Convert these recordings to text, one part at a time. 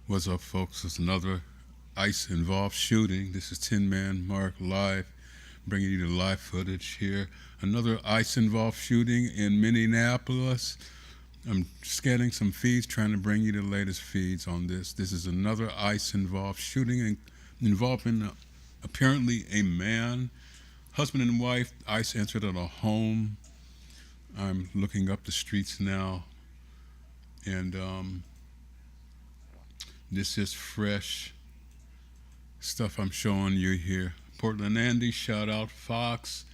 What's up, folks? It's another ICE involved shooting. This is Tin Man Mark live, bringing you the live footage here. Another ICE involved shooting in Minneapolis. I'm scanning some feeds, trying to bring you the latest feeds on this. This is another ICE involved shooting involving apparently a man, husband and wife. ICE entered at a home. I'm looking up the streets now, and this is fresh stuff I'm showing you here. Portland Andy, shout out Fox,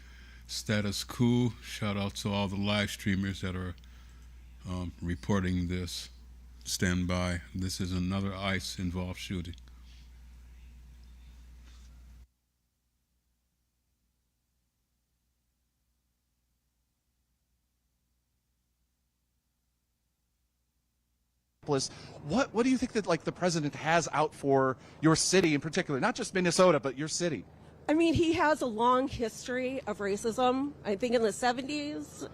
Status Quo, shout out to all the live streamers that are reporting this. Stand by. This is another ICE involved shooting. What do you think that the president has out for your city in particular, not just Minnesota, but your city? I mean, he has a long history of racism. I think in the 70s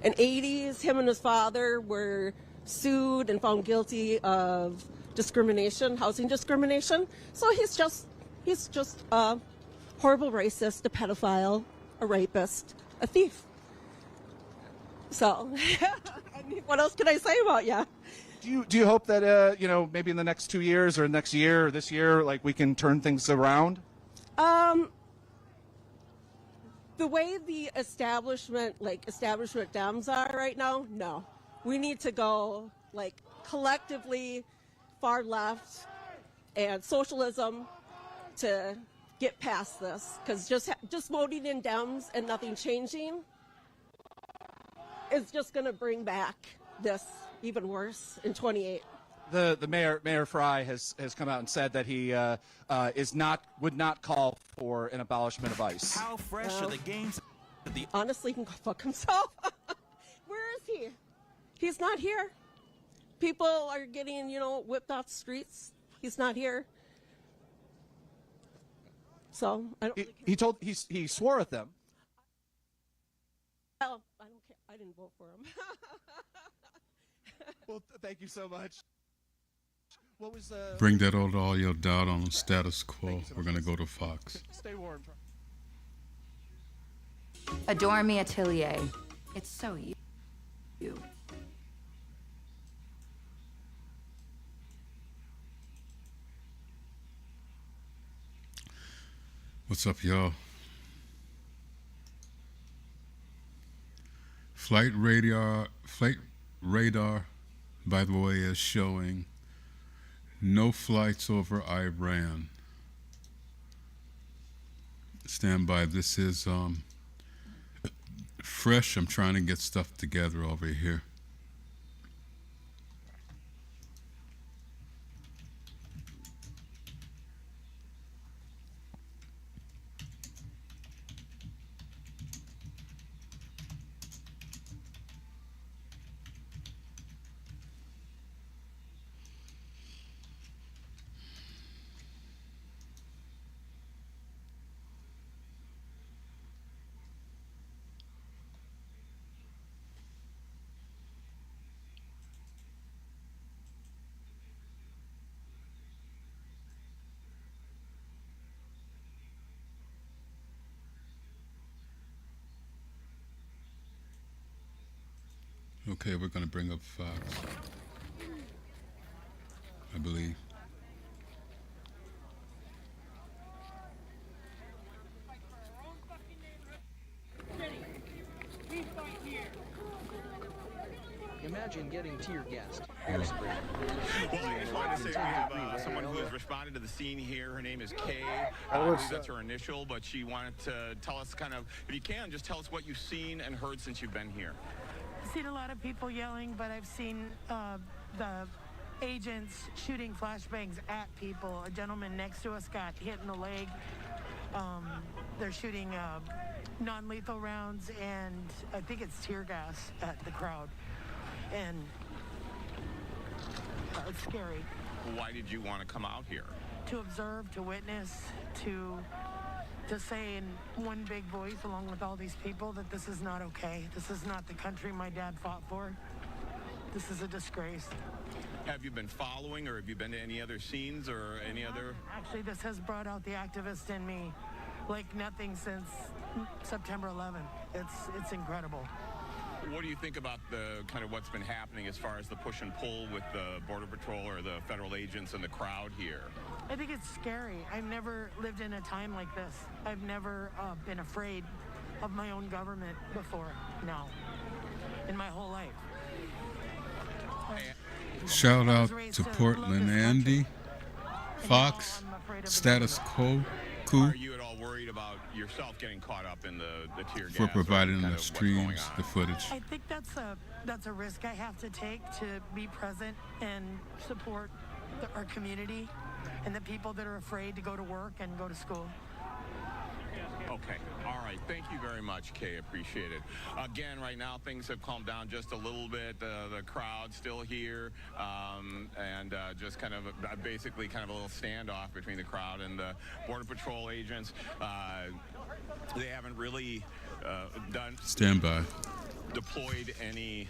and 80s, him and his father were sued and found guilty of discrimination, housing discrimination. So he's just a horrible racist, a pedophile, a rapist, a thief. So, I mean, what else can I say about you? Do you hope that maybe in the next 2 years or next year or this year, we can turn things around? The way the establishment Dems are right now, no. We need to go collectively far left and socialism to get past this, because just voting in Dems and nothing changing is just going to bring back this even worse in 28. The Mayor Fry has come out and said that he would not call for an abolishment of ICE. How fresh are the games? Honestly, he can go fuck himself. Where is he? He's not here. People are getting, whipped off the streets. He's not here. So I don't. He swore at them. Well, I don't care. I didn't vote for him. Well, thank you so much. What was Bring that old audio down on Status Quo. We're going to go to Fox. Stay warm. Adore Me Atelier. It's so you. What's up, y'all? Flight radar, by the way, is showing no flights over Iran. Stand by. This is fresh. I'm trying to get stuff together over here. Okay, we're going to bring up Fox, I believe. Imagine getting tear gassed. Well, I just wanted to say we have someone who has responded to the scene here. Her name is Kay. I believe that's her initial, but she wanted to tell us if you can, just tell us what you've seen and heard since you've been here. I've seen a lot of people yelling, but I've seen the agents shooting flashbangs at people. A gentleman next to us got hit in the leg. They're shooting non-lethal rounds, and I think it's tear gas at the crowd. And it's scary. Why did you want to come out here? To observe, to witness, to say in one big voice, along with all these people, that this is not okay. This is not the country my dad fought for. This is a disgrace. Have you been following, or have you been to any other scenes or any other? Actually, this has brought out the activist in me like nothing since September 11th. It's incredible. What do you think about the kind of what's been happening as far as the push and pull with the Border Patrol or the federal agents and the crowd here? I think it's scary. I've never lived in a time like this. I've never been afraid of my own government before now in my whole life. Shout out to Portland Andy, Fox, Status Quo, Are you at all worried about yourself getting caught up in the tear gas? for providing kind the of what's going streams, on? the footage. I think that's a risk I have to take to be present and support our community and the people that are afraid to go to work and go to school. Okay. All right. Thank you very much, Kay. Appreciate it. Again, right now things have calmed down just a little bit. The crowd's still here, and just kind of basically kind of a little standoff between the crowd and the Border Patrol agents. They haven't really Stand by. deployed any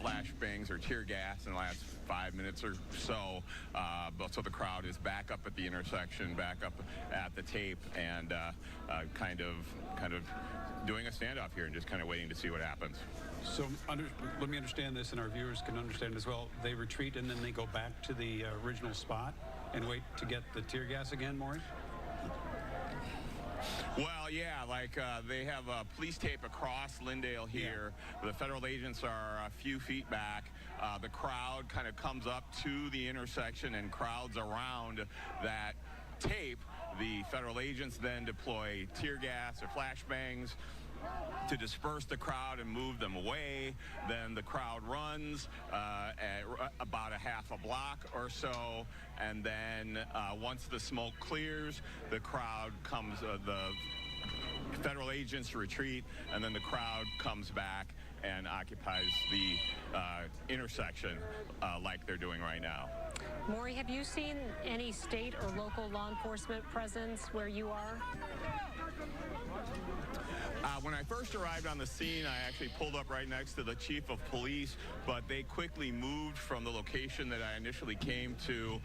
flashbangs or tear gas in the last 5 minutes or so. But so the crowd is back up at the intersection, back up at the tape, and kind of doing a standoff here and just kind of waiting to see what happens. So let me understand this, and our viewers can understand as well. They retreat and then they go back to the original spot and wait to get the tear gas again, Maury? Well, yeah, like they have police tape across Lyndale here. The federal agents are a few feet back. The crowd kind of comes up to the intersection and crowds around that tape. The federal agents then deploy tear gas or flashbangs to disperse the crowd and move them away. Then the crowd runs at about a half a block or so, and then once the smoke clears, the crowd comes, the federal agents retreat, and then the crowd comes back and occupies the intersection like they're doing right now. Maury, have you seen any state or local law enforcement presence where you are? When I first arrived on the scene, I actually pulled up right next to the chief of police, but they quickly moved from the location that I initially came to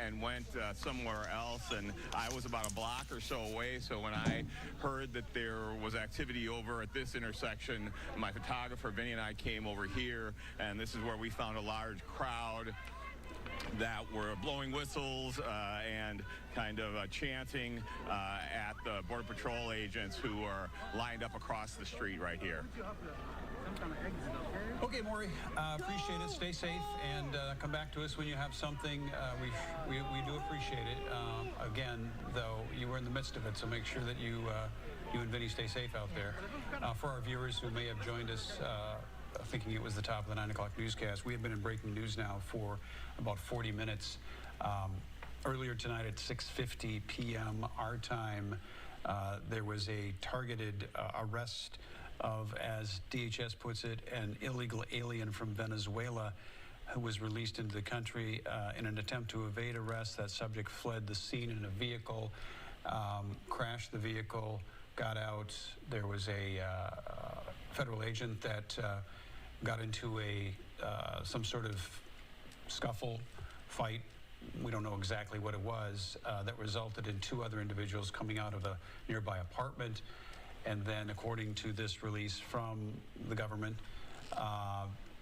and went somewhere else, and I was about a block or so away. So when I heard that there was activity over at this intersection, my photographer Vinny and I came over here, and this is where we found a large crowd that were blowing whistles and kind of chanting at the Border Patrol agents who are lined up across the street right here. Okay, Maury, appreciate it. Stay safe and come back to us when you have something. We do appreciate it. Again, though, you were in the midst of it, so make sure that you and Vinny stay safe out there. For our viewers who may have joined us thinking it was the top of the 9 o'clock newscast, we have been in breaking news now for about 40 minutes. Earlier tonight at 6:50 p.m. our time, there was a targeted arrest of, as DHS puts it, an illegal alien from Venezuela who was released into the country in an attempt to evade arrest. That subject fled the scene in a vehicle, crashed the vehicle, got out. There was a federal agent that got into some sort of scuffle, fight. We don't know exactly what it was, that resulted in 2 other individuals coming out of a nearby apartment. And then, according to this release from the government,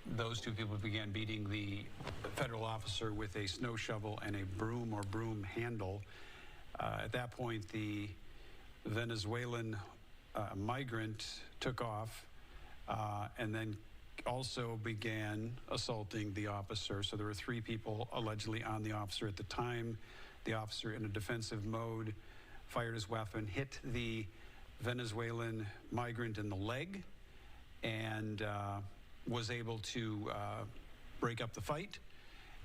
those 2 people began beating the federal officer with a snow shovel and a broom or broom handle. At that point, the Venezuelan migrant took off and then also began assaulting the officer. So there were 3 people allegedly on the officer at the time. The officer, in a defensive mode, fired his weapon, hit the Venezuelan migrant in the leg, and was able to break up the fight.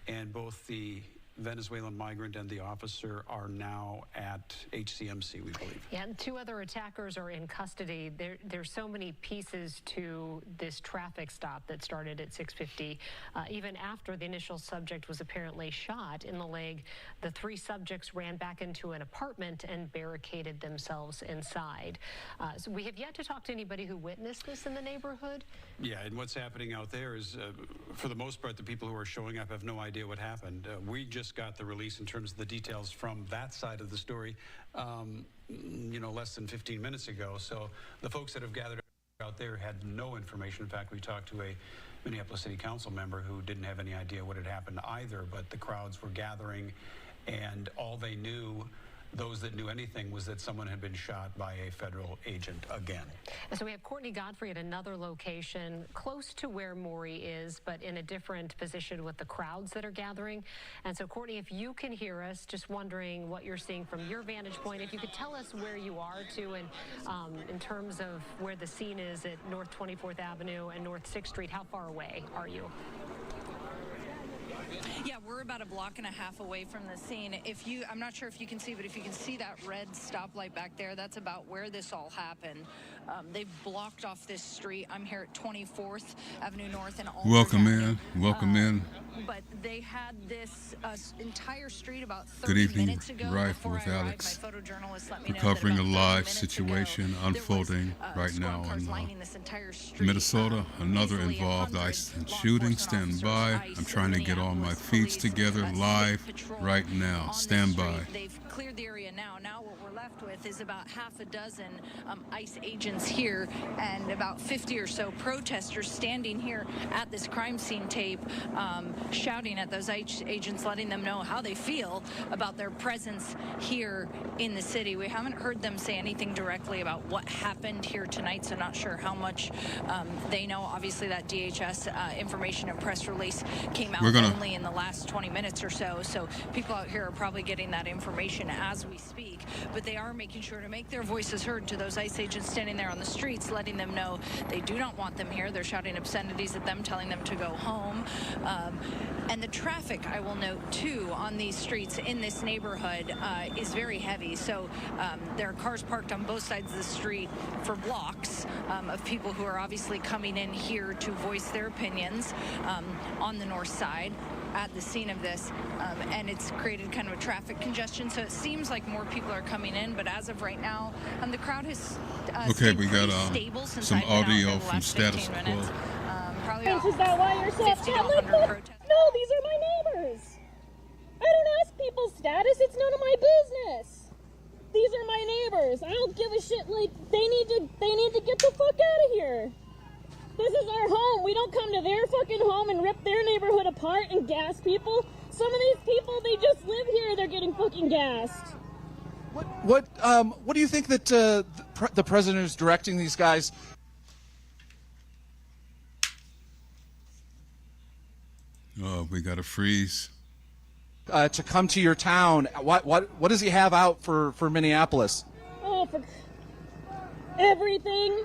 And both the Venezuelan migrant and the officer are now at HCMC, we believe. Yeah, and 2 other attackers are in custody. There's so many pieces to this traffic stop that started at 6:50. Even after the initial subject was apparently shot in the leg, the 3 subjects ran back into an apartment and barricaded themselves inside. So we have yet to talk to anybody who witnessed this in the neighborhood. Yeah, and what's happening out there is, for the most part, the people who are showing up have no idea what happened. We just got the release in terms of the details from that side of the story, less than 15 minutes ago. So the folks that have gathered out there had no information. In fact, we talked to a Minneapolis City Council member who didn't have any idea what had happened either, but the crowds were gathering, and all they knew, those that knew anything, was that someone had been shot by a federal agent again. And so we have Courtney Godfrey at another location close to where Maury is, but in a different position with the crowds that are gathering. And so, Courtney, if you can hear us, just wondering what you're seeing from your vantage point. If you could tell us where you are, too, and in terms of where the scene is at North 24th Avenue and North 6th Street, how far away are you? Yeah, we're about a block and a half away from the scene. I'm not sure if you can see, but if you can see that red stoplight back there, that's about where this all happened. They've blocked off this street. I'm here at 24th Avenue North and Aldridge Welcome Avenue. Welcome in. But they had this entire street about 30 Good evening, minutes ago. Rife Before with I arrived, Alex. my photojournalist let me We're know covering that a about 30 live minutes situation ago, unfolding there was, right squad now cars in lining this entire street. Minnesota. Another Easily involved 100 ICE law shooting. enforcement Stand officers, by. ICE, I'm trying to get all my Minneapolis feeds police, together state live patrol right now. on the Stand street. by. They've cleared the area now. Now what we're left with is about half a dozen ICE agents here and about 50 or so protesters standing here at this crime scene tape, shouting at those ICE agents, letting them know how they feel about their presence here in the city. We haven't heard them say anything directly about what happened here tonight, so not sure how much they know. Obviously, that DHS information and press release came out only in the last 20 minutes or so, so people out here are probably getting that information as we speak, but they are making sure to make their voices heard to those ICE agents standing there on the streets, letting them know they do not want them here. They're shouting obscenities at them, telling them to go home. And the traffic, I will note, too, on these streets in this neighborhood is very heavy. So there are cars parked on both sides of the street for blocks of people who are obviously coming in here to voice their opinions on the north side at the scene of this, and it's created kind of a traffic congestion, so it seems like more people are coming in, but as of right now, the crowd has stayed we got stable since some I've been out audio here the from last Status 15 Quo. minutes. Probably about Is that why you're so 50 to upset? 100 protesters. No, these are my neighbors. I don't ask people's status. It's none of my business. These are my neighbors. I don't give a shit. Like they need to get the fuck out of here. This is our home. We don't come to their fucking home and rip their neighborhood apart and gas people. Some of these people, they just live here. They're getting fucking gassed. What do you think that the president is directing these guys? Oh, we got to freeze. To come to your town. What does he have out for Minneapolis? Oh, for everything.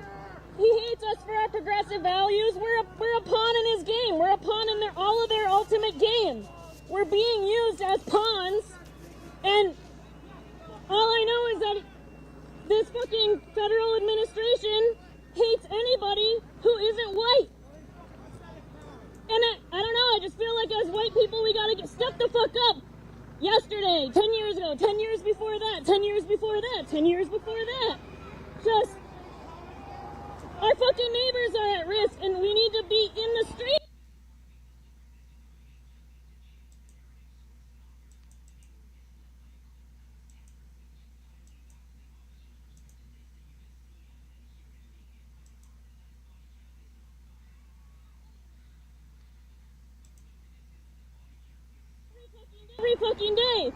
He hates us for our progressive values. We're a pawn in his game. We're a pawn in all of their ultimate game. We're being used as pawns, and all I know is that this fucking federal administration hates anybody who isn't white. And I don't know, I just feel like as white people we gotta get stuck the fuck up. Yesterday, 10 years ago, 10 years before that, 10 years before that, 10 years before that. Just, our fucking neighbors are at risk and we need to be in the street. Every fucking day.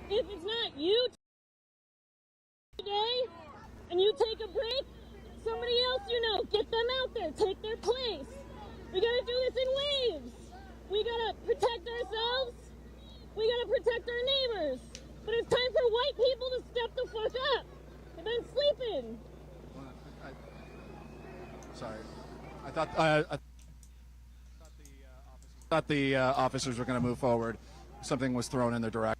If it's not you today and you take a break, somebody else get them out there, take their place. We gotta do this in waves. We gotta protect ourselves. We gotta protect our neighbors. But it's time for white people to step the fuck up. They've been sleeping. Sorry, I thought the officers were going to move forward. something was thrown in their direction.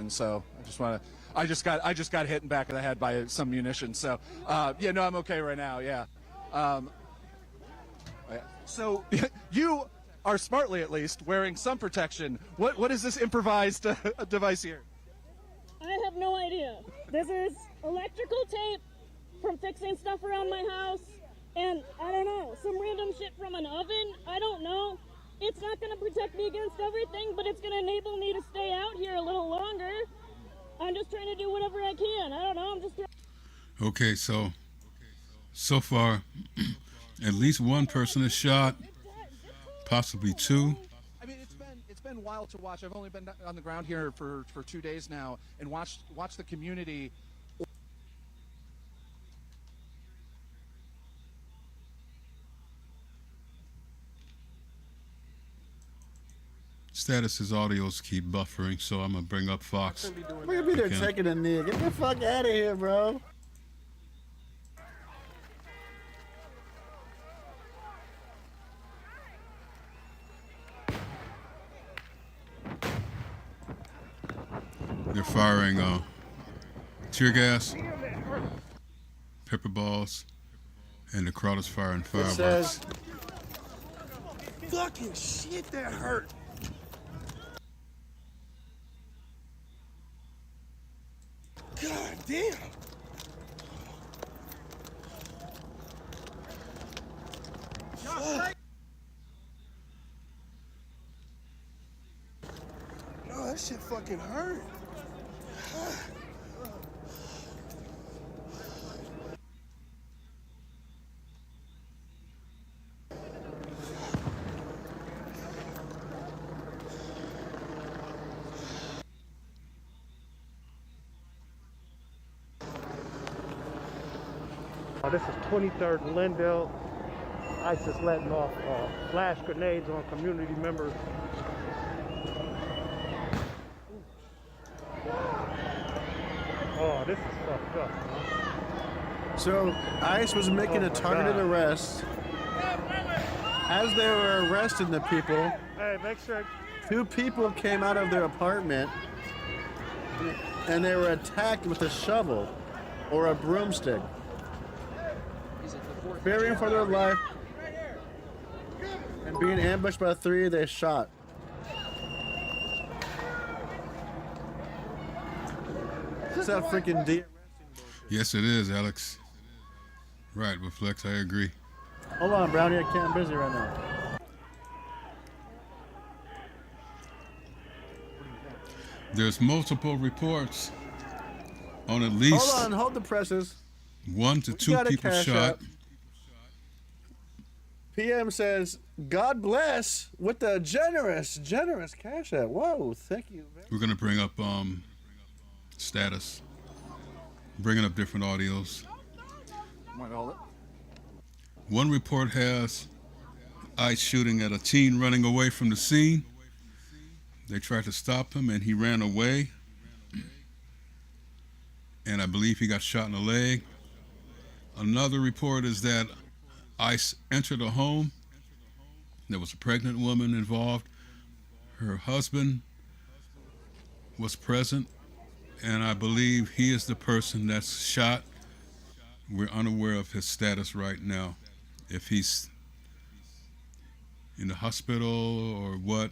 So I just got hit in the back of the head by some munitions. So yeah, no, I'm okay right now. Yeah. So you are smartly, at least, wearing some protection. What is this improvised device here? I have no idea. This is electrical tape from fixing stuff around my house, and I don't know, some random shit from an oven. I don't know. It's not going to protect me against everything, but it's going to enable me to stay out here a little longer. I'm just trying to do whatever I can. I don't know. I'm just. Okay, so far, at least one person is shot, possibly two. I mean, it's been wild to watch. I've only been on the ground here for 2 days now, and watch the community. Status's audios keep buffering, so I'm gonna bring up Fox. Look at me there taking a knee. Get the fuck out of here, bro. They're firing tear gas, pepper balls, and the crowd is firing fireworks. Says, fucking shit, that hurt. God damn. No, that shit fucking hurt. This is 23rd and Lindell. ICE is letting off flash grenades on community members. Oh, this is fucked up, man. So, ICE was making a targeted arrest. As they were arresting the people, hey, make sure 2 people came out of their apartment and they were attacked with a shovel or a broomstick. Fearing for their life and being ambushed by 3, they shot. Is that freaking deal? Yes, it is, Alex. Right, with Flex, I agree. Hold on, Brownie, I can't, I'm busy right now. There's multiple reports on at least Hold on, hold the presses. 1 to 2 people shot. PM says, God bless with the generous cash app. Whoa, thank you. We're going to bring up status, bringing up different audios. One report has ICE shooting at a teen running away from the scene. They tried to stop him and he ran away. And I believe he got shot in the leg. Another report is that ICE entered a home. There was a pregnant woman involved. Her husband was present, and I believe he is the person that's shot. We're unaware of his status right now. If he's in the hospital or what,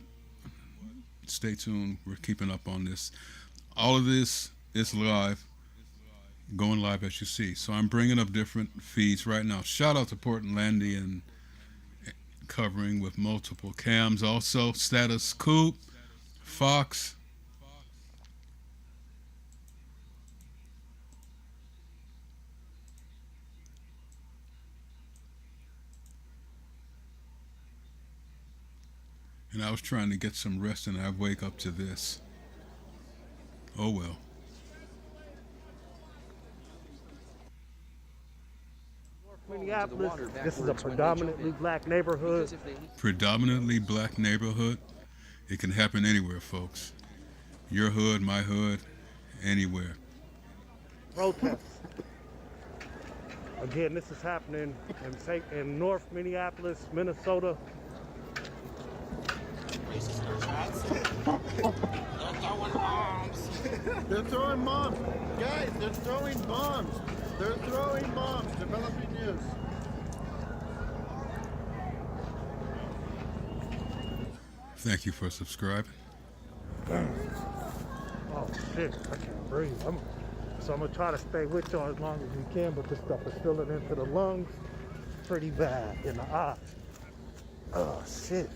stay tuned. We're keeping up on this. All of this is live. Going live as you see. So I'm bringing up different feeds right now. Shout out to Portlandian covering with multiple cams. Also, Status Coop, Fox. And I was trying to get some rest and I wake up to this. Oh well. Minneapolis, this is a predominantly black neighborhood. Predominantly black neighborhood. It can happen anywhere, folks. Your hood, my hood, anywhere. Protests. Again, this is happening in North Minneapolis, Minnesota. They're throwing bombs. Guys, they're throwing bombs. They're throwing bombs. Developing news. Thank you for subscribing. Oh shit, I can't breathe. So I'm gonna try to stay with y'all as long as we can, but this stuff is filling into the lungs pretty bad, in the eye. Oh shit.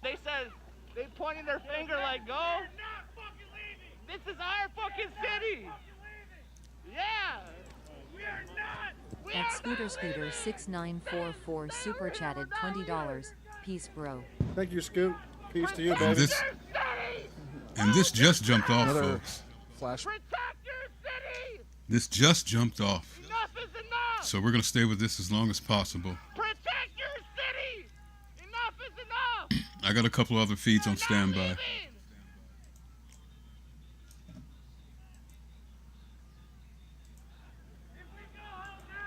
They said, they pointing their finger like, go. This is our fucking city. Yeah. We are not. At Scooter 6944 super chatted $20. Peace, bro. Thank you, Scoot. Peace to you, And baby. this just jumped off, Another folks. flash. This just jumped off. Enough is enough. So we're gonna stay with this as long as possible. Protect your city. Enough is enough. I got a couple other feeds on standby.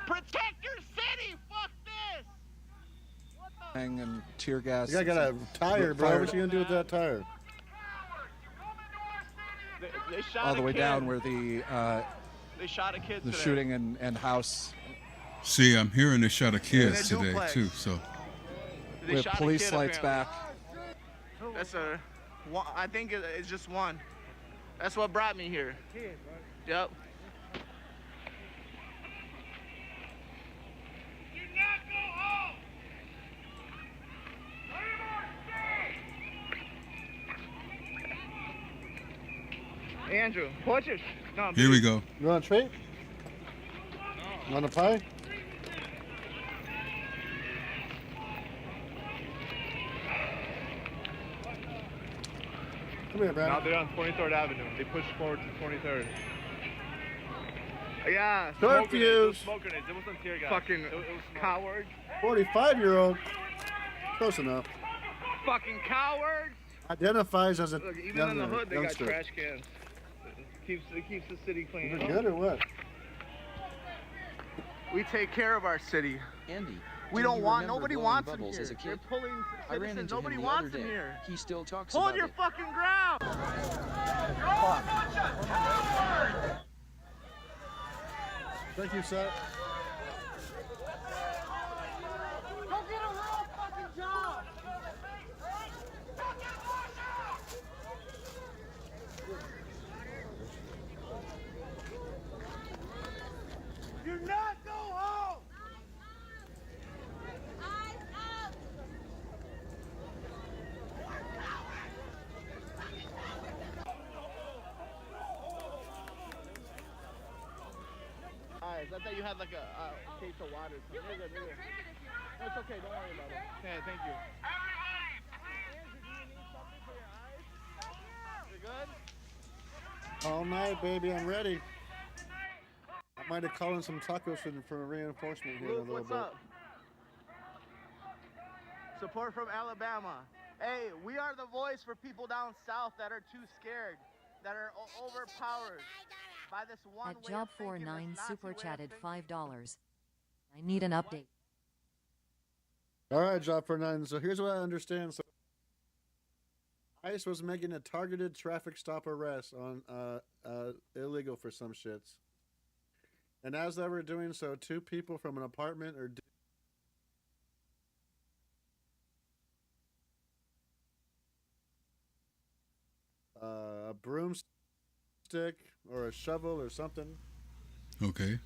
Protect your city. Fuck this. And tear gas. You got a tire, bro. Fired What you gonna do with that tire? They shot all the a way kid. down where the They shot a kid today. shooting and house. See, I'm hearing they shot a kid In a today duplex. too. So They We have shot a police kid, lights apparently. back. That's a. I think it's just one. That's what brought me here. Yep. Andrew, watch it. No, here we go. You want a treat? You want a pie? Come here, Now Brandon. they're on 23rd Avenue. They pushed forward to 23rd. Yeah, Curfews. smoke grenades. It was smoke grenades. It wasn't tear gas. Fucking it was cowards. 45-year-old. Close enough. Fucking cowards. Identifies as a Look, even in the hood, they youngster. got trash cans. It keeps the city clean. Is it good or what? We take care of our city. Andy, We do don't you want. remember Nobody blowing wants them bubbles here. as a kid? They're pulling I ran citizens. into Nobody him the wants other them day. here. He still talks Hold about your it. fucking ground. Thank you, sir. Go get a real fucking job. Do not go home. I thought you had like a case of water. You can still drink it if you want. No, it's okay. Don't worry about it. Okay, thank you. You good? All night, baby. I'm ready. I might have called in some tacos for reinforcement here in a Luke, little what's bit. up? Support from Alabama. Hey, we are the voice for people down south that are too scared, that are overpowered by this one At way of thinking, Job49 this Nazi super way of chatted thinking. $5. I need an update. All right, Job for 9. So here's what I understand. So ICE was making a targeted traffic stop arrest on illegal for some shits. And as they were doing so, two people from an apartment or a broomstick or a shovel or something. Okay.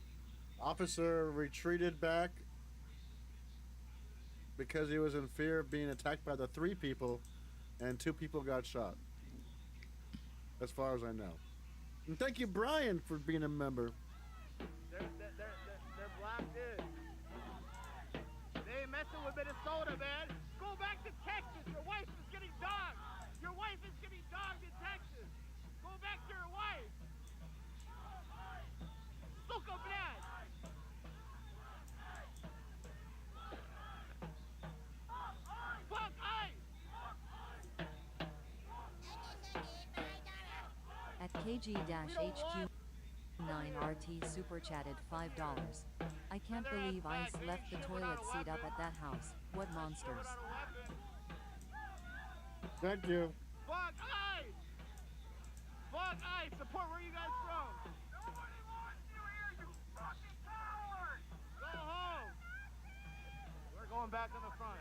Officer retreated back because he was in fear of being attacked by the three people, and two people got shot. As far as I know. And thank you, Brian, for being a member. They're blocked in. They ain't messing with Minnesota, man. Go back to Texas. Your wife is getting dogged. Your wife is getting dogged in Texas. Go back to your wife. Look up that. Fuck ICE. At KG-HQ9RT super chatted $5. I can't believe ICE left the toilet seat up at that house. What monsters. Thank you. Fuck ICE! Fuck ICE! Support, where you guys from? Nobody wants you here, you fucking coward! Go home! We're going back on the front.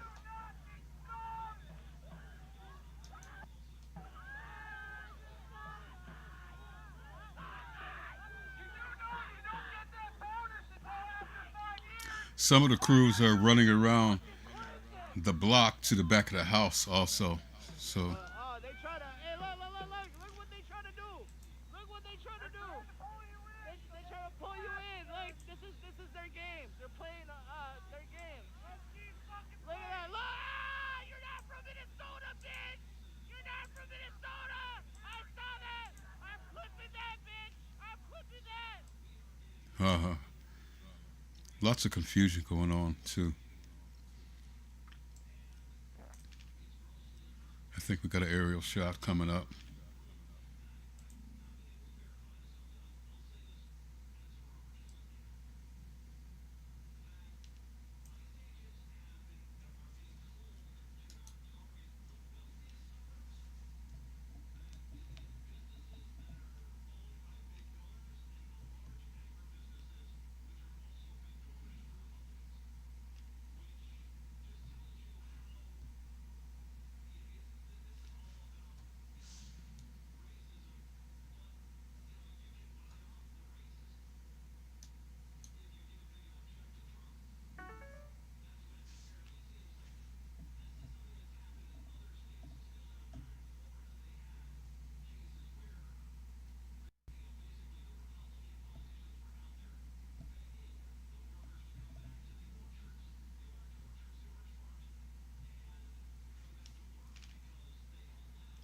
Some of the crews are running around the block to the back of the house also. So They try to, hey, look what they try to do. Look what they try to do. They try to pull you in. Like, this is their game. They're playing their game. Look at that. Look! Ah, you're not from Minnesota, bitch! You're not from Minnesota! I saw that! I'm clipping that, bitch! I'm clipping that! lots of confusion going on too. I think we got an aerial shot coming up.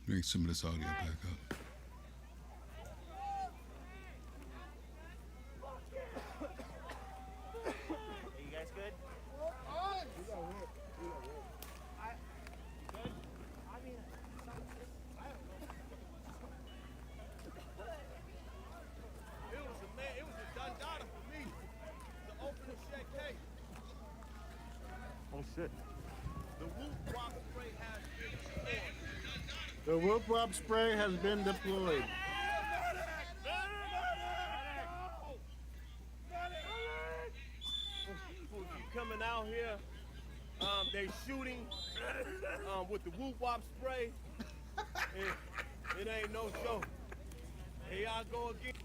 Bring some of this audio back up. You guys good? It was a done data for me to open the shed case. Oh shit. The Whoop Wop spray has been deployed. The Whoop Wop spray has been deployed. People coming out here, they shooting with the Whoop Wop spray. It ain't no joke. Here y'all go again.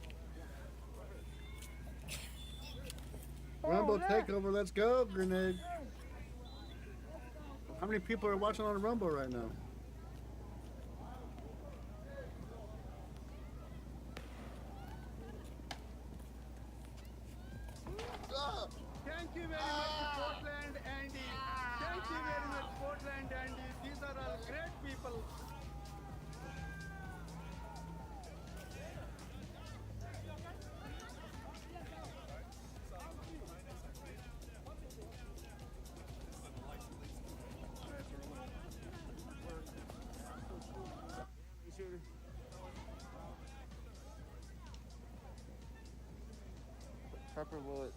Rumble takeover, let's go, grenade. How many people are watching on Rumble right now? Thank you very much, Portland Andy. Thank you very much, Portland Andy. These are all great people. Pepper bullet.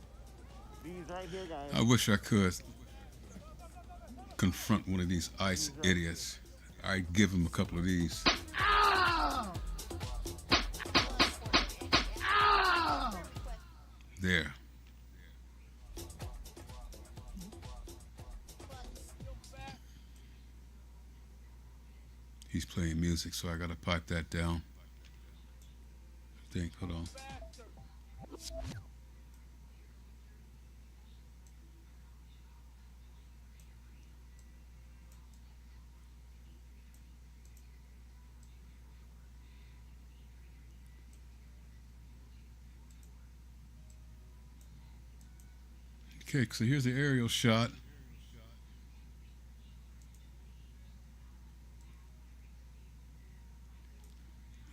These right here, guys. I wish I could confront one of these ICE idiots. I'd give him a couple of these. There. He's playing music, so I gotta pipe that down. Hold on. Okay, so here's the aerial shot.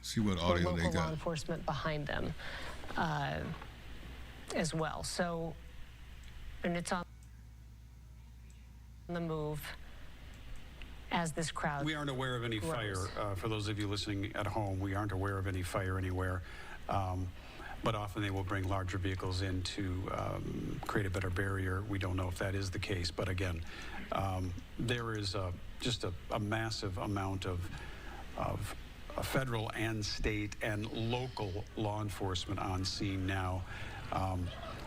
See what audio they local law got. enforcement behind them as well. So, and it's on the move as this crowd. We aren't aware of any grows. fire. For those of you listening at home, we aren't aware of any fire anywhere. but often they will bring larger vehicles in to create a better barrier. We don't know if that is the case, but again, there is just a massive amount of federal and state and local law enforcement on scene now.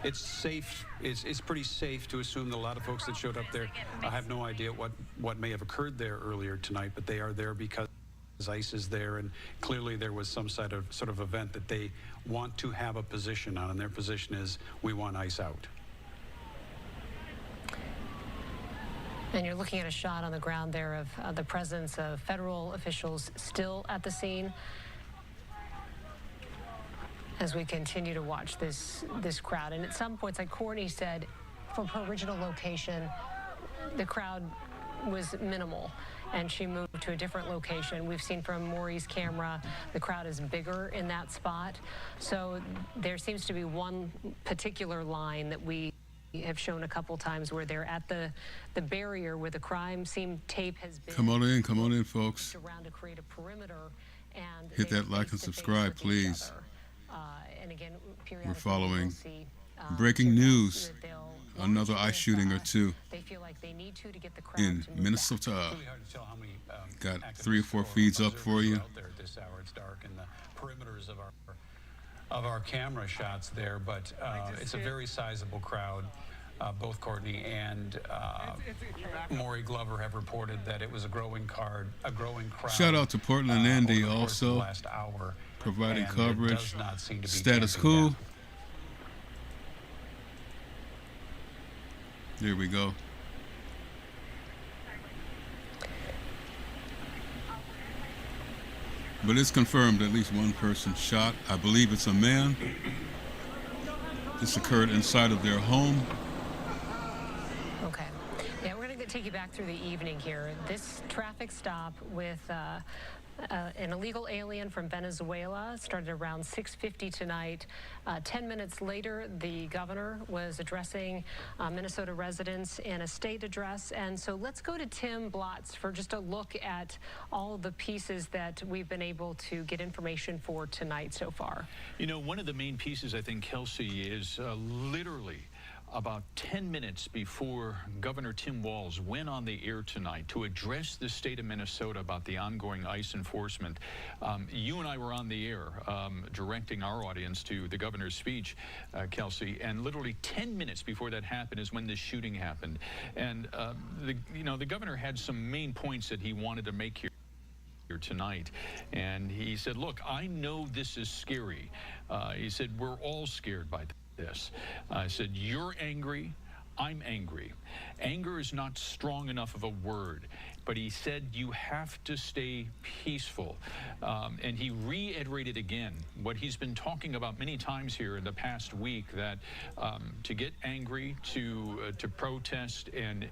It's safe. It's pretty safe to assume that a lot of folks that showed up there, I have no idea what may have occurred there earlier tonight, but they are there because ICE is there, and clearly there was some sort of event that they want to have a position on, and their position is we want ICE out. And you're looking at a shot on the ground there of the presence of federal officials still at the scene. As we continue to watch this crowd, and at some points, like Courtney said, from her original location, the crowd was minimal, and she moved to a different location. We've seen from Maury's camera, the crowd is bigger in that spot. So there seems to be one particular line that we have shown a couple times where they're at the barrier where the crime scene tape has been. Come on in, folks. Around to create a perimeter, and hit that like and subscribe, please. And again, we're following breaking news. Another ICE shooting or two in Minnesota. Got 3 or 4 feeds up for you. At this hour, it's dark, and the perimeters of our camera shots there, but it's a very sizable crowd. Both Courtney and Maury Glover have reported that it was a growing crowd. Shout out to Portland Andy also, last hour, providing coverage. Status cool. quo. There we go. But it's confirmed at least one person shot. I believe it's a man. This occurred inside of their home. Okay. Yeah, we're going to take you back through the evening here. This traffic stop with an illegal alien from Venezuela started around 6:50 tonight. 10 minutes later, the governor was addressing Minnesota residents in a state address. And so let's go to Tim Blotz for just a look at all of the pieces that we've been able to get information for tonight so far. You know, one of the main pieces, I think, Kelsey, is literally about 10 minutes before Governor Tim Walz went on the air tonight to address the state of Minnesota about the ongoing ICE enforcement. You and I were on the air directing our audience to the governor's speech, Kelsey, and literally 10 minutes before that happened is when this shooting happened. And the governor had some main points that he wanted to make here tonight, and he said, look, I know this is scary. He said, we're all scared by this. I said, you're angry, I'm angry. Anger is not strong enough of a word, but he said you have to stay peaceful. And he reiterated again what he's been talking about many times here in the past week, that to get angry, to protest and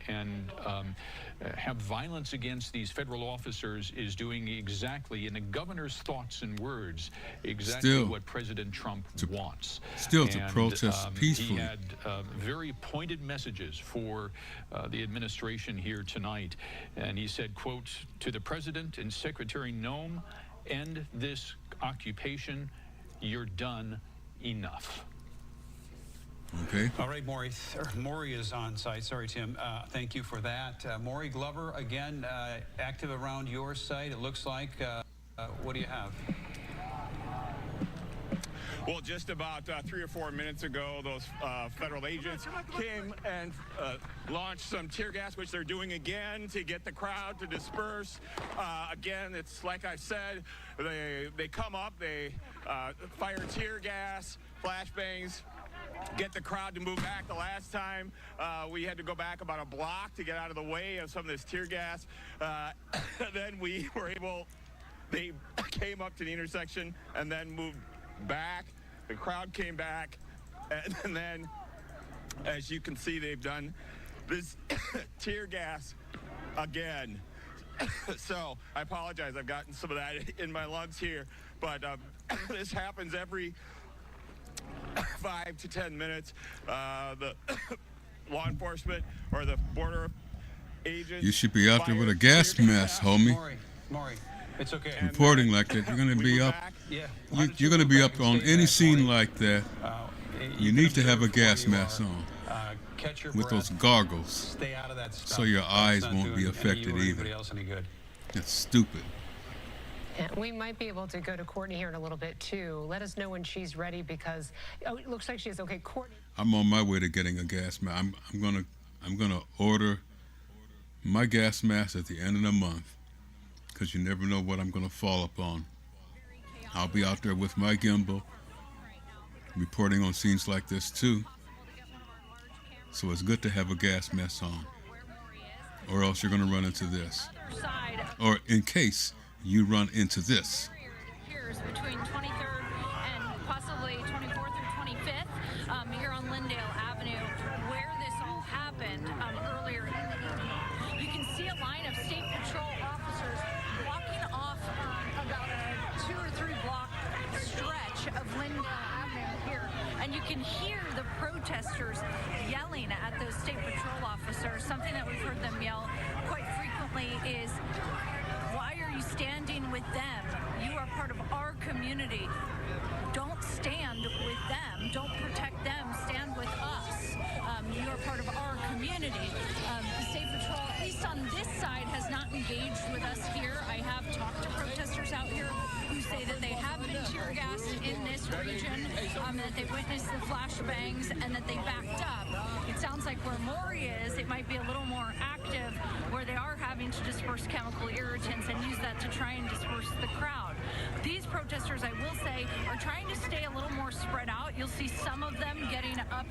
have violence against these federal officers is doing exactly, in the governor's thoughts and words, exactly what President Trump wants. To protest peacefully. He had very pointed messages for the administration here tonight. And he said, quote, to the President and Secretary Noem, end this occupation. You're done. Enough. Okay. All right, Maury. Maury is on site. Sorry, Tim. Thank you for that. Maury Glover, again, active around your site, it looks like. What do you have? Well, just about 3 or 4 minutes ago, those federal agents came and launched some tear gas, which they're doing again to get the crowd to disperse. Again, it's like I said, they come up, they fire tear gas, flashbangs, get the crowd to move back. The last time we had to go back about a block to get out of the way of some of this tear gas. Then we were able, they came up to the intersection and then moved back. The crowd came back, and then, as you can see, they've done this tear gas again. So I apologize. I've gotten some of that in my lungs here, but this happens every 5 to 10 minutes. The law enforcement or the border agents. You should be out there with a gas mask, homie. Maury, It's okay. reporting like that, you're going to be up. Yeah. You're going to be up on any scene like that. You need to have a gas mask on Catch your with breath. those goggles, Stay out of that stuff. so your That's eyes not won't be doing affected you or either. anybody else any good. That's stupid. And we might be able to go to Courtney here in a little bit too. Let us know when she's ready because it looks like she is. Okay, Courtney. I'm on my way to getting a gas mask. I'm gonna order my gas mask at the end of the month, because you never know what I'm gonna fall upon. I'll be out there with my gimbal, reporting on scenes like this too. So it's good to have a gas mask on, or else you're gonna run into this, or in case you run into this. Here's between 23rd and possibly 24th or 25th here on Lindale Avenue, where this all happened earlier in the evening. You can see a line of State Patrol officers blocking off about a 2 or 3 block stretch of Lindale Avenue here, and you can hear the protesters yelling at those State Patrol officers. Something that we've heard them yell quite frequently is, "Why are you standing with them? You are part of our community. Don't stand with them. Don't protect them. Stand with us. You are part of our community." The State Patrol, at least on this side, has not engaged with us here. I have talked to protesters out here who say that they have been tear gassed in this region, that they witnessed the flashbangs, and that they backed up. It sounds like where Maury is, it might be a little more active, where they are having to disperse chemical irritants and use that to try and disperse the crowd. These protesters, I will say, are trying to stay a little more spread out. You'll see some of them getting up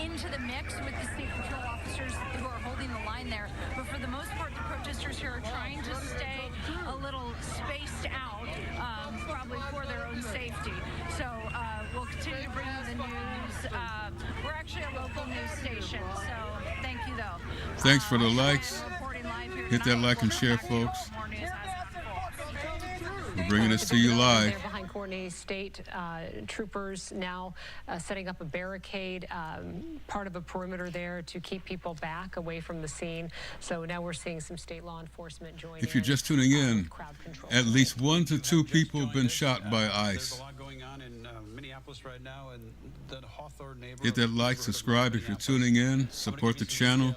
into the mix with the State Patrol officers who are holding the line there. But for the most part, the protesters here are trying to stay a little spaced out, probably for their own safety. So we'll continue to bring you the news. We're actually a local news station, so thank you, though. Thanks for the likes. Hit that like and share, folks. We're bringing this to you live. There behind Courtney, state troopers now setting up a barricade, part of a perimeter there to keep people back away from the scene. So now we're seeing some state law enforcement join If you're just tuning in, at least 1 to 2 people have been shot by ICE. There's a lot going on in Minneapolis right now, and the Hawthorne neighborhood. Hit that like, subscribe if you're tuning in, support the channel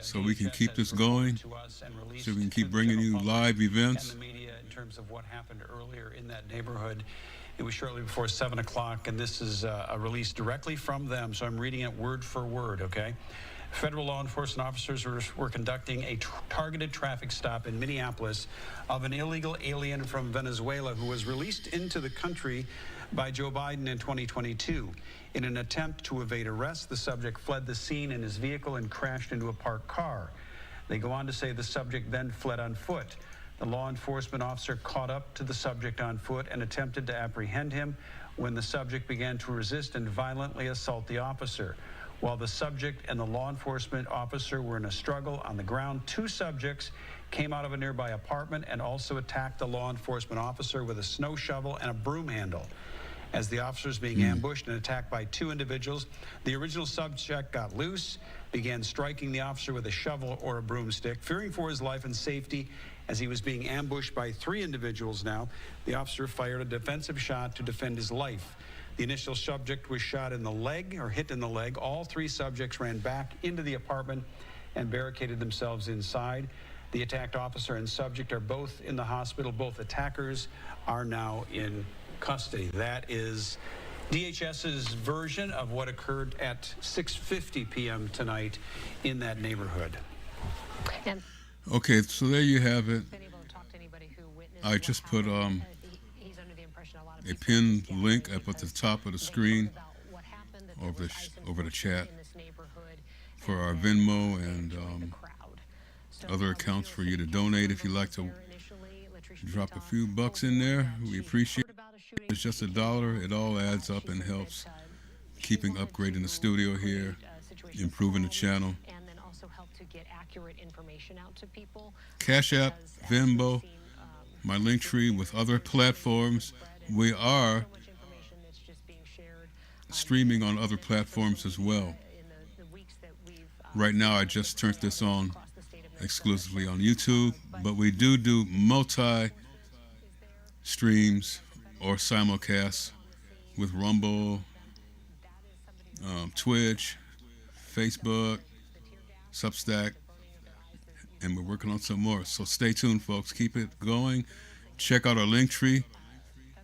so we can keep this going, so we can keep bringing you live events. And the media in terms of what happened earlier in that neighborhood. It was shortly before 7 o'clock, and this is a release directly from them, so I'm reading it word for word, okay? Federal law enforcement officers were conducting a targeted traffic stop in Minneapolis of an illegal alien from Venezuela who was released into the country by Joe Biden in 2022. In an attempt to evade arrest, the subject fled the scene in his vehicle and crashed into a parked car. They go on to say the subject then fled on foot. The law enforcement officer caught up to the subject on foot and attempted to apprehend him when the subject began to resist and violently assault the officer. While the subject and the law enforcement officer were in a struggle on the ground, 2 subjects came out of a nearby apartment and also attacked the law enforcement officer with a snow shovel and a broom handle. As the officer was being ambushed and attacked by 2 individuals, the original subject got loose, began striking the officer with a shovel or a broomstick. Fearing for his life and safety as he was being ambushed by 3 individuals now, the officer fired a defensive shot to defend his life. The initial subject was shot in the leg, or hit in the leg. All 3 subjects ran back into the apartment and barricaded themselves inside. The attacked officer and subject are both in the hospital. Both attackers are now in custody. That is DHS's version of what occurred at 6:50 p.m. tonight in that neighborhood. Okay, so there you have it. I just put a pinned link up at the top of the screen over the chat for our Venmo and other accounts for you to donate if you'd like to drop a few bucks in there. We appreciate it. It's just $1. It all adds up and helps keeping upgrading the studio here, improving the channel. Cash App, Venmo, my link tree with other platforms. We are streaming on other platforms as well. Right now, I just turned this on exclusively on YouTube, but we do multi streams or simulcasts with Rumble, Twitch, Facebook, Substack, and we're working on some more. So stay tuned, folks. Keep it going. Check out our link tree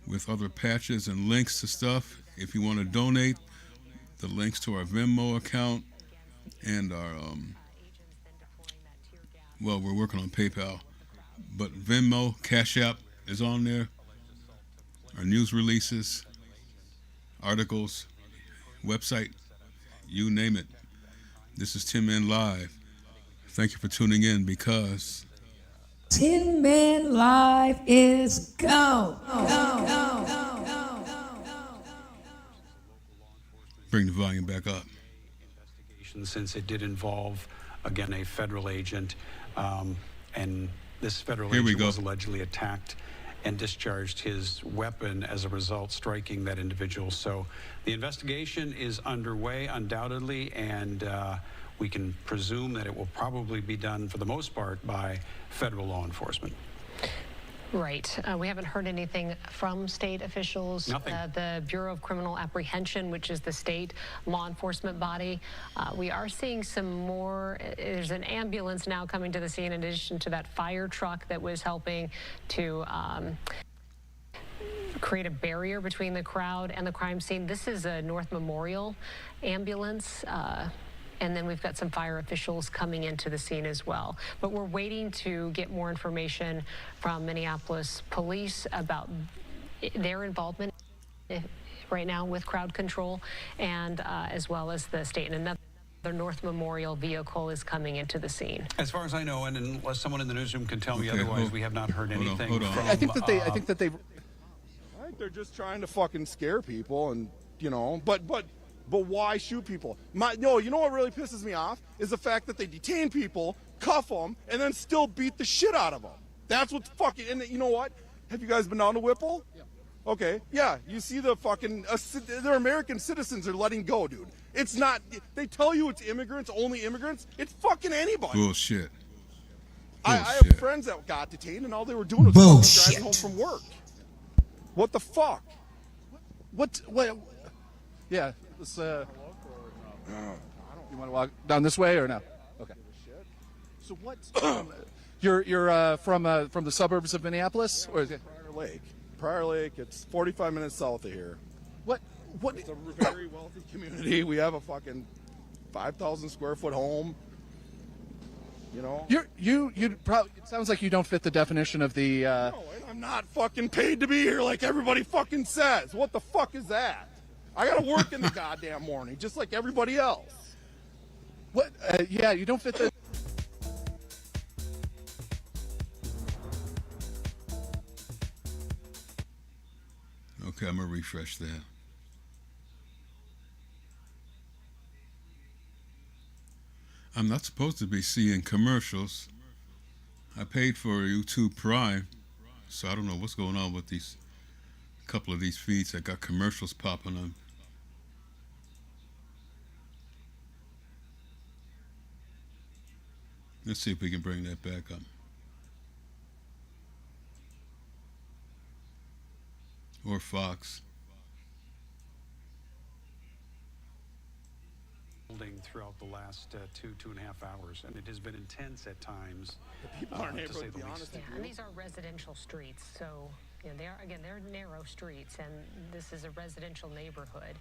with other patches and links to stuff. If you want to donate, the links to our Venmo account and our, well, we're working on PayPal, but Venmo, Cash App is on there. Our news releases, articles, website, you name it. This is Tin Man Live. Thank you for tuning in because Tin Man Live is go. Bring the volume back up. Since it did involve, again, a federal agent, and this federal Here we agent go. was allegedly attacked and discharged his weapon as a result, striking that individual. So the investigation is underway, undoubtedly, and we can presume that it will probably be done, for the most part, by federal law enforcement. Right. We haven't heard anything from state officials. Nothing. The Bureau of Criminal Apprehension, which is the state law enforcement body, we are seeing some more. There's an ambulance now coming to the scene in addition to that fire truck that was helping to create a barrier between the crowd and the crime scene. This is a North Memorial ambulance. And then we've got some fire officials coming into the scene as well. But we're waiting to get more information from Minneapolis police about their involvement right now with crowd control, and as well as the state. And another North Memorial vehicle is coming into the scene. As far as I know, and unless someone in the newsroom can tell me Okay, otherwise, we have not heard anything hold on. from, I think that they. I think they're just trying to fucking scare people, and you know, but why shoot people? No, you know what really pisses me off is the fact that they detain people, cuff them, and then still beat the shit out of them. That's what's fucking. And you know what? Have you guys been down to Whipple? Yeah. Okay. Yeah. You see the fucking. They're American citizens are letting go, dude. It's not. They tell you it's immigrants, only immigrants. It's fucking anybody. Bullshit. I have friends that got detained, and all they were doing was driving home from work. What the fuck? What? Yeah. This, you want to walk down this way or no? Okay. So what? You're from the suburbs of Minneapolis, or is it Prior Lake? Prior Lake. It's 45 minutes south of here. What? It's a very wealthy community. We have a fucking 5,000 square foot home. You know. You probably. It sounds like you don't fit the definition of the. No, and I'm not fucking paid to be here like everybody fucking says. What the fuck is that? I gotta work in the goddamn morning, just like everybody else. What? Yeah, you don't fit the. Okay, I'm gonna refresh that. I'm not supposed to be seeing commercials. I paid for YouTube Prime, so I don't know what's going on with these couple of these feeds that got commercials popping on. Let's see if we can bring that back up. Or Fox. Throughout the last 2.5 hours, and it has been intense at times. People aren't able to be honest. Yeah, and these are residential streets, so you know, they're narrow streets, and this is a residential neighborhood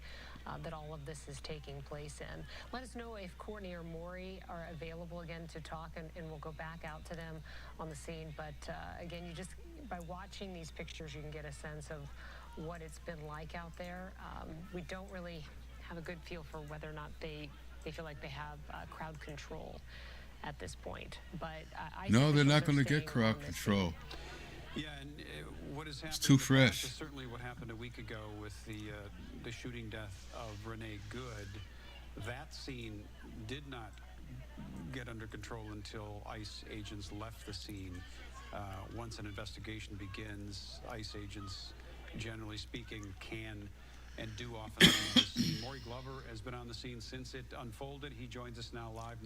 that all of this is taking place in. Let us know if Courtney or Maury are available again to talk, and we'll go back out to them on the scene. But again, you just by watching these pictures, you can get a sense of what it's been like out there. We don't really have a good feel for whether or not they feel like they have crowd control at this point. But no, they're not going to get crowd control. Yeah, and what has happened? It's too fresh. Is certainly what happened a week ago with the shooting death of Renee Good. That scene did not get under control until ICE agents left the scene. Once an investigation begins, ICE agents, generally speaking, can and do often leave the scene. Maury Glover has been on the scene since it unfolded. He joins us now live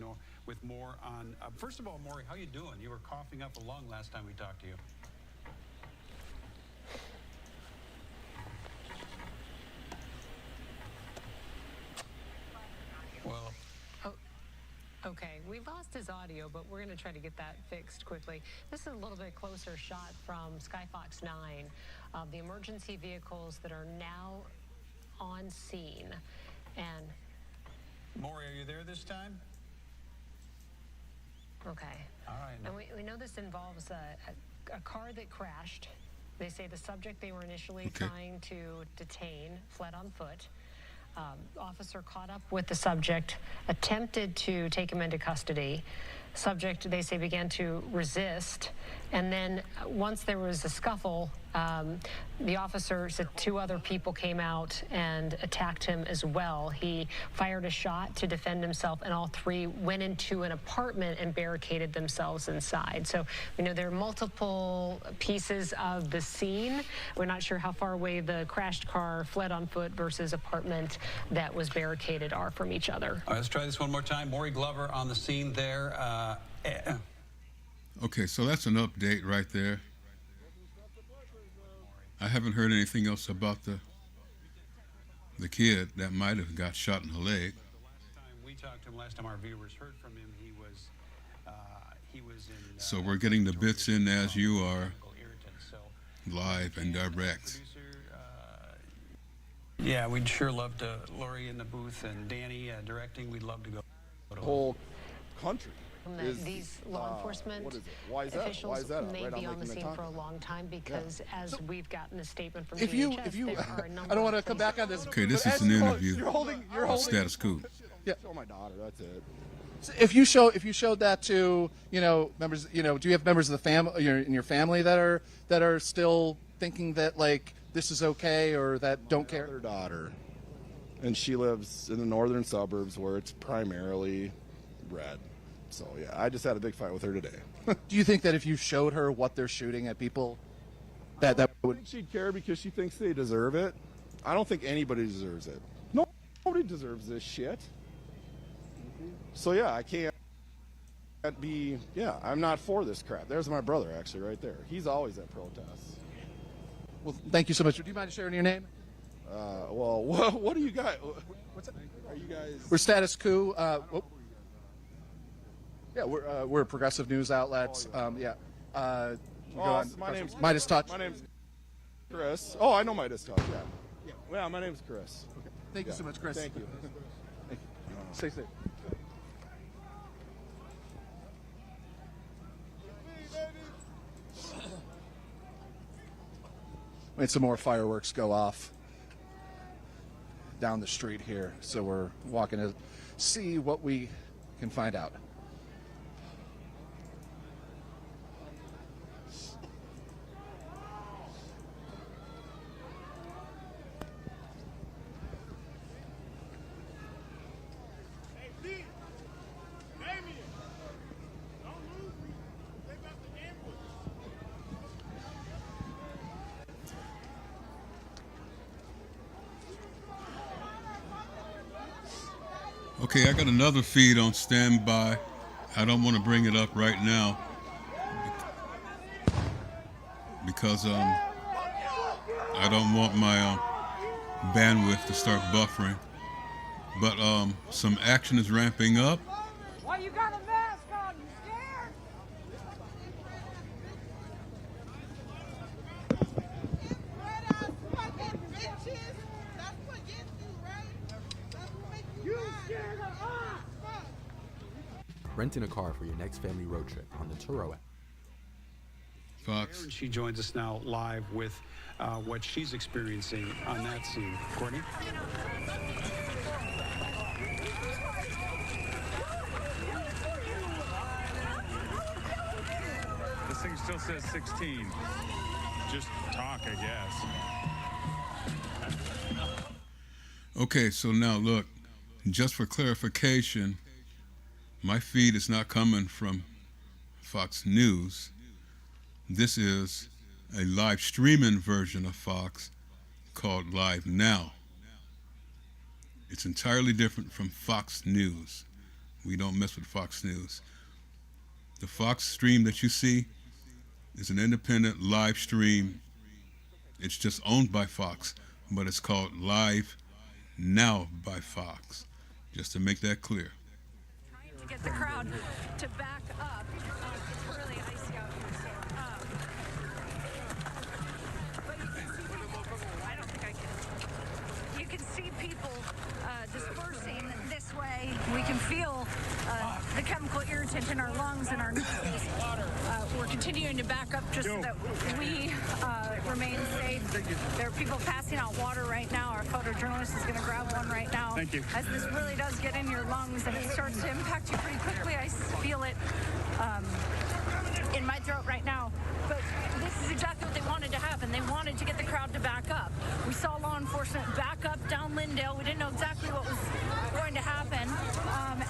with more on. First of all, Maury, how you doing? You were coughing up a lung last time we talked to you. lost his audio, but we're going to try to get that fixed quickly. This is a little bit closer shot from Skyfox 9 of the emergency vehicles that are now on scene. And Maury, are you there this time? okay. All right. And we know this involves a car that crashed. They say the subject they were initially trying to detain fled on foot. Officer caught up with the subject, attempted to take him into custody. Subject, they say, began to resist. And then once there was a scuffle, the officer said 2 other people came out and attacked him as well. He fired a shot to defend himself, and all 3 went into an apartment and barricaded themselves inside. So we know there are multiple pieces of the scene. We're not sure how far away the crashed car, fled on foot versus apartment that was barricaded are from each other. All right, let's try this one more time. Maury Glover on the scene there. Okay, so that's an update right there. I haven't heard anything else about the kid that might have got shot in the leg. We talked to him last time our viewers heard from him. He was in. So we're getting the bits in as you are, live and direct. Yeah, we'd sure love to. Lori in the booth and Danny directing. We'd love to go. The whole country. These law enforcement what is it? Why is that? officials Why is that? may Right be on the Lincoln scene and for a long time because, as we've gotten a statement from If DHS, you, there are a number I don't want to of come back on this. Okay, this but is as an you- interview. You're holding. on Status Quo. Yeah. Show my daughter. That's it. If you showed that to members, do you have members of the family in your family that are still thinking that like this is okay or that don't care? Her daughter, and she lives in the northern suburbs where it's primarily red. So yeah, I just had a big fight with her today. Do you think that if you showed her what they're shooting at people, that I would? think she'd care because she thinks they deserve it. I don't think anybody deserves it. Nobody deserves this shit. So yeah, I can't be. Yeah, I'm not for this crap. There's my brother actually right there. He's always at protests. Well, thank you so much. Do you mind sharing your name? Well, what do you guys? What's that? Are you guys? We're Status Quo. Yeah, we're a progressive news outlet. Yeah. We go on My name's Midas Touch. My name's Chris. Oh, I know Midas Touch. Yeah. Yeah, my name's Chris. Okay. Thank you so much, Chris. Thank you. Thank you. Stay safe. We had some more fireworks go off down the street here, so we're walking to see what we can find out. Okay, I got another feed on standby. I don't want to bring it up right now because I don't want my bandwidth to start buffering. But some action is ramping up. Why you got a mask on? You scared? You scared of us? Renting a car for your next family road trip on the Turo app. Fox. She joins us now live with what she's experiencing on that scene. Courtney? This thing still says 16. Just talk, I guess. Okay, so now look, just for clarification, my feed is not coming from Fox News. This is a live streaming version of Fox called Live Now. It's entirely different from Fox News. We don't mess with Fox News. The Fox stream that you see is an independent live stream. It's just owned by Fox, but it's called Live Now by Fox, just to make that clear. to get the crowd to back up. It's really icy out here, so. But you can see people. I don't think I can. You can see people dispersing this way. We can feel the chemical irritant in our lungs and our noses. We're continuing to back up just so that we remain safe. There are people passing out water right now. Our photojournalist is going to grab one right now. Thank you. As this really does get in your lungs and it starts to impact you pretty quickly. I feel it in my throat right now. But this is exactly what they wanted to happen. They wanted to get the crowd to back up. We saw law enforcement back up down Lyndale. We didn't know exactly what was going to happen.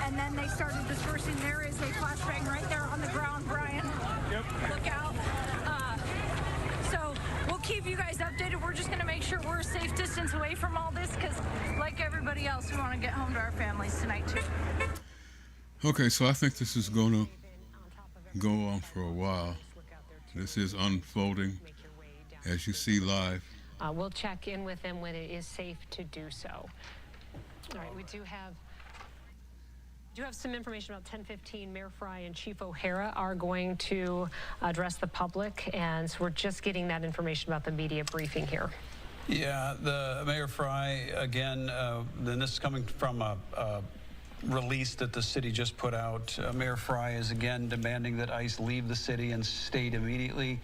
And then they started dispersing. There is a flashbang right there on the ground, Brian. Yep. Look out. So we'll keep you guys updated. We're just going to make sure we're a safe distance away from all this because, like everybody else, we want to get home to our families tonight, too. Okay, so I think this is going to go on for a while. This is unfolding as you see live. We'll check in with them when it is safe to do so. All right, we do have some information about 10:15. Mayor Fry and Chief O'Hara are going to address the public, and so we're just getting that information about the media briefing here. Yeah, the Mayor Fry, again, then this is coming from a release that the city just put out. Mayor Fry is again demanding that ICE leave the city and state immediately.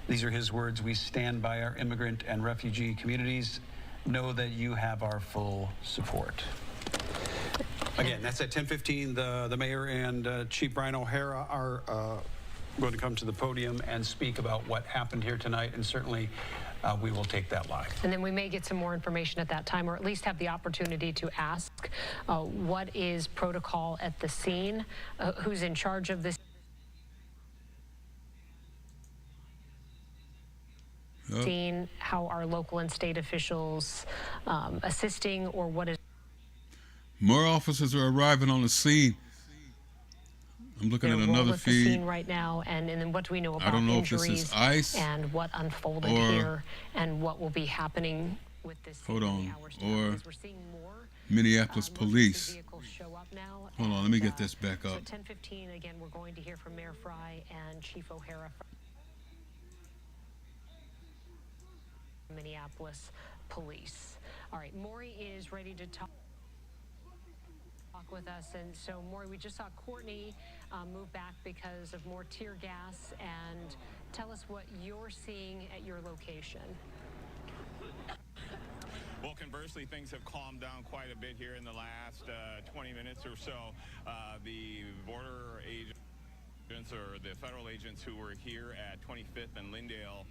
These are his words: "We stand by our immigrant and refugee communities. Know that you have our full support." Again, that's at 10:15. The mayor and Chief Brian O'Hara are going to come to the podium and speak about what happened here tonight, and certainly we will take that live. And then we may get some more information at that time, or at least have the opportunity to ask what is protocol at the scene, who's in charge of this scene, how are local and state officials assisting, or what is... More officers are arriving on the scene. I'm looking at another feed. The scene right now, and then what do we know about I don't know injuries if this is ICE and what unfolded here, and what will be happening with this. Hold on, or Minneapolis police. Hold on, let me get this back up. So 10:15 again, we're going to hear from Mayor Fry and Chief O'Hara from Minneapolis Police. All right, Maury is ready to talk with us, and so Maury, we just saw Courtney move back because of more tear gas, and tell us what you're seeing at your location. Well, conversely, things have calmed down quite a bit here in the last 20 minutes or so. The border agents, or the federal agents who were here at 25th and Lyndale,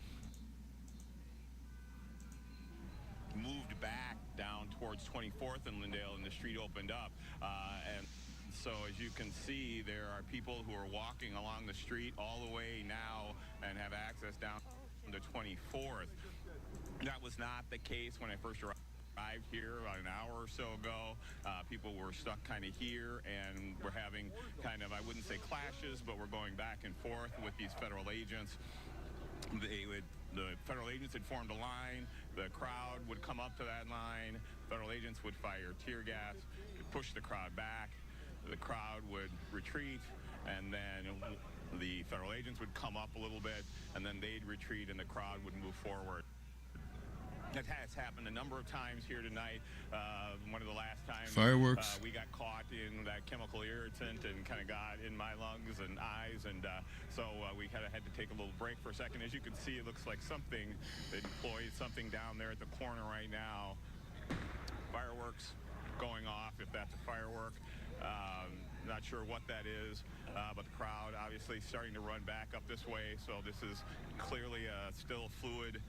moved back down towards 24th and Lyndale, and the street opened up. And so as you can see, there are people who are walking along the street all the way now and have access down to 24th. That was not the case when I first arrived here about an hour or so ago. People were stuck kind of here, and we're having kind of, I wouldn't say clashes, but we're going back and forth with these federal agents. The federal agents had formed a line. The crowd would come up to that line. Federal agents would fire tear gas, push the crowd back. The crowd would retreat, and then the federal agents would come up a little bit, and then they'd retreat, and the crowd would move forward. That has happened a number of times here tonight. One of the last times Fireworks. We got caught in that chemical irritant and kind of got in my lungs and eyes, and so we kind of had to take a little break for a second. As you can see, it looks like something that employs something down there at the corner right now. Fireworks going off, if that's a firework. Not sure what that is, but the crowd obviously starting to run back up this way. So this is clearly a still fluid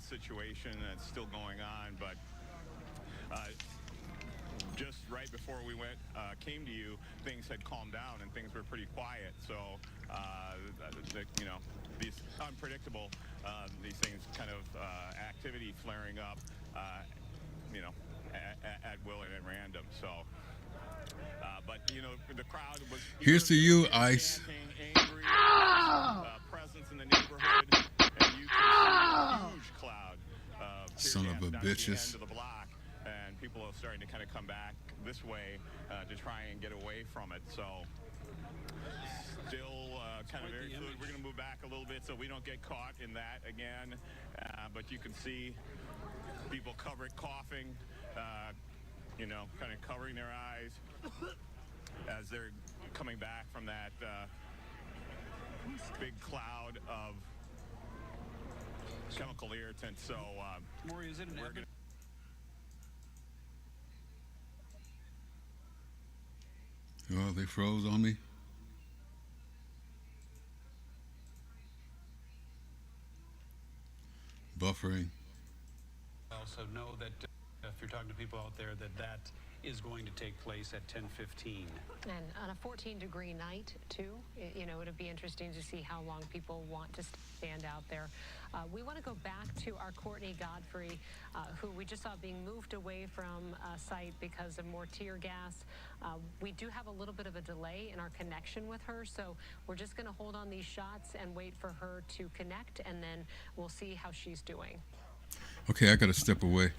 situation that's still going on. But just right before we came to you, things had calmed down and things were pretty quiet. So, you know, these unpredictable, these things kind of activity flaring up, you know, at will and at random. So. But, you know, the crowd was... Here's to you, ICE. Angry, presence in the neighborhood, and you can see a huge cloud of son of a bitches. the block, and people have starting to kind of come back this way to try and get away from it. So still kind of very fluid. We're going to move back a little bit so we don't get caught in that again. But you can see people coughing, you know, kind of covering their eyes as they're coming back from that big cloud of chemical irritant. So Maury, is it an we're going Well, they froze on me. Buffering. Also know that if you're talking to people out there, that is going to take place at 10:15. And on a 14-degree night, too, you know, it'll be interesting to see how long people want to stand out there. We want to go back to our Courtney Godfrey, who we just saw being moved away from site because of more tear gas. We do have a little bit of a delay in our connection with her, so we're just going to hold on these shots and wait for her to connect, and then we'll see how she's doing. Okay, I got to step away.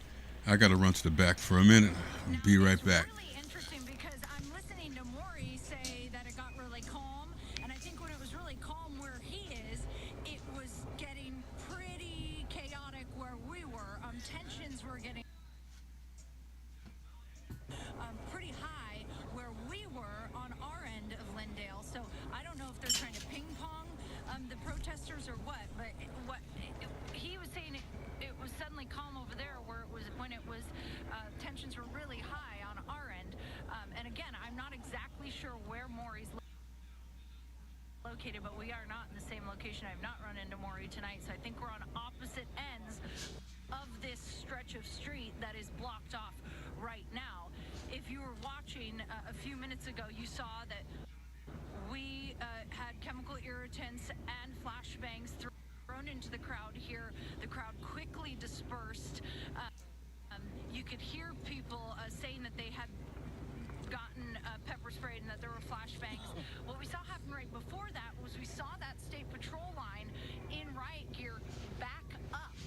I got to run to the back for a minute. I'll be right back. Really interesting because I'm listening to Maury say that it got really calm, and I think when it was really calm where he is, it was getting pretty chaotic where we were. Tensions were getting pretty high where we were on our end of Lindale. So I don't know if they're trying to ping pong the protesters or what, but he was saying it was suddenly calm over there where it was when it was tensions were really high on our end. And again, I'm not exactly sure where Maury's located, but we are not in the same location. I've not run into Maury tonight, so I think we're on opposite ends of this stretch of street that is blocked off right now. If you were watching a few minutes ago, you saw that we had chemical irritants and flashbangs thrown into the crowd here. The crowd quickly dispersed. You could hear people saying that they had gotten pepper sprayed and that there were flashbangs. What we saw happen right before that was we saw that state patrol line in riot gear back up.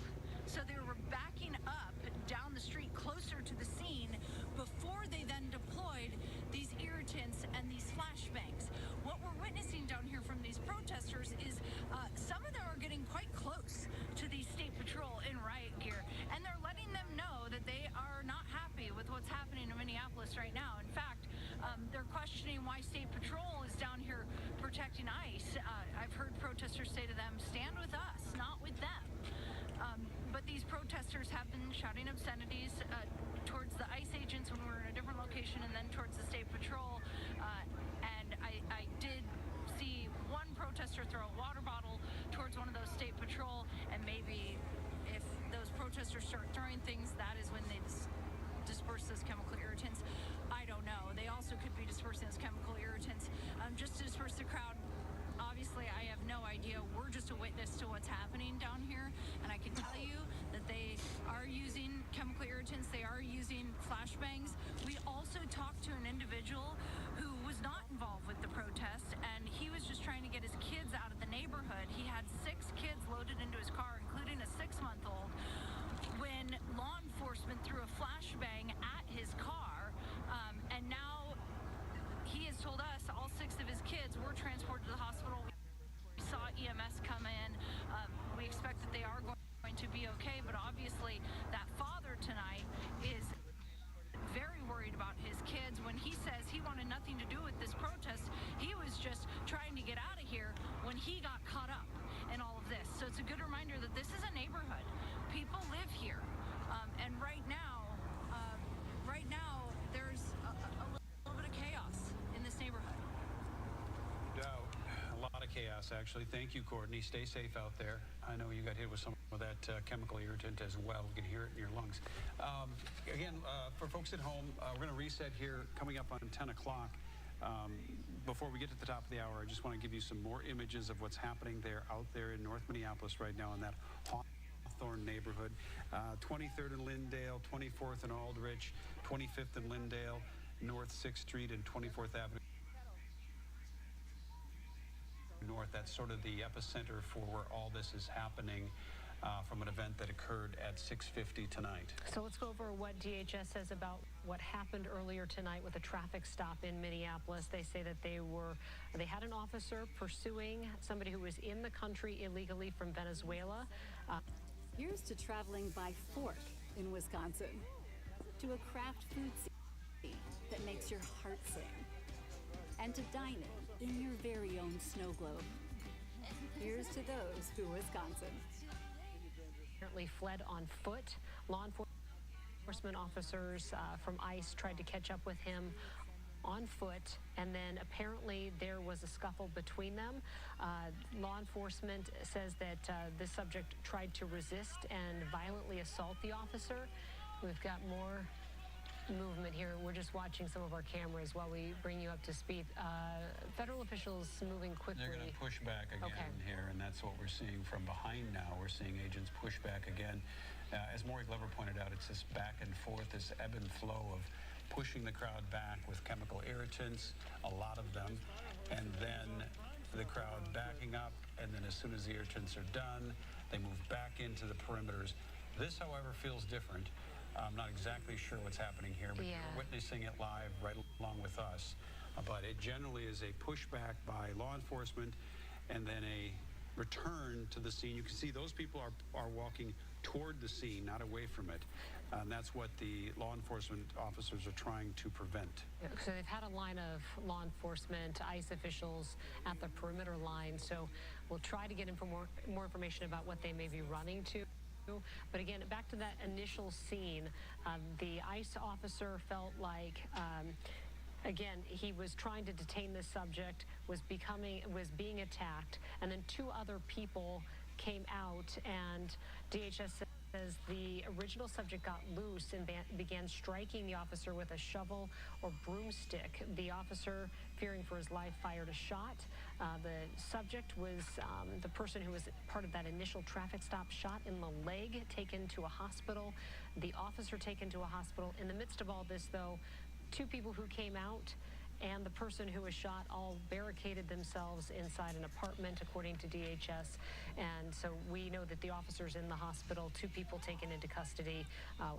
So they were backing up down the street closer to the scene before they then deployed these irritants and these flashbangs. What we're witnessing down here from these protesters is some of them are getting quite close to the state patrol in riot gear, and they're letting them know that they are not happy with what's happening in Minneapolis right now. In fact, they're questioning why state patrol is down here protecting ICE. I've heard protesters say to them, stand with us, not with them. But these protesters have been shouting obscenities towards the ICE agents when we were in a different location, and then towards the state patrol. And I did see one protester throw a water bottle towards one of those state patrol, and maybe if those protesters start throwing things, that is when they disperse those chemical irritants. I don't know. They also could be dispersing those chemical irritants just to disperse the crowd. Obviously, I have no idea. We're just a witness to what's happening down here, and I can tell you that they are using chemical irritants. They are using flashbangs. We also talked to an individual who was not involved with the protest, and he was just trying to get his kids out of the neighborhood. He had 6 kids loaded into his car, including a 6-month-old, when law enforcement threw a flashbang at his car, and now he has told us all 6 of his kids were transported to the hospital. We saw EMS come in. We expect that they are going to be okay, but obviously that father tonight is very worried about his kids. When he says he wanted nothing to do with this protest, he was just trying to get out of here when he got caught up in all of this. So it's a good reminder that this is a neighborhood. People live here, and right now there's a little bit of chaos in this neighborhood. A lot of chaos, actually. Thank you, Courtney. Stay safe out there. I know you got hit with some of that chemical irritant as well. You can hear it in your lungs. Again, for folks at home, we're going to reset here coming up on 10 o'clock. Before we get to the top of the hour, I just want to give you some more images of what's happening out there in North Minneapolis right now in that Hawthorne neighborhood. 23rd in Lindale, 24th in Aldrich, 25th in Lindale, North 6th Street and 24th Avenue North. That's sort of the epicenter for where all this is happening. from an event that occurred at 6:50 tonight. So let's go over what DHS says about what happened earlier tonight with a traffic stop in Minneapolis. They say that they had an officer pursuing somebody who was in the country illegally from Venezuela. Here's to traveling by fork in Wisconsin, to a craft food scene that makes your heart sing, and to dining in your very own snow globe. Here's to those who Wisconsin. Apparently fled on foot. Law enforcement officers from ICE tried to catch up with him on foot, and then apparently there was a scuffle between them. Law enforcement says that this subject tried to resist and violently assault the officer. We've got more movement here. We're just watching some of our cameras while we bring you up to speed. Federal officials moving quickly. They're going to push back again here, and that's what we're seeing from behind now. We're seeing agents push back again. As Maury Glover pointed out, it's this back and forth, this ebb and flow of pushing the crowd back with chemical irritants, a lot of them, and then the crowd backing up, and then as soon as the irritants are done, they move back into the perimeters. This, however, feels different. I'm not exactly sure what's happening here, but you're witnessing it live right along with us. But it generally is a pushback by law enforcement and then a return to the scene. You can see those people are walking toward the scene, not away from it. And that's what the law enforcement officers are trying to prevent. So they've had a line of law enforcement, ICE officials at the perimeter line. So we'll try to get more information about what they may be running to. But again, back to that initial scene, the ICE officer felt like, again, he was trying to detain this subject, was being attacked, and then two other people came out, and DHS says the original subject got loose and began striking the officer with a shovel or broomstick. The officer, fearing for his life, fired a shot. The subject was the person who was part of that initial traffic stop, shot in the leg, taken to a hospital. The officer taken to a hospital. In the midst of all this, though, two people who came out and the person who was shot all barricaded themselves inside an apartment, according to DHS. And so we know that the officer's in the hospital, two people taken into custody,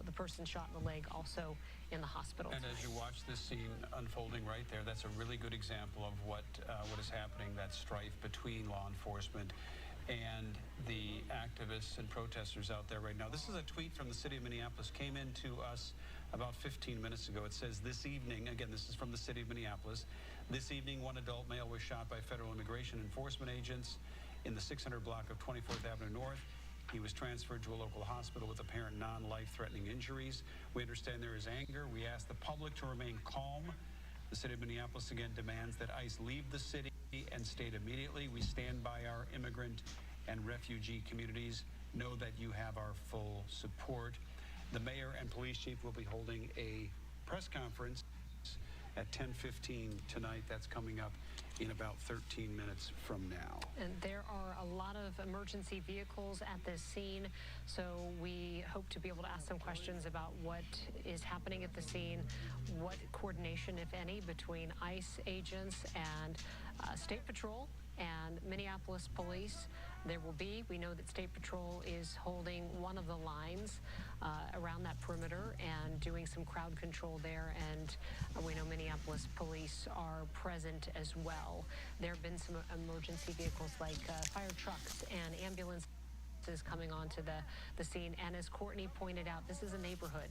the person shot in the leg also in the hospital. And as you watch this scene unfolding right there, that's a really good example of what is happening, that strife between law enforcement and the activists and protesters out there right now. This is a tweet from the city of Minneapolis, came in to us about 15 minutes ago. It says, this evening, again, this is from the city of Minneapolis, this evening, one adult male was shot by federal immigration enforcement agents in the 600 block of 24th Avenue North. He was transferred to a local hospital with apparent non-life-threatening injuries. We understand there is anger. We ask the public to remain calm. The city of Minneapolis again demands that ICE leave the city and state immediately. We stand by our immigrant and refugee communities. Know that you have our full support. The mayor and police chief will be holding a press conference at 10:15 tonight. That's coming up in about 13 minutes from now. And there are a lot of emergency vehicles at this scene, so we hope to be able to ask some questions about what is happening at the scene, what coordination, if any, between ICE agents and State Patrol and Minneapolis police there will be. We know that State Patrol is holding one of the lines around that perimeter and doing some crowd control there, and we know Minneapolis police are present as well. There have been some emergency vehicles like fire trucks and ambulances coming onto the scene, and as Courtney pointed out, this is a neighborhood.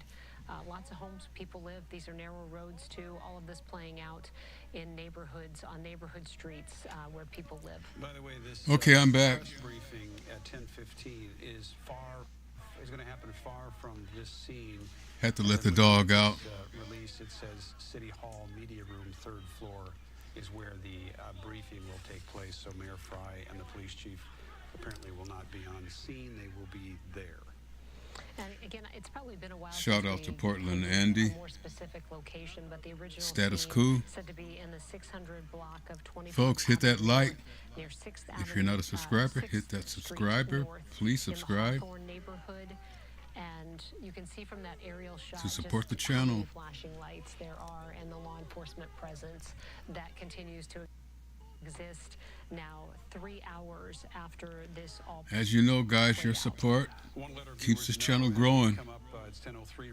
Lots of homes people live. These are narrow roads too. All of this playing out in neighborhoods, on neighborhood streets where people live. By the way, this Okay, I'm back. press briefing at 10:15 is going to happen far from this scene. Had to let the dog out. Release, it says City Hall Media Room, 3rd floor is where the briefing will take place. So Mayor Fry and the police chief apparently will not be on scene. They will be there. And again, it's probably been a while. Shout since out to we Portland, had Andy. A more specific location, but the original Status scene quo. said to be in the 600 block of 24th Folks, hit that like. near 6th If you're not Avenue, a subscriber, 6th hit that Street subscriber. North Please in the subscribe. Hawthorne neighborhood. And you can see from that aerial shot To support just the how many channel. flashing lights there are and the law enforcement presence that continues to exist now 3 hours after this all. As you know, guys, your support keeps this channel growing. Come up, it's 10:03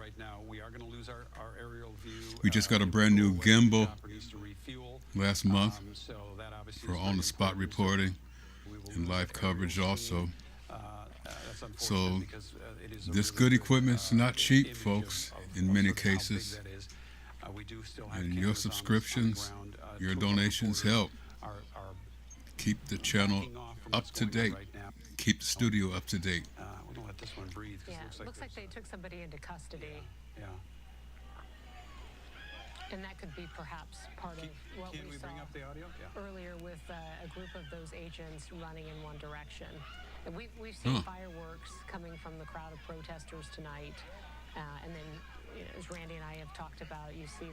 right now. We are going to lose our aerial view. We just got a brand new gimbal Chopper needs to refuel. last month So that obviously for is on-the-spot very reporting important. and live coverage also. That's unfortunate So because, it is a this really good good, equipment's not cheap, image folks, of in many sort of how big cases. that is. We do still have And cameras your on the subscriptions, ground, your two of our donations reporters help are keep the channel taking off from up what's to going on date, right now. keep the studio up to date. We're going to let this one breathe. 'Cause Yeah, it looks like they took somebody into custody. Yeah. And that could be perhaps part of what Can we we saw bring up the audio? Yeah. earlier with a group of those agents running in one direction. And we've seen fireworks coming from the crowd of protesters tonight. And then, you know, as Randy and I have talked about, you see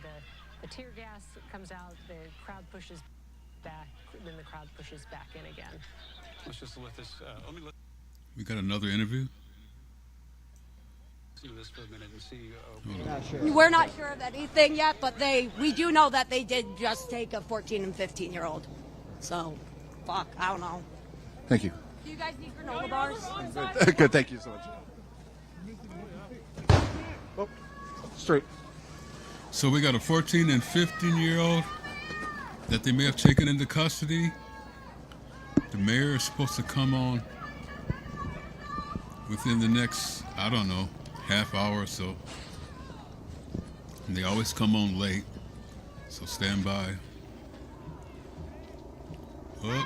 the tear gas comes out, the crowd pushes back, then the crowd pushes back in again. Let's just let this. Let me listen We got another interview. to this for a minute and see. We're not sure of anything yet, but we do know that they did just take a 14 and 15-year-old. So, fuck, I don't know. Thank you. Do you guys need granola bars? Good, thank you so much. Oh, straight. So we got a 14 and 15-year-old that they may have taken into custody. The mayor is supposed to come on within the next, I don't know, half hour or so. And they always come on late, so stand by. Oh.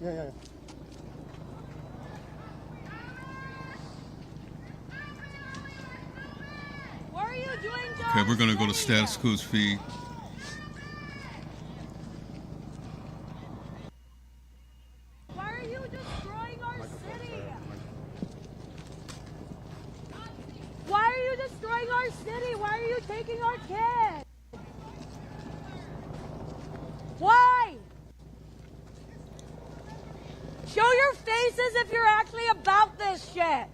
Yeah. What are you doing, Okay, we're gonna go to Status Quo's feed. Why are you destroying our city? Why are you destroying our city? Why are you taking our kids? Why? Show your faces if you're actually about this shit.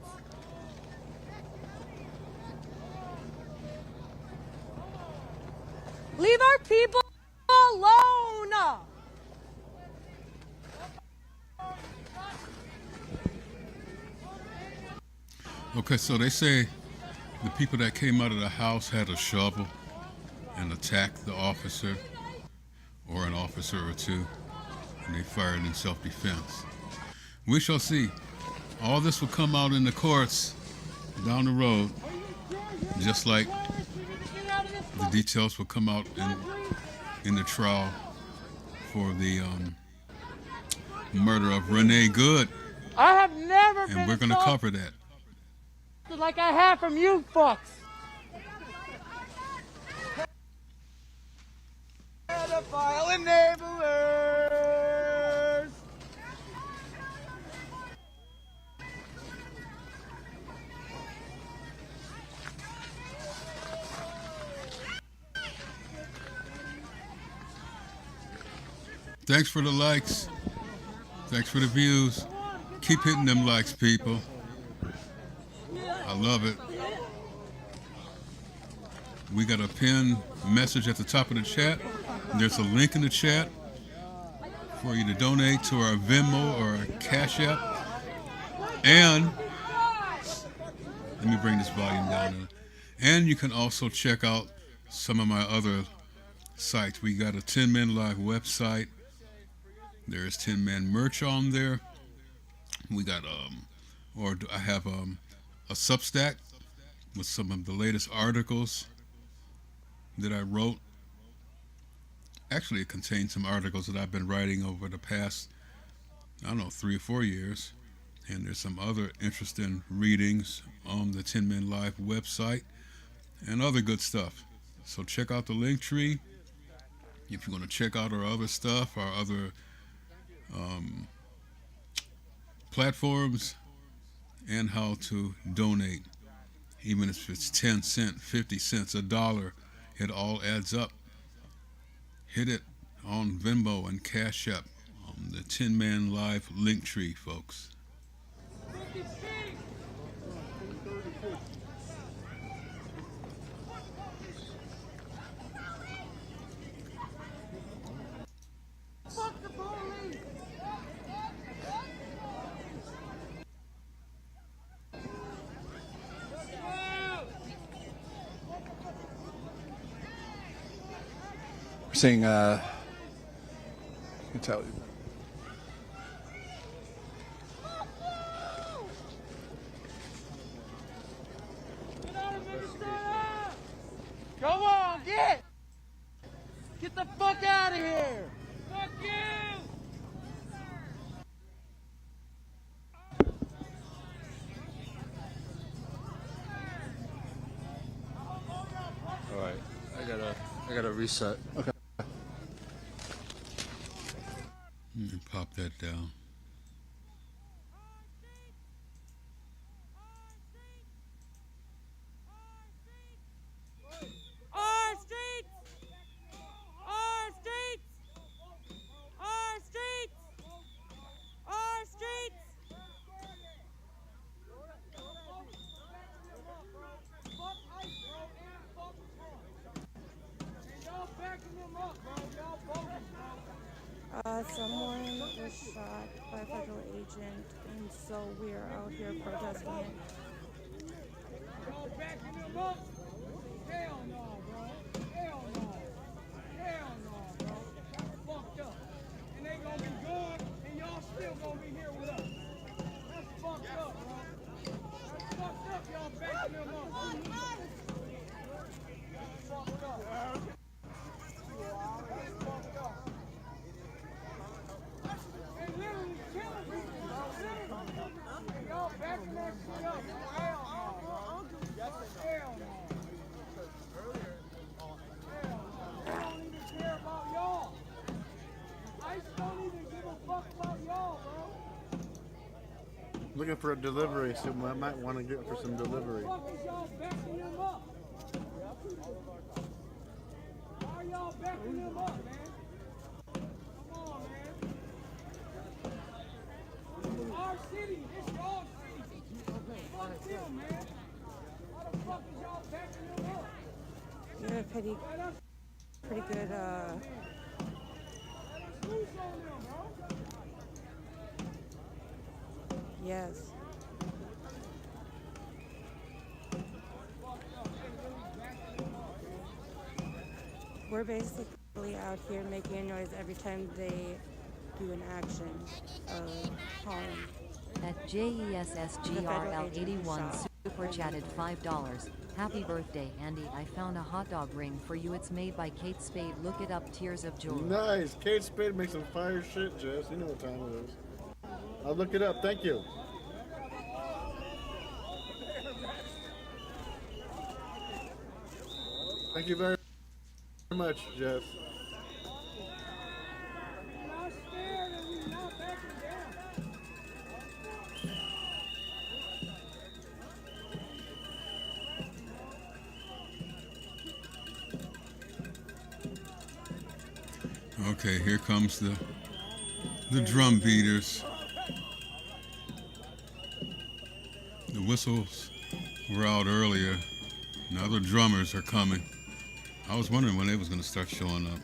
Leave our people alone. Okay, so they say the people that came out of the house had a shovel and attacked the officer or an officer or two, and they fired in self-defense. We shall see. All this will come out in the courts down the road, just like the details will come out in the trial for the murder of Renee Good, I have never been and we're going to cover that. like I have from you fucks. Pedophile enablers. Thanks for the likes. Thanks for the views. Keep hitting them likes, people. I love it. We got a pinned message at the top of the chat. There's a link in the chat for you to donate to our Venmo or our Cash App. And let me bring this volume down. And you can also check out some of my other sites. We got a 10 Man Live website. There's 10 Man merch on there. We got I have a Substack with some of the latest articles that I wrote. Actually, it contains some articles that I've been writing over the past, 3 or 4 years. And there's some other interesting readings on the 10 Man Live website and other good stuff. So check out the link tree. If you want to check out our other stuff, our other platforms, and how to donate, even if it's 10 cents, 50 cents, $1, it all adds up. Hit it on Venmo and Cash App on the 10 Man Live link tree, folks. Fuck the police! We're seeing, you can tell. Come on, get! Get the fuck out of here! Fuck you! All right, I gotta reset. Okay. Pop that down. Our streets! Our streets! Our streets! Our streets! Y'all backing them up, bro. Y'all bogus, bro. Someone was shot by a federal agent, and so we are out here protesting it. Y'all backing them up? Hell no, bro. Hell no. Hell no, bro. That's fucked up. And they gonna be gone, and y'all still gonna be here with us. That's fucked up, bro. That's fucked up, y'all backing them up. That's fucked up. That's fucked up. They literally killing people, bro. Literally. Y'all backing that shit up. Hell no, bro. Hell no. They don't even care about y'all. ICE don't even give a fuck about y'all, bro. Looking for a delivery, so I might want to get for some delivery. Why the fuck is y'all backing them up? Why are y'all backing them up, man? Come on, man. Our city, it's y'all city. Fuck them, man. Why the fuck is y'all backing them up? You have a pretty good, Who's on them, bro? yes. We're basically out here making a noise every time they do an action of harm. At JESSGRL81 super chatted $5. Happy birthday, Andy. I found a hot dog ring for you. It's made by Kate Spade. Look it up. Tears of joy. Nice. Kate Spade makes some fire shit, Jess. You know what time it is. I'll look it up. Thank you. Thank you very much, Jess. We're not scared and we're not backing down. Okay, here comes the drum beaters. The whistles were out earlier. Now the drummers are coming. I was wondering when they was going to start showing up.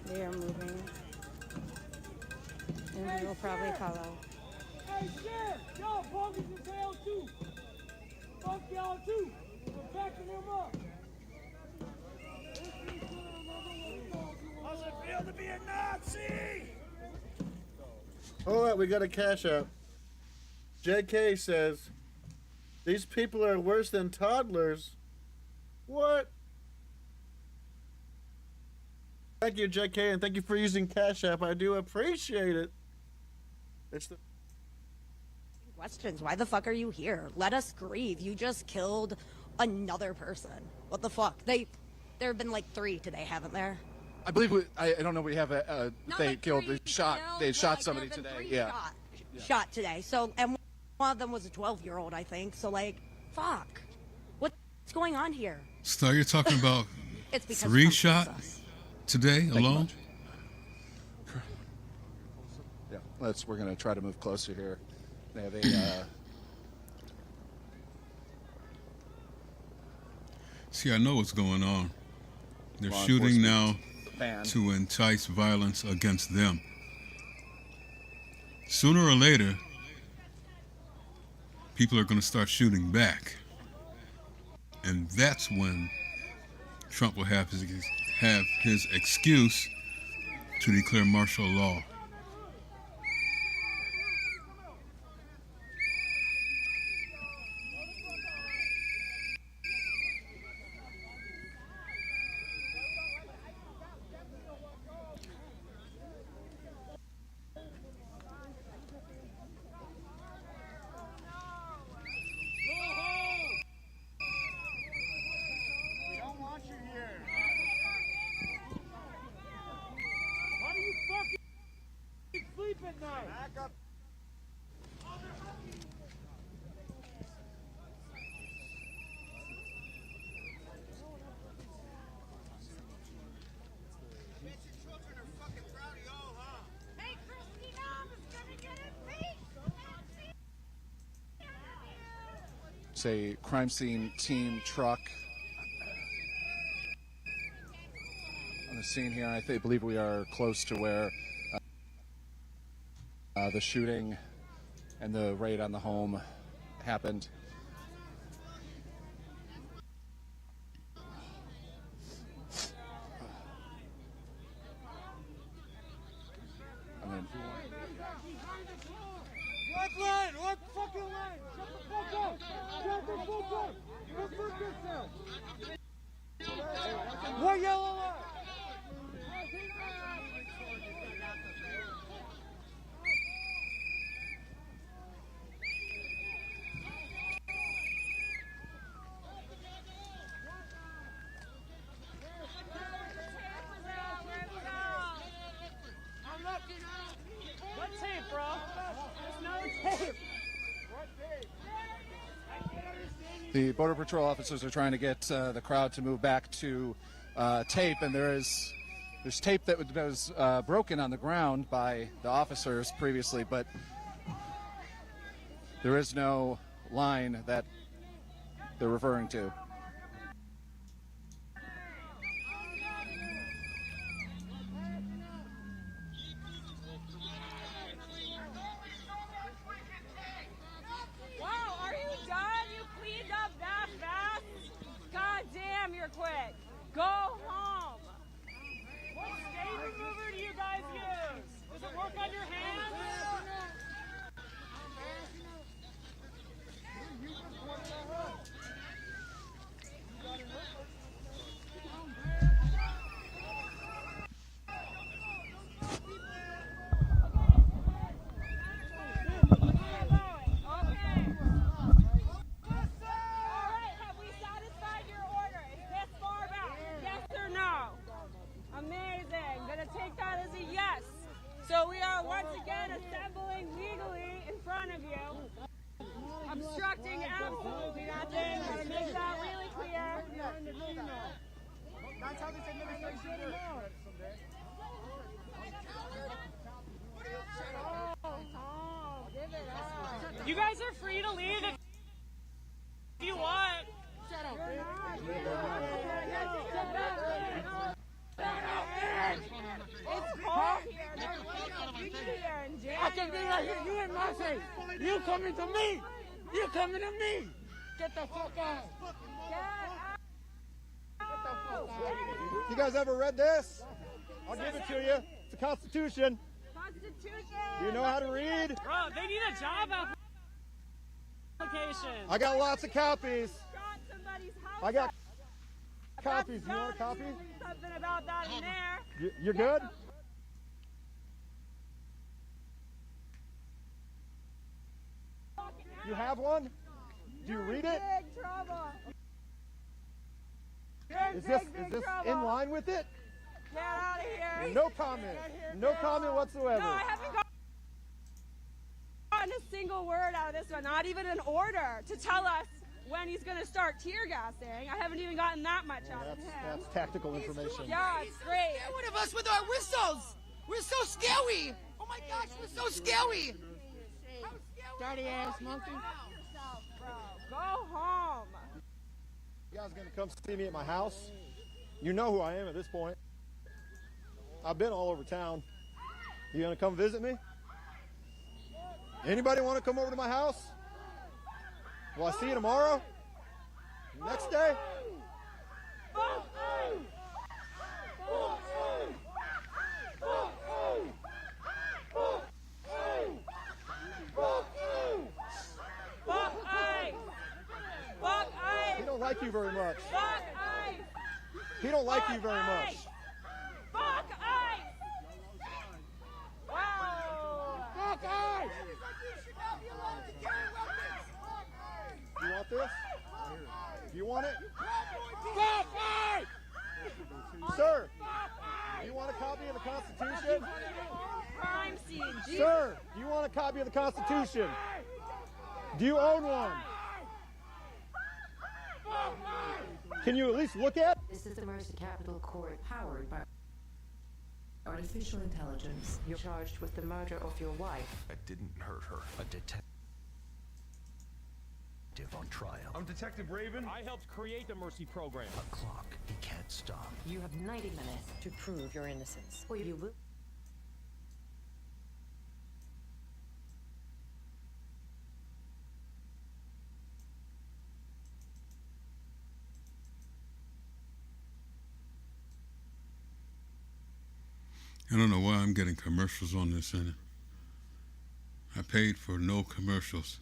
They are moving. And we will probably follow. Hey, Sheriff, y'all bogus as hell too. Fuck y'all too. We're backing them up. How's it feel to be a Nazi? All right, we got a cash app. JK says, these people are worse than toddlers. What? Thank you, JK, and thank you for using Cash App. I do appreciate it. It's the Questions. Why the fuck are you here? Let us grieve. You just killed another person. What the fuck? There have been like 3 today, haven't there? I believe I don't know. We have they killed. They shot. They shot somebody there have been today. 3 Yeah. shot today. So, and one of them was a 12-year-old, I think. So, like, fuck. What's going on here? So you're talking about It's because 3 Trump shot hates us. today alone? we're gonna try to move closer here. They have a. See, I know what's going on. They're Law shooting now enforcement ban. to entice violence against them. Sooner or later, people are going to start shooting back. And that's when Trump will have his excuse to declare martial law. It's a crime scene team truck on the scene here. I believe we are close to where the shooting and the raid on the home happened. What line? What fucking line? Shut the fuck up! Shut the fuck up! Go fuck yourself! What yellow line? What tape, bro? There's no tape. What tape? The Border Patrol officers are trying to get the crowd to move back to tape, and there's tape that was broken on the ground by the officers previously, but there is no line that they're referring to. Wow, are you done? You cleaned up that fast? God damn, you're quick. Go home. What stain remover do you guys use? Does it work on your hands? Amazing. Gonna take that as a yes. So we are once again assembling legally in front of you. Obstructing absolutely nothing. Gotta make that really clear. That's how this administration works. You guys are free to leave if you want. Shut up. It's cold here. There's here in January. I can be right here. You in my face. You coming to me. You coming to me. Get the fuck out. You guys ever read this? I'll give it to you. It's the Constitution. Constitution. Do you know how to read? Bro, they need a job application. I got lots of copies. Shot somebody's house I got up. copies. You want a copy? Something about that in there. You're good? You have one? Do you read it? Big trouble. Is this in line with it? Get out of here. No comment. No comment whatsoever. No, I haven't gotten a single word out of this one. Not even an order to tell us when he's going to start tear gassing. I haven't even gotten that much out of him. That's tactical information. Yeah, it's great. One of us with our whistles. We're so scary. Oh my my gosh, it was so scary. Dirty ass monkey. Go home. You guys gonna come see me at my house? You know who I am at this point. I've been all over town. You gonna come visit me? Anybody want to come over to my house? Will I see you tomorrow? Next day? He don't like you very much. He don't like you very much. Fuck ICE! Wow! Fuck ICE! You want this? You want it? Fuck ICE! Sir, you want a copy of the Constitution? Crime scene. Sir, do you want a copy of the Constitution? Do you own one? Can you at least look at it? This is the Mercy Capital Court, powered by artificial intelligence. You're charged with the murder of your wife. I didn't hurt her. A detective on trial. I'm Detective Raven. I helped create the Mercy program. A clock he can't stop. You have 90 minutes to prove your innocence, or you will. I don't know why I'm getting commercials on this, and I paid for no commercials.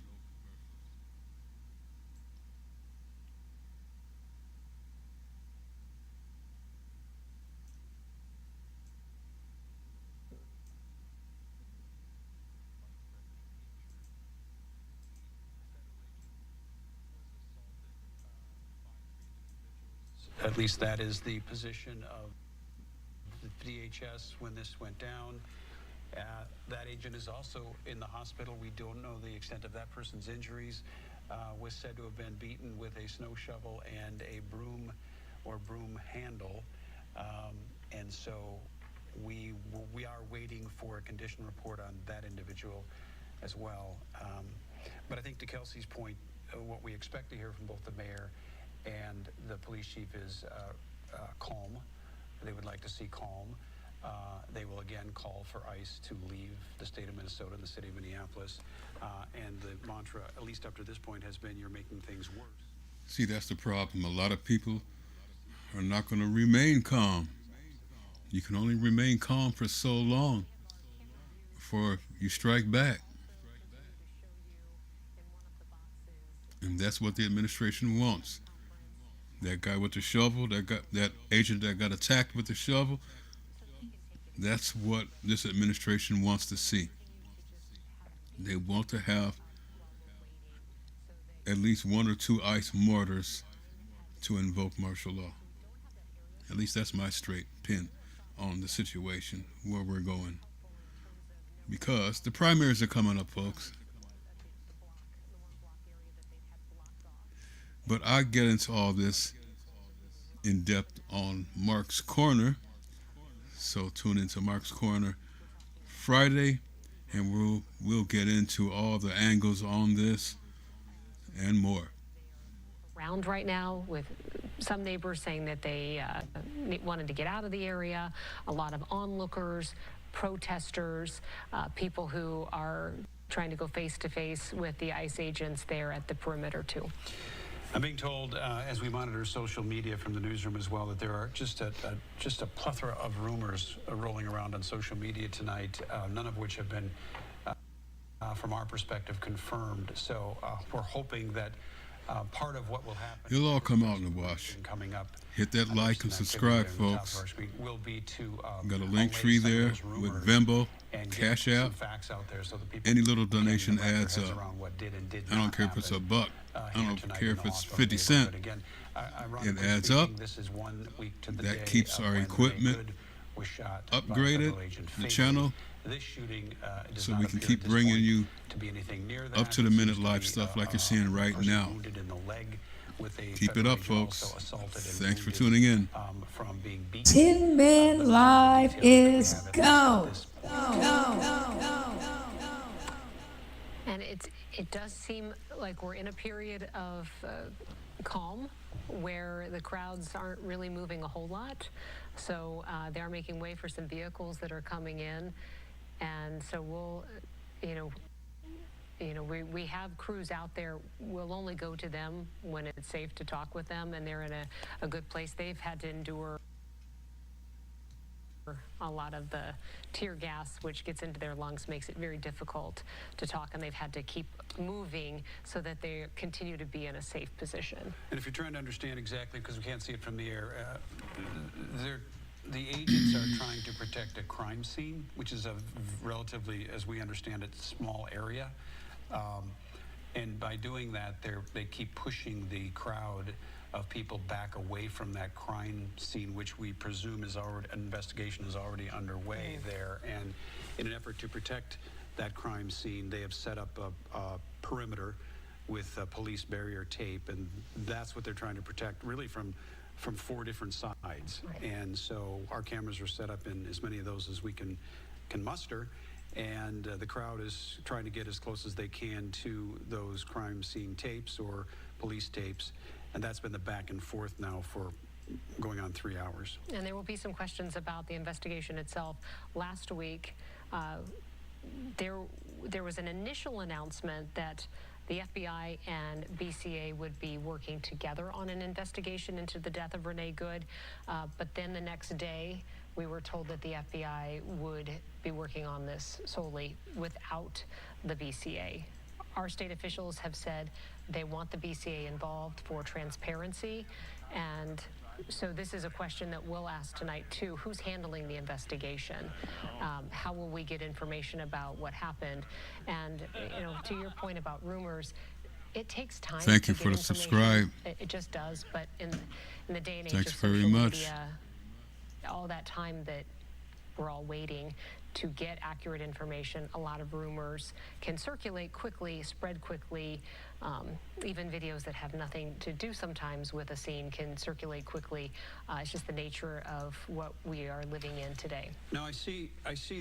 At least that is the position of the DHS when this went down. That agent is also in the hospital. We don't know the extent of that person's injuries. Was said to have been beaten with a snow shovel and a broom or broom handle. And so we are waiting for a condition report on that individual as well. But I think to Kelsey's point, what we expect to hear from both the mayor and the police chief is calm. They would like to see calm. They will again call for ICE to leave the state of Minnesota and the city of Minneapolis. And the mantra, at least up to this point, has been, you're making things worse. See, that's the problem. A lot of people are not going to remain calm. You can only remain calm for so long before you strike back. And that's what the administration wants. That guy with the shovel, that agent that got attacked with the shovel, that's what this administration wants to see. They want to have at least 1 or 2 ICE mortars to invoke martial law. At least that's my straight pin on the situation, where we're going. Because the primaries are coming up, folks. But I get into all this in depth on Mark's Corner. So tune into Mark's Corner Friday, and we'll get into all the angles on this and more. Around right now, with some neighbors saying that they wanted to get out of the area, a lot of onlookers, protesters, people who are trying to go face to face with the ICE agents there at the perimeter too. I'm being told, as we monitor social media from the newsroom as well, that there are just a plethora of rumors rolling around on social media tonight, none of which have been, from our perspective, confirmed. So we're hoping that part of what will happen. It'll all come out in the wash. Coming up. Hit that like and subscribe, folks. Will be to got a link tree there with Venmo, Cash App. Any little donation adds up. I don't care if it's $1. I don't care if it's 50 cents. It adds up. That keeps our equipment upgraded, the channel, so we can keep bringing you up to the minute live stuff like you're seeing right now. Keep it up, folks. Thanks for tuning in. Tin Man Live is go. Go. It does seem like we're in a period of calm where the crowds aren't really moving a whole lot. So they are making way for some vehicles that are coming in. And so we'll, we have crews out there. We'll only go to them when it's safe to talk with them and they're in a good place. They've had to endure a lot of the tear gas, which gets into their lungs, makes it very difficult to talk, and they've had to keep moving so that they continue to be in a safe position. And if you're trying to understand exactly, because we can't see it from the air, the agents are trying to protect a crime scene, which is a relatively, as we understand it, small area. And by doing that, they keep pushing the crowd of people back away from that crime scene, which we presume is already, an investigation is already underway there. And in an effort to protect that crime scene, they have set up a perimeter with police barrier tape, and that's what they're trying to protect, really from 4 different sides. Right. And so our cameras are set up in as many of those as we can muster, and the crowd is trying to get as close as they can to those crime scene tapes or police tapes. And that's been the back and forth now for going on 3 hours. And there will be some questions about the investigation itself. Last week, there was an initial announcement that the FBI and BCA would be working together on an investigation into the death of Renee Good. But then the next day, we were told that the FBI would be working on this solely without the BCA. Our state officials have said they want the BCA involved for transparency, and so this is a question that we'll ask tonight too. Who's handling the investigation? How will we get information about what happened? And to your point about rumors, it takes time. Thank you for the subscribe. It just does, but in the day and age Thanks of very social much. media, all that time that we're all waiting to get accurate information, a lot of rumors can circulate quickly, spread quickly. Even videos that have nothing to do sometimes with a scene can circulate quickly. It's just the nature of what we are living in today. Now I see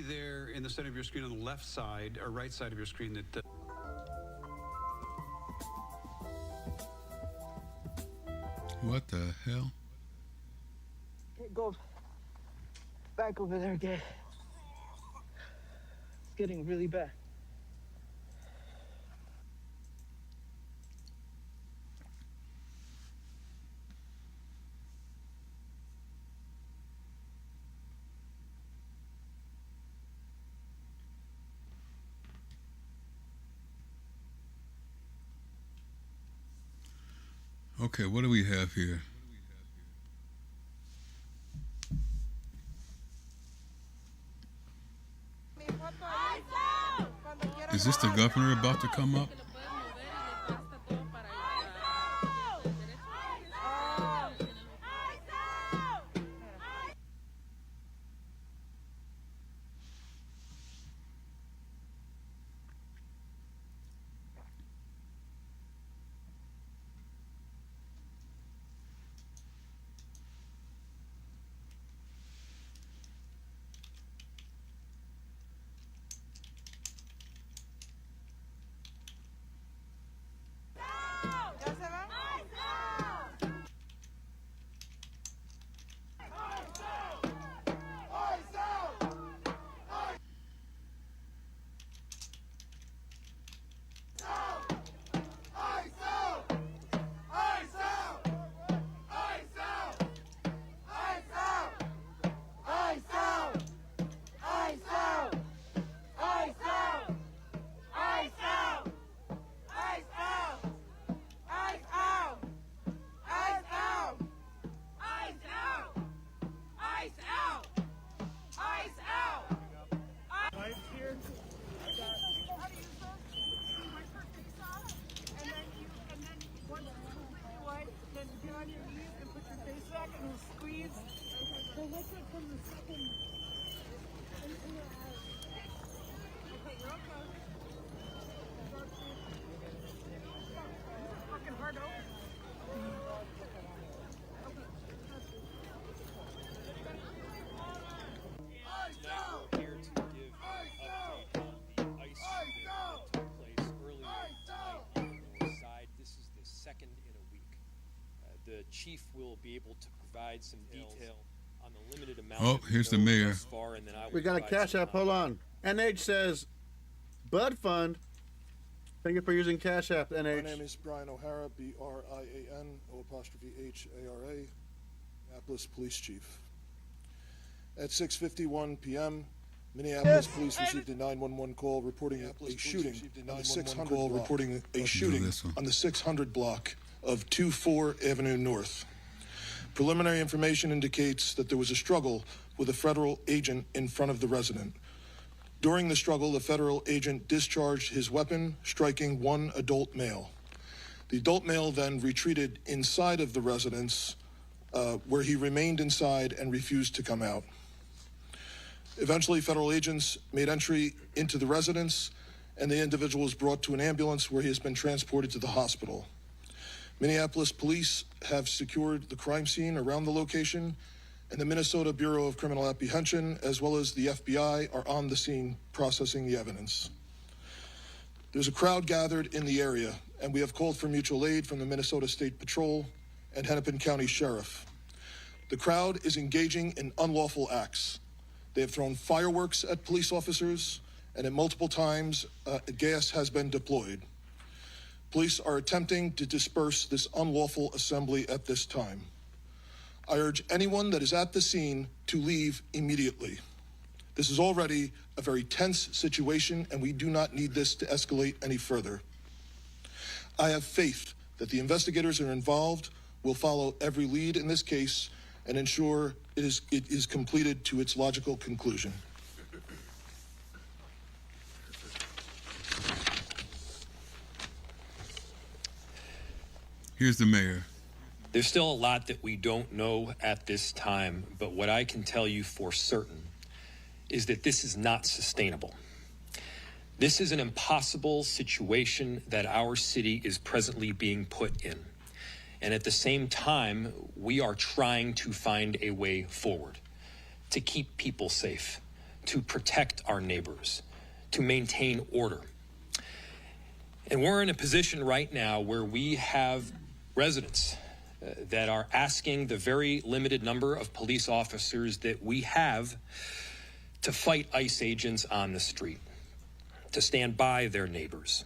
there in the center of your screen on the left side or right side of your screen that What the hell? Go back over there, Gay. It's getting really bad. Okay, what do we have here? Is this the governor about to come up? chief will be able to provide some detail on the limited amount. Oh, here's the mayor. Thus far, and then I will We got a provide Cash some App. Hold on. NH says, Bud Fund. Thank you for using Cash App, NH. My name is Brian O'Hara, B-R-I-A-N, O''H-A-R-A, Minneapolis Police Chief. At 6:51 p.m., Minneapolis police received a 911 call reporting a shooting on the 600 block of 24 Avenue North. Preliminary information indicates that there was a struggle with a federal agent in front of the resident. During the struggle, the federal agent discharged his weapon, striking one adult male. The adult male then retreated inside of the residence, where he remained inside and refused to come out. Eventually, federal agents made entry into the residence, and the individual was brought to an ambulance where he has been transported to the hospital. Minneapolis police have secured the crime scene around the location, and the Minnesota Bureau of Criminal Apprehension, as well as the FBI, are on the scene processing the evidence. There's a crowd gathered in the area, and we have called for mutual aid from the Minnesota State Patrol and Hennepin County Sheriff. The crowd is engaging in unlawful acts. They have thrown fireworks at police officers, and at multiple times, gas has been deployed. Police are attempting to disperse this unlawful assembly at this time. I urge anyone that is at the scene to leave immediately. This is already a very tense situation, and we do not need this to escalate any further. I have faith that the investigators are involved will follow every lead in this case and ensure it is completed to its logical conclusion. Here's the mayor. There's still a lot that we don't know at this time, but what I can tell you for certain is that this is not sustainable. This is an impossible situation that our city is presently being put in. And at the same time, we are trying to find a way forward to keep people safe, to protect our neighbors, to maintain order. And we're in a position right now where we have residents that are asking the very limited number of police officers that we have to fight ICE agents on the street, to stand by their neighbors.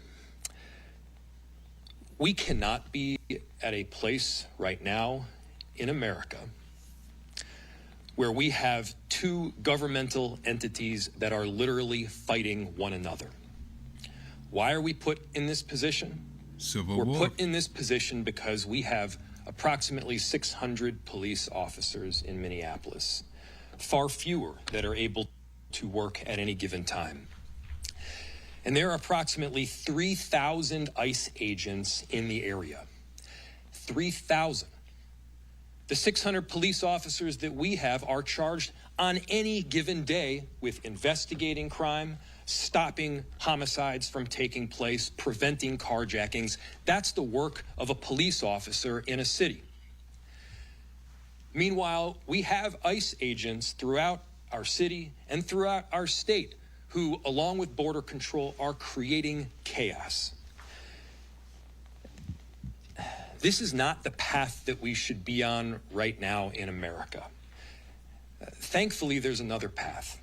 We cannot be at a place right now in America where we have two governmental entities that are literally fighting one another. Why are we put in this position? Civil We're war. put in this position because we have approximately 600 police officers in Minneapolis, far fewer that are able to work at any given time. And there are approximately 3,000 ICE agents in the area. 3,000. The 600 police officers that we have are charged on any given day with investigating crime, stopping homicides from taking place, preventing carjackings. That's the work of a police officer in a city. Meanwhile, we have ICE agents throughout our city and throughout our state who, along with Border Control, are creating chaos. This is not the path that we should be on right now in America. Thankfully, there's another path.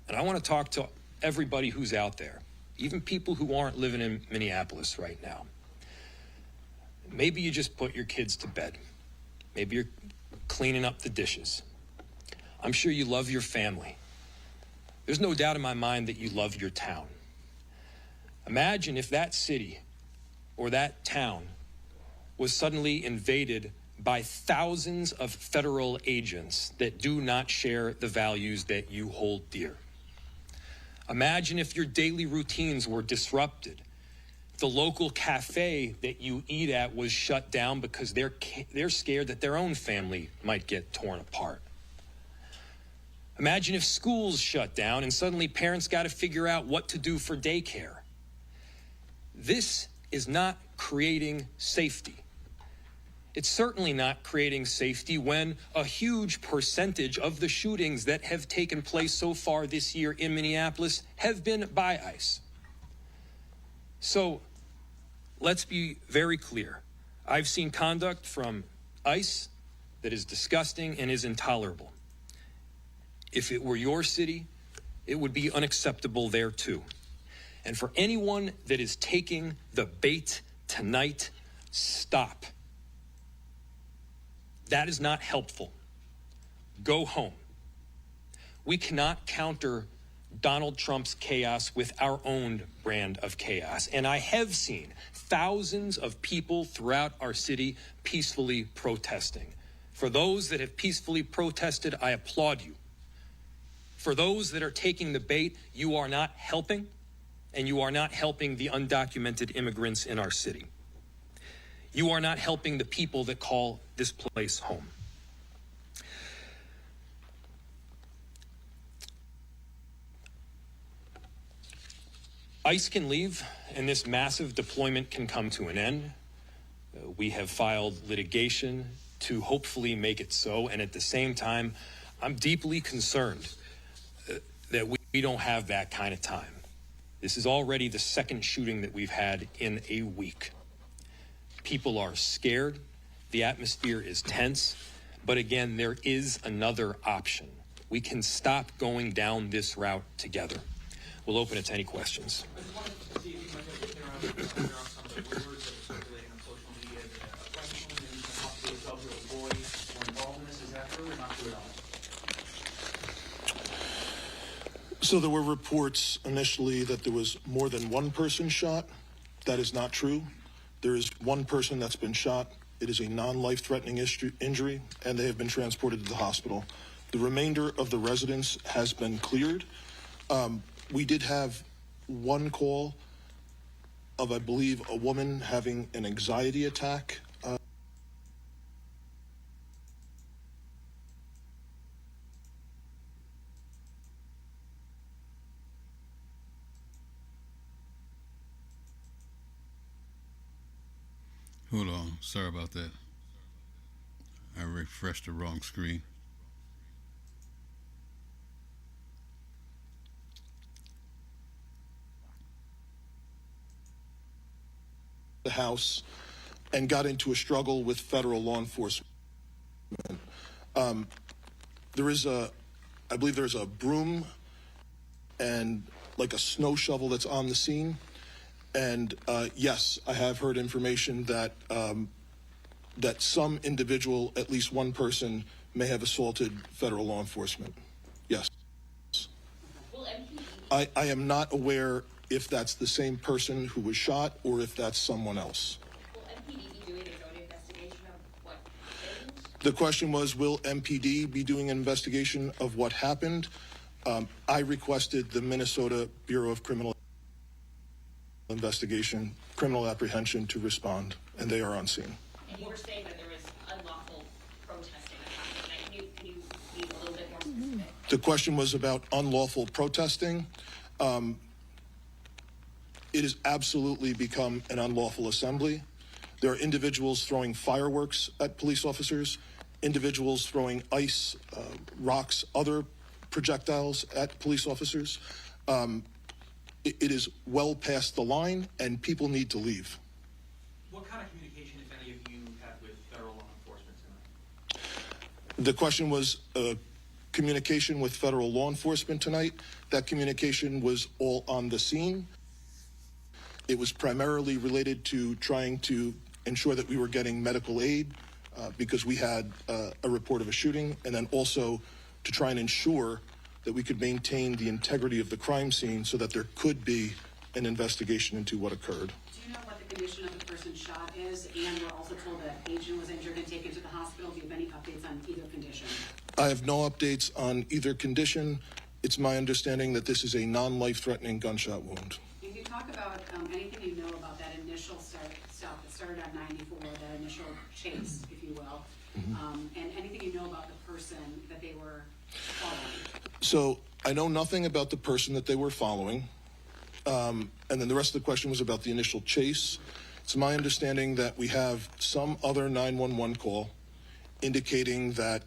And I want to talk to everybody who's out there, even people who aren't living in Minneapolis right now. Maybe you just put your kids to bed. Maybe you're cleaning up the dishes. I'm sure you love your family. There's no doubt in my mind that you love your town. Imagine if that city or that town was suddenly invaded by thousands of federal agents that do not share the values that you hold dear. Imagine if your daily routines were disrupted. The local cafe that you eat at was shut down because they're scared that their own family might get torn apart. Imagine if schools shut down and suddenly parents got to figure out what to do for daycare. This is not creating safety. It's certainly not creating safety when a huge percentage of the shootings that have taken place so far this year in Minneapolis have been by ICE. So let's be very clear. I've seen conduct from ICE that is disgusting and is intolerable. If it were your city, it would be unacceptable there too. And for anyone that is taking the bait tonight, stop. That is not helpful. Go home. We cannot counter Donald Trump's chaos with our own brand of chaos. And I have seen thousands of people throughout our city peacefully protesting. For those that have peacefully protested, I applaud you. For those that are taking the bait, you are not helping, and you are not helping the undocumented immigrants in our city. You are not helping the people that call this place home. ICE can leave, and this massive deployment can come to an end. We have filed litigation to hopefully make it so, and at the same time, I'm deeply concerned that we don't have that kind of time. This is already the second shooting that we've had in a week. People are scared. The atmosphere is tense. But again, there is another option. We can stop going down this route together. We'll open it to any questions. So there were reports initially that there was more than one person shot. That is not true. There is one person that's been shot. It is a non-life-threatening injury, and they have been transported to the hospital. The remainder of the residents has been cleared. We did have one call of, I believe, a woman having an anxiety attack. Hold on, sorry about that. I refreshed the wrong screen. The house and got into a struggle with federal law enforcement. There is I believe there's a broom and like a snow shovel that's on the scene. And yes, I have heard information that that some individual, at least one person, may have assaulted federal law enforcement. Yes. I am not aware if that's the same person who was shot or if that's someone else. Will MPD be doing its own investigation of what happened? The question was, will MPD be doing an investigation of what happened? I requested the Minnesota Bureau of Criminal Investigation, Criminal Apprehension to respond, and they are on scene. And you were saying that there was unlawful protesting that happened. Can you be a little bit more specific? The question was about unlawful protesting. It has absolutely become an unlawful assembly. There are individuals throwing fireworks at police officers, individuals throwing ice, rocks, other projectiles at police officers. It is well past the line, and people need to leave. What kind of communication, if any, of you had with federal law enforcement tonight? The question was communication with federal law enforcement tonight. That communication was all on the scene. It was primarily related to trying to ensure that we were getting medical aid because we had a report of a shooting, and then also to try and ensure that we could maintain the integrity of the crime scene so that there could be an investigation into what occurred. Do you know what the condition of the person shot is? And we're also told that agent was injured and taken to the hospital. Do you have any updates on either condition? I have no updates on either condition. It's my understanding that this is a non-life-threatening gunshot wound. Can you talk about anything you know about that initial stop that started at 94, that initial chase, if you will, and anything you know about the person that they were following? So I know nothing about the person that they were following. And then the rest of the question was about the initial chase. It's my understanding that we have some other 911 call indicating that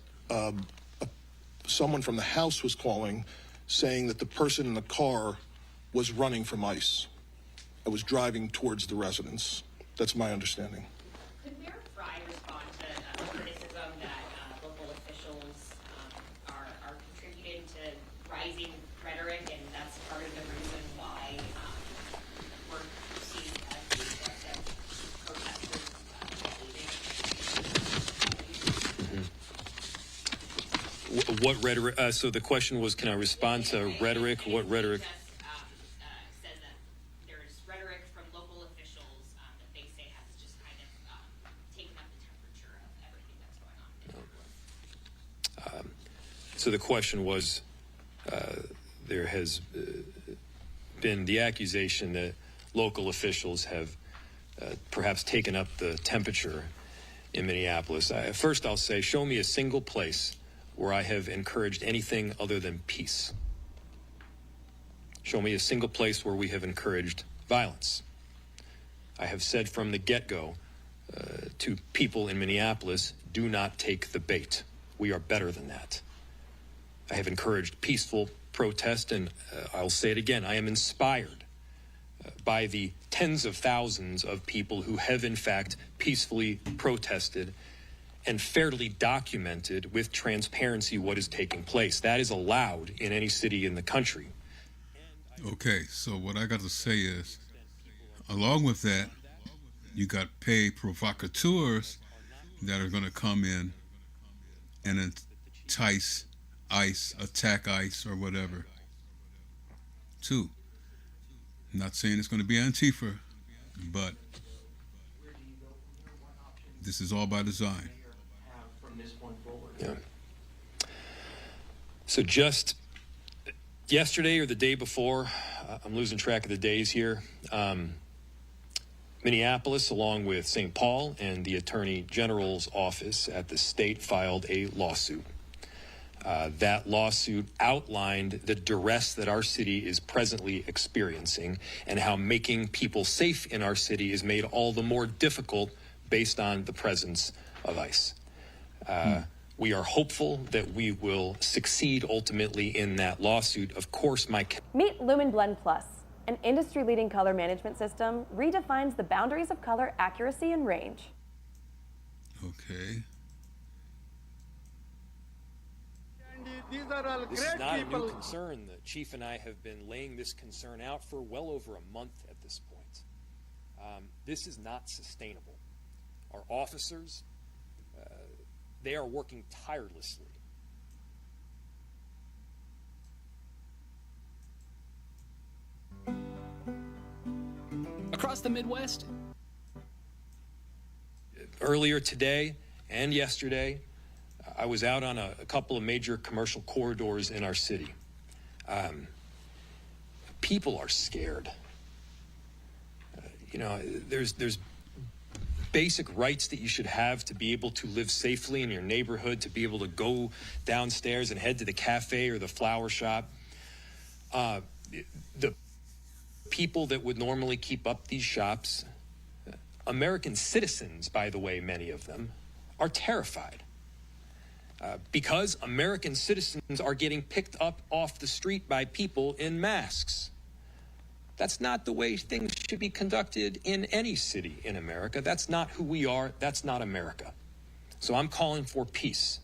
someone from the house was calling saying that the person in the car was running from ICE. I was driving towards the residence. That's my understanding. Could Mayor Frey respond to criticism what rhetoric? So the question was, can I respond to rhetoric? What rhetoric? Says that there's rhetoric from local officials that they say has just kind of taken up the temperature of everything that's going on. So the question was, there has been the accusation that local officials have perhaps taken up the temperature in Minneapolis. First, I'll say, show me a single place where I have encouraged anything other than peace. Show me a single place where we have encouraged violence. I have said from the get-go to people in Minneapolis, do not take the bait. We are better than that. I have encouraged peaceful protest, and I'll say it again, I am inspired by the tens of thousands of people who have in fact peacefully protested and fairly documented with transparency what is taking place. That is allowed in any city in the country. Okay, so what I got to say is, along with that, you got paid provocateurs that are going to come in and entice ICE, attack ICE or whatever. Two, I'm not saying it's going to be Antifa, but this is all by design. Yeah. So just yesterday or the day before, I'm losing track of the days here, Minneapolis, along with St. Paul and the Attorney General's office at the state, filed a lawsuit. That lawsuit outlined the duress that our city is presently experiencing and how making people safe in our city is made all the more difficult based on the presence of ICE. We are hopeful that we will succeed ultimately in that lawsuit. Of course, Meet Lumen Blend Plus, an industry-leading color management system redefines the boundaries of color accuracy and range. Okay. These are all This great is not people. a new concern. The chief and I have been laying this concern out for well over a month at this point. This is not sustainable. Our officers, they are working tirelessly. Across the Midwest? Earlier today and yesterday, I was out on a couple of major commercial corridors in our city. People are scared. There's basic rights that you should have to be able to live safely in your neighborhood, to be able to go downstairs and head to the cafe or the flower shop. The people that would normally keep up these shops, American citizens, by the way, many of them, are terrified. Because American citizens are getting picked up off the street by people in masks. That's not the way things should be conducted in any city in America. That's not who we are. That's not America. So I'm calling for peace.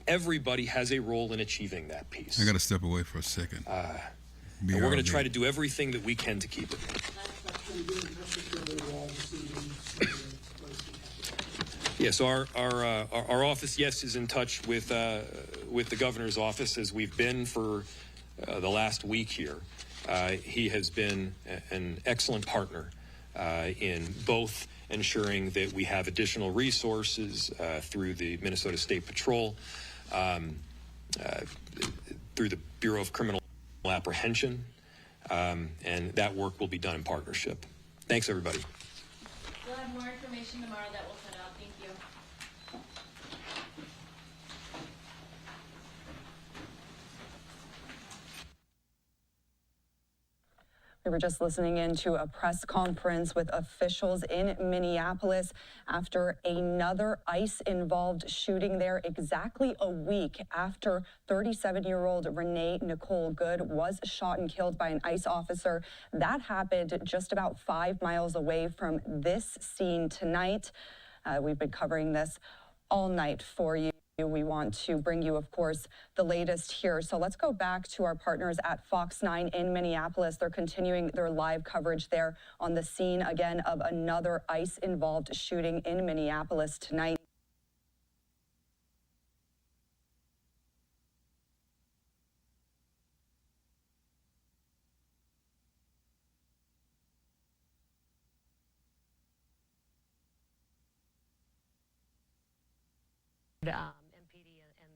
Everybody has a role in achieving that peace. I got to step away for a second. And we're going to try to do everything that we can to keep it. Yes, our office, yes, is in touch with the governor's office, as we've been for the last week here. He has been an excellent partner in both ensuring that we have additional resources through the Minnesota State Patrol, through the Bureau of Criminal Apprehension, and that work will be done in partnership. Thanks, everybody. We'll have more information tomorrow that we'll put out. Thank you. We were just listening into a press conference with officials in Minneapolis after another ICE-involved shooting there exactly a week after 37-year-old Renee Nicole Good was shot and killed by an ICE officer. That happened just about 5 miles away from this scene tonight. We've been covering this all night for you. We want to bring you, of course, the latest here. So let's go back to our partners at Fox 9 in Minneapolis. They're continuing their live coverage there on the scene again of another ICE-involved shooting in Minneapolis tonight. MPD and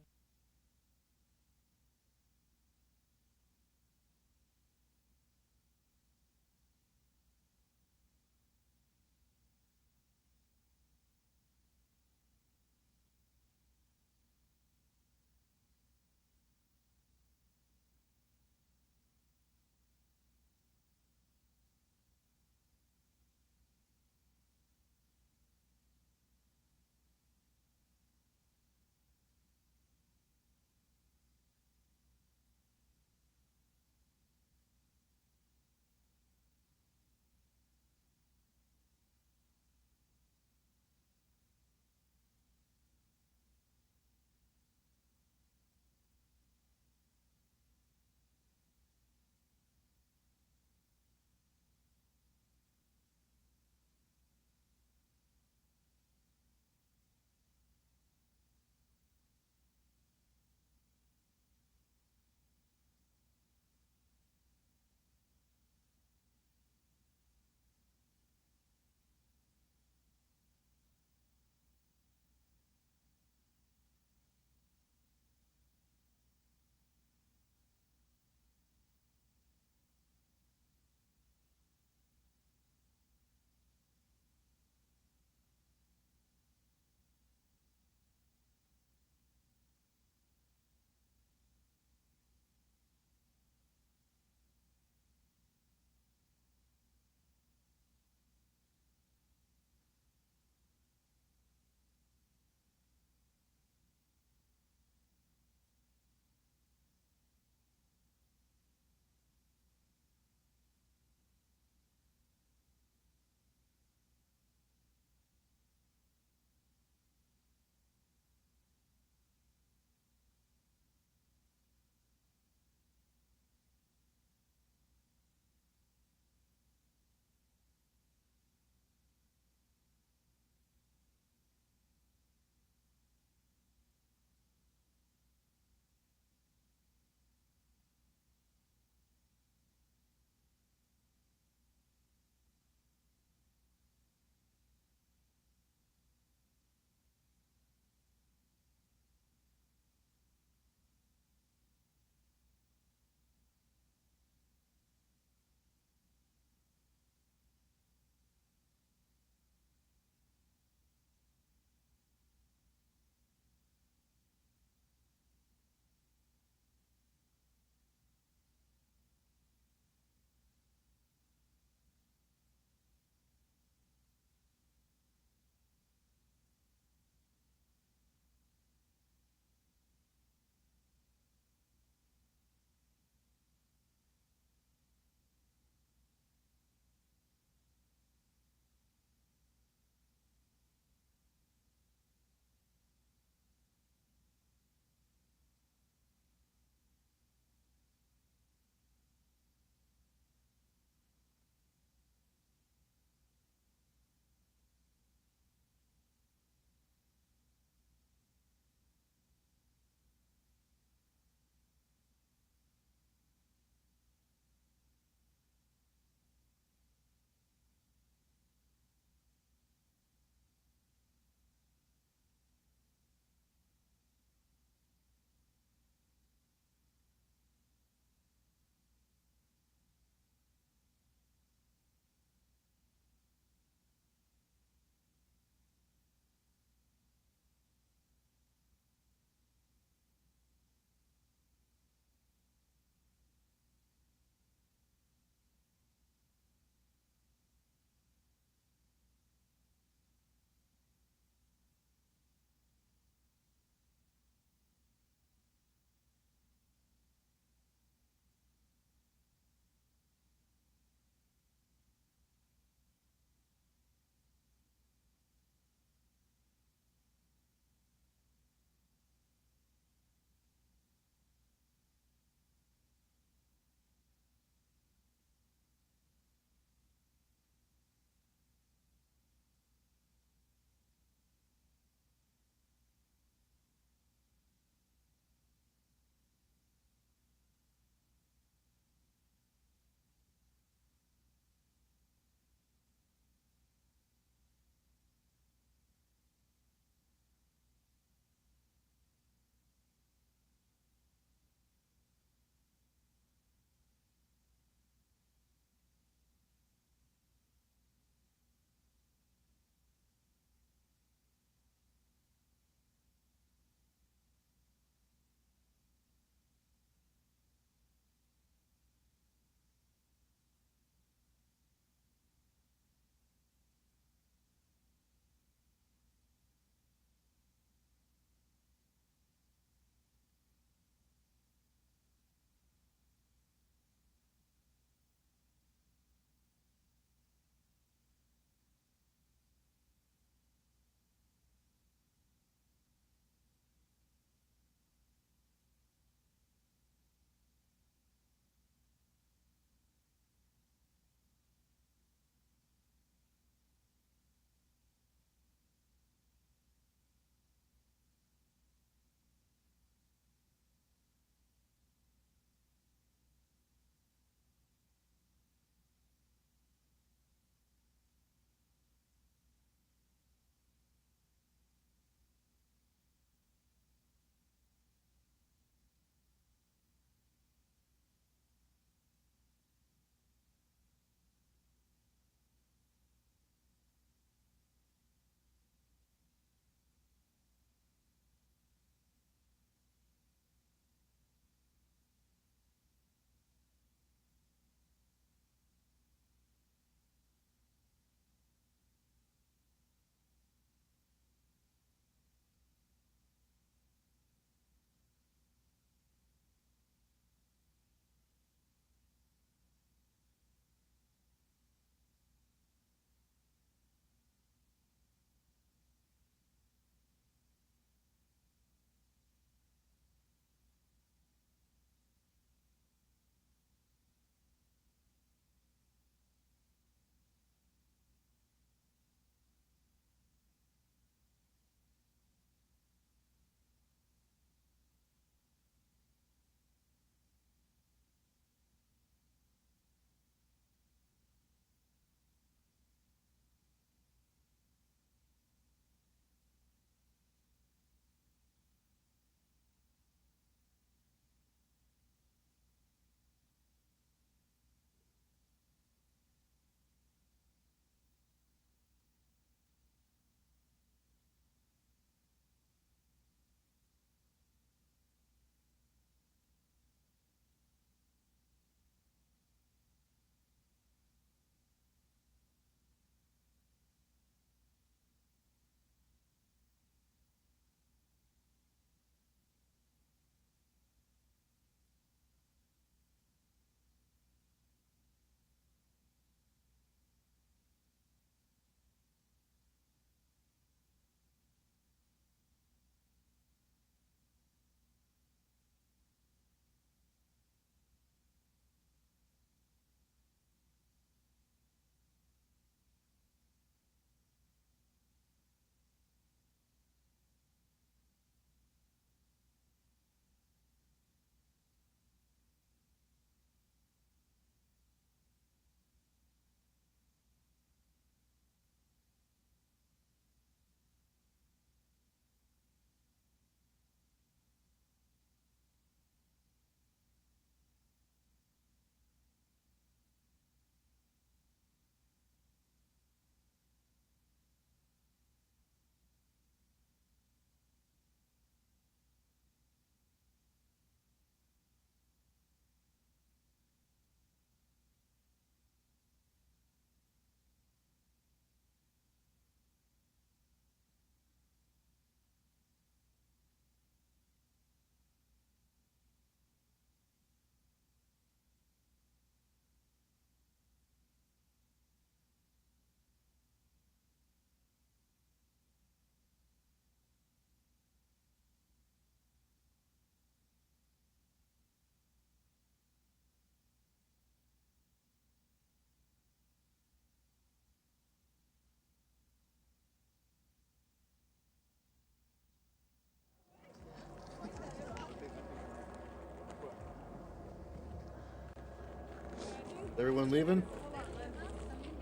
Everyone leaving?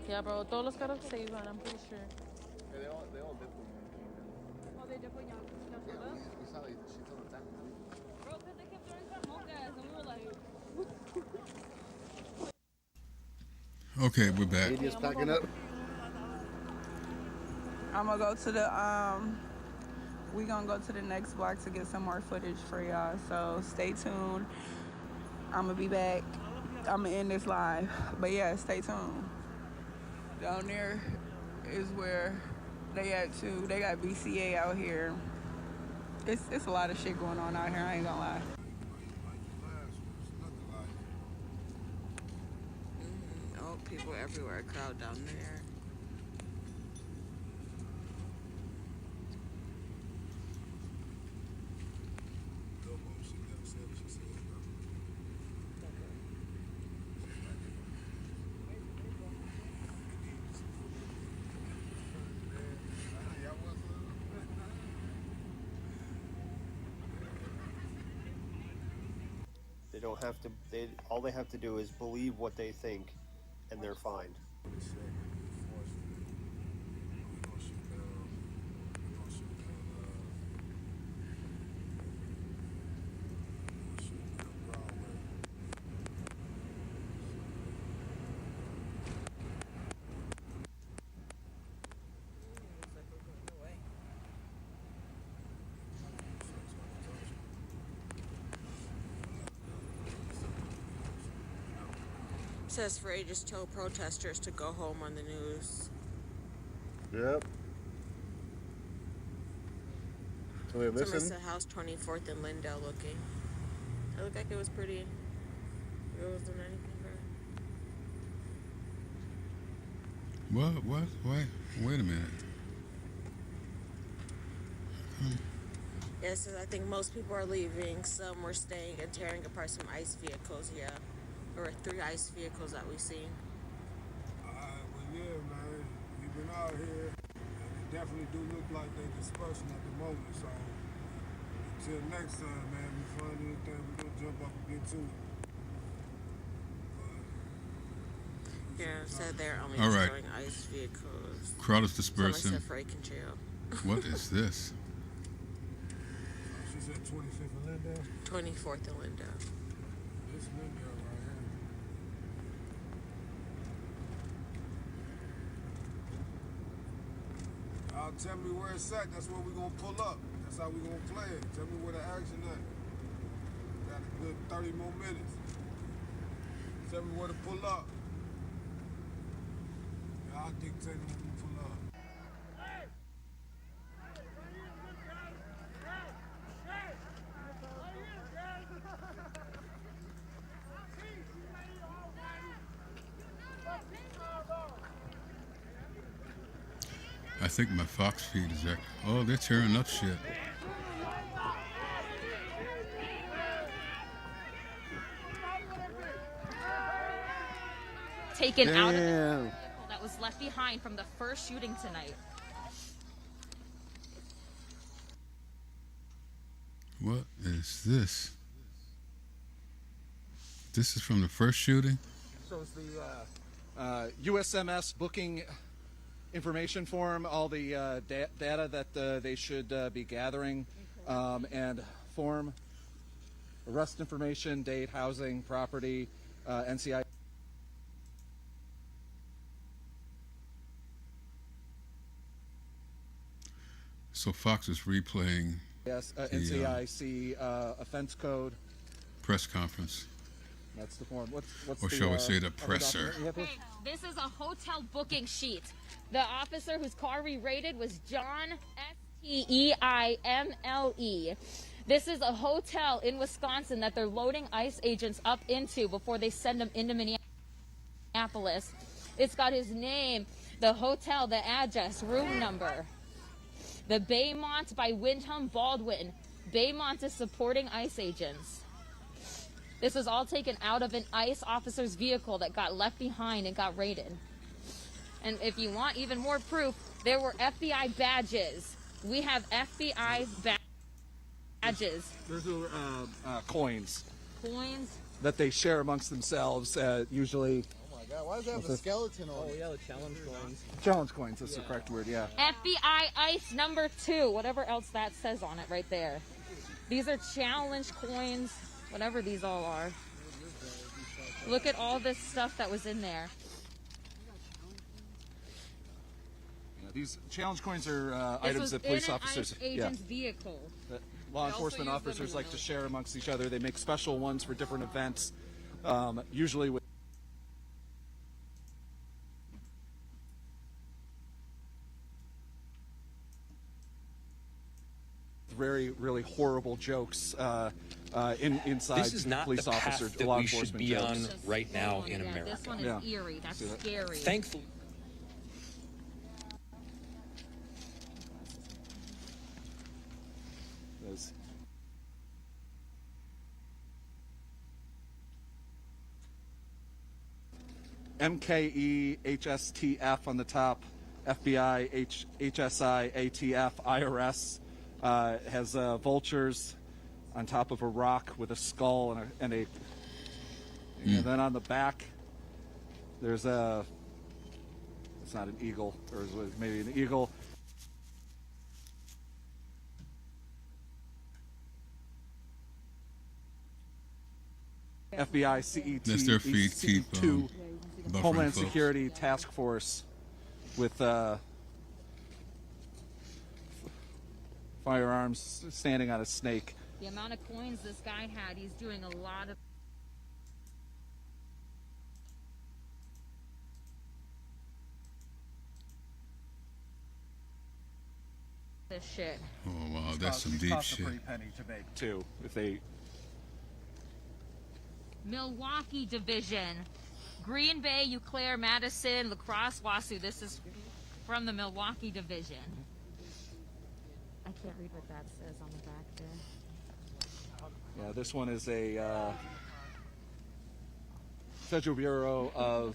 Yeah, bro. Todos los carros se iban, I'm pretty sure. They all did. Oh, they did when y'all showed up? We saw like shit on the back. Bro, because they kept throwing smoke at us, and we were like... Okay, we're back. Media's packing up. I'm gonna go to the we gonna go to the next block to get some more footage for y'all. So stay tuned. I'm gonna be back. I'm gonna end this live. But yeah, stay tuned. Down there is where they at too. They got BCA out here. It's a lot of shit going on out here, I ain't gonna lie. Oh, people everywhere, crowd down there. They don't have to. All they have to do is believe what they think, and they're fine. Says Frey just told protesters to go home on the news. Yep. So they're Someone missing? said house 24th and Lindell looking. It looked like it was pretty. It wasn't anything bad. What? Wait a minute. Yeah, so I think most people are leaving. Some were staying and tearing apart some ICE vehicles, yeah. There were 3 ICE vehicles that we seen. Well, yeah, man. We've been out here, and it definitely do look like they're dispersing at the moment. So, until next time, man, we find anything, we're going to jump up and get to it. Yeah, said they're only All right. destroying ICE vehicles. Crowd is dispersing. Someone said Frey can jail. What is this? She said 25th and Lindell? 24th and Lindell. This Lindell right here. Y'all tell me where it's at. That's where we're going to pull up. That's how we're going to play it. Tell me where the action at. Got a good 30 more minutes. Tell me where to pull up. Y'all dictate when we pull up. I think my Fox feed is there. Oh, they're tearing up shit. Taken out of the vehicle that was left behind from the first shooting tonight. What is this? This is from the first shooting? Shows the USMS booking information form, all the data that they should be gathering, and form, arrest information, date, housing, property, NCI. So Fox is replaying Yes, the NCIC offense code. press conference. That's the form. What's Or the, shall we say the other presser? document you have here? This is a hotel booking sheet. The officer whose car we raided was John Steimle. This is a hotel in Wisconsin that they're loading ICE agents up into before they send them into Minneapolis. It's got his name, the hotel, the address, room number. The Baymont by Wyndham Baldwin. Baymont is supporting ICE agents. This was all taken out of an ICE officer's vehicle that got left behind and got raided. And if you want even more proof, there were FBI badges. We have FBI badges. Those are coins Coins. that they share amongst themselves, usually God, why does that have What's a this? skeleton on it? Oh yeah, the challenge coins. Challenge coins, that's the correct word, yeah. FBI ICE number 2, whatever else that says on it right there. These are challenge coins, whatever these all are. Look at all this stuff that was in there. Yeah, these challenge coins are This items was that police in an officers, ICE agent's vehicle. that law enforcement officers like to share amongst each other. They make special ones for different events, usually with very, really horrible jokes inside This is not police the path officers, that law we should enforcement be jokes. on right now in Yeah, America. this one is Yeah. eerie. That's See that? scary. Thankfully, There's- MKE, HSTF on the top, FBI, HSI, ATF, IRS, has vultures on top of a rock with a skull and then on the back, there's a, it's not an eagle, or maybe an eagle. FBI CET That's their feet keep, CE2 buffering Homeland folks. Security Task Force with firearms standing on a snake. The amount of coins this guy had, he's doing a lot of. This shit. Oh wow, that's some deep Costs shit. a pretty penny to make too. If they Milwaukee Division, Green Bay, Eau Claire, Madison, La Crosse, Wasu. This is from the Milwaukee Division. I can't read what that says on the back there. Yeah, this one is a Federal Bureau of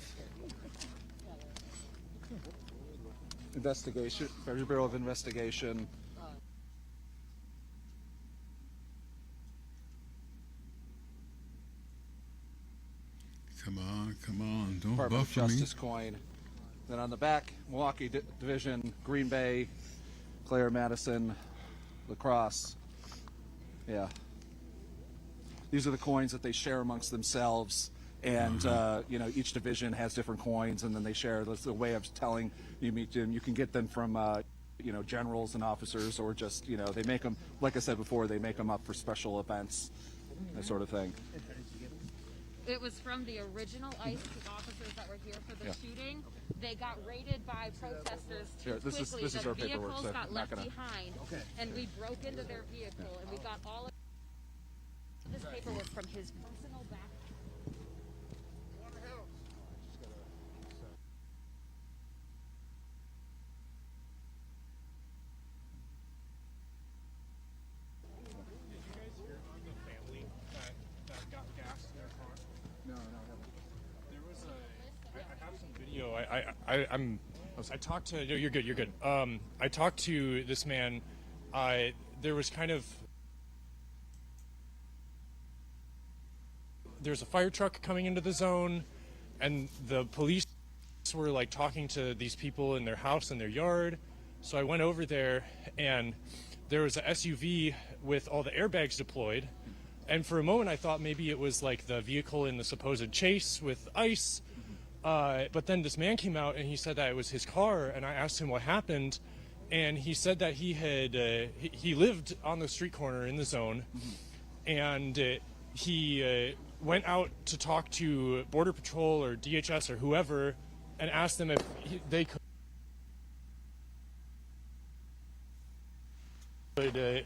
Investigation. Federal Bureau of Investigation. Come on, don't Department of buffer me. Justice coin. Then on the back, Milwaukee Division, Green Bay, Claire, Madison, La Crosse. Yeah. These are the coins that they share amongst themselves, and each division has different coins, and then they share. That's the way of telling. You meet them. You can get them from generals and officers, or just they make them. Like I said before, they make them up for special events, that sort of thing. It was from the original ICE officers that were here for the shooting. They got raided by protesters too Here, this is- quickly. this is The our paperwork, vehicles so got I'm left not gonna- behind, and we broke into their vehicle, and we got all of this paperwork from his personal back. I talked to. No, you're good. You're good. I talked to this man. There was kind of. There's a fire truck coming into the zone, and the police were like talking to these people in their house and their yard. So I went over there, and there was a SUV with all the airbags deployed. And for a moment, I thought maybe it was like the vehicle in the supposed chase with ICE. But then this man came out and he said that it was his car, and I asked him what happened, and he said that he had he lived on the street corner in the zone, and he went out to talk to Border Patrol or DHS or whoever, and asked them if they could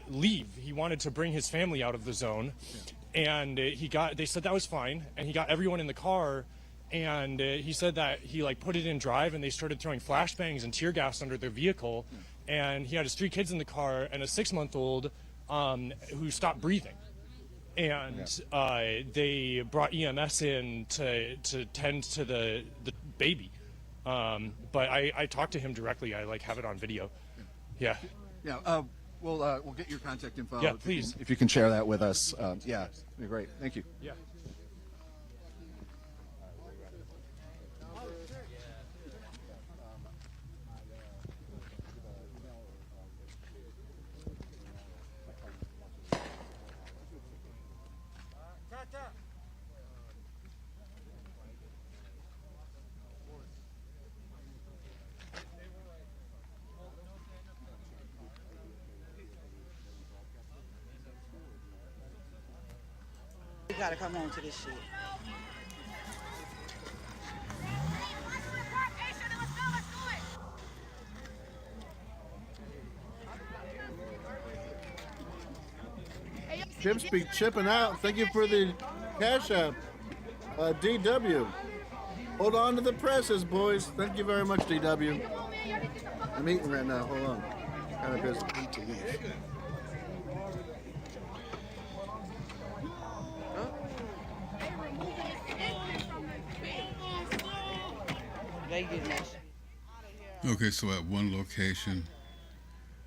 leave. He wanted to bring his family out of the zone, and they said that was fine, and he got everyone in the car. And he said that he put it in drive, and they started throwing flashbangs and tear gas under their vehicle. And he had his 3 kids in the car and a 6-month-old who stopped breathing. And they brought EMS in to tend to the baby. But I talked to him directly. I have it on video. Yeah. Yeah. We'll get your contact info. Yeah, please. If you can share that with us. Yeah, that'd be great. Thank you. Yeah. gotta come home to this shit. Chips be chipping out. Thank you for the cash app, DW. Hold on to the presses, boys. Thank you very much, DW. I'm eating right now. Hold on. Kind of busy. Okay, so at one location,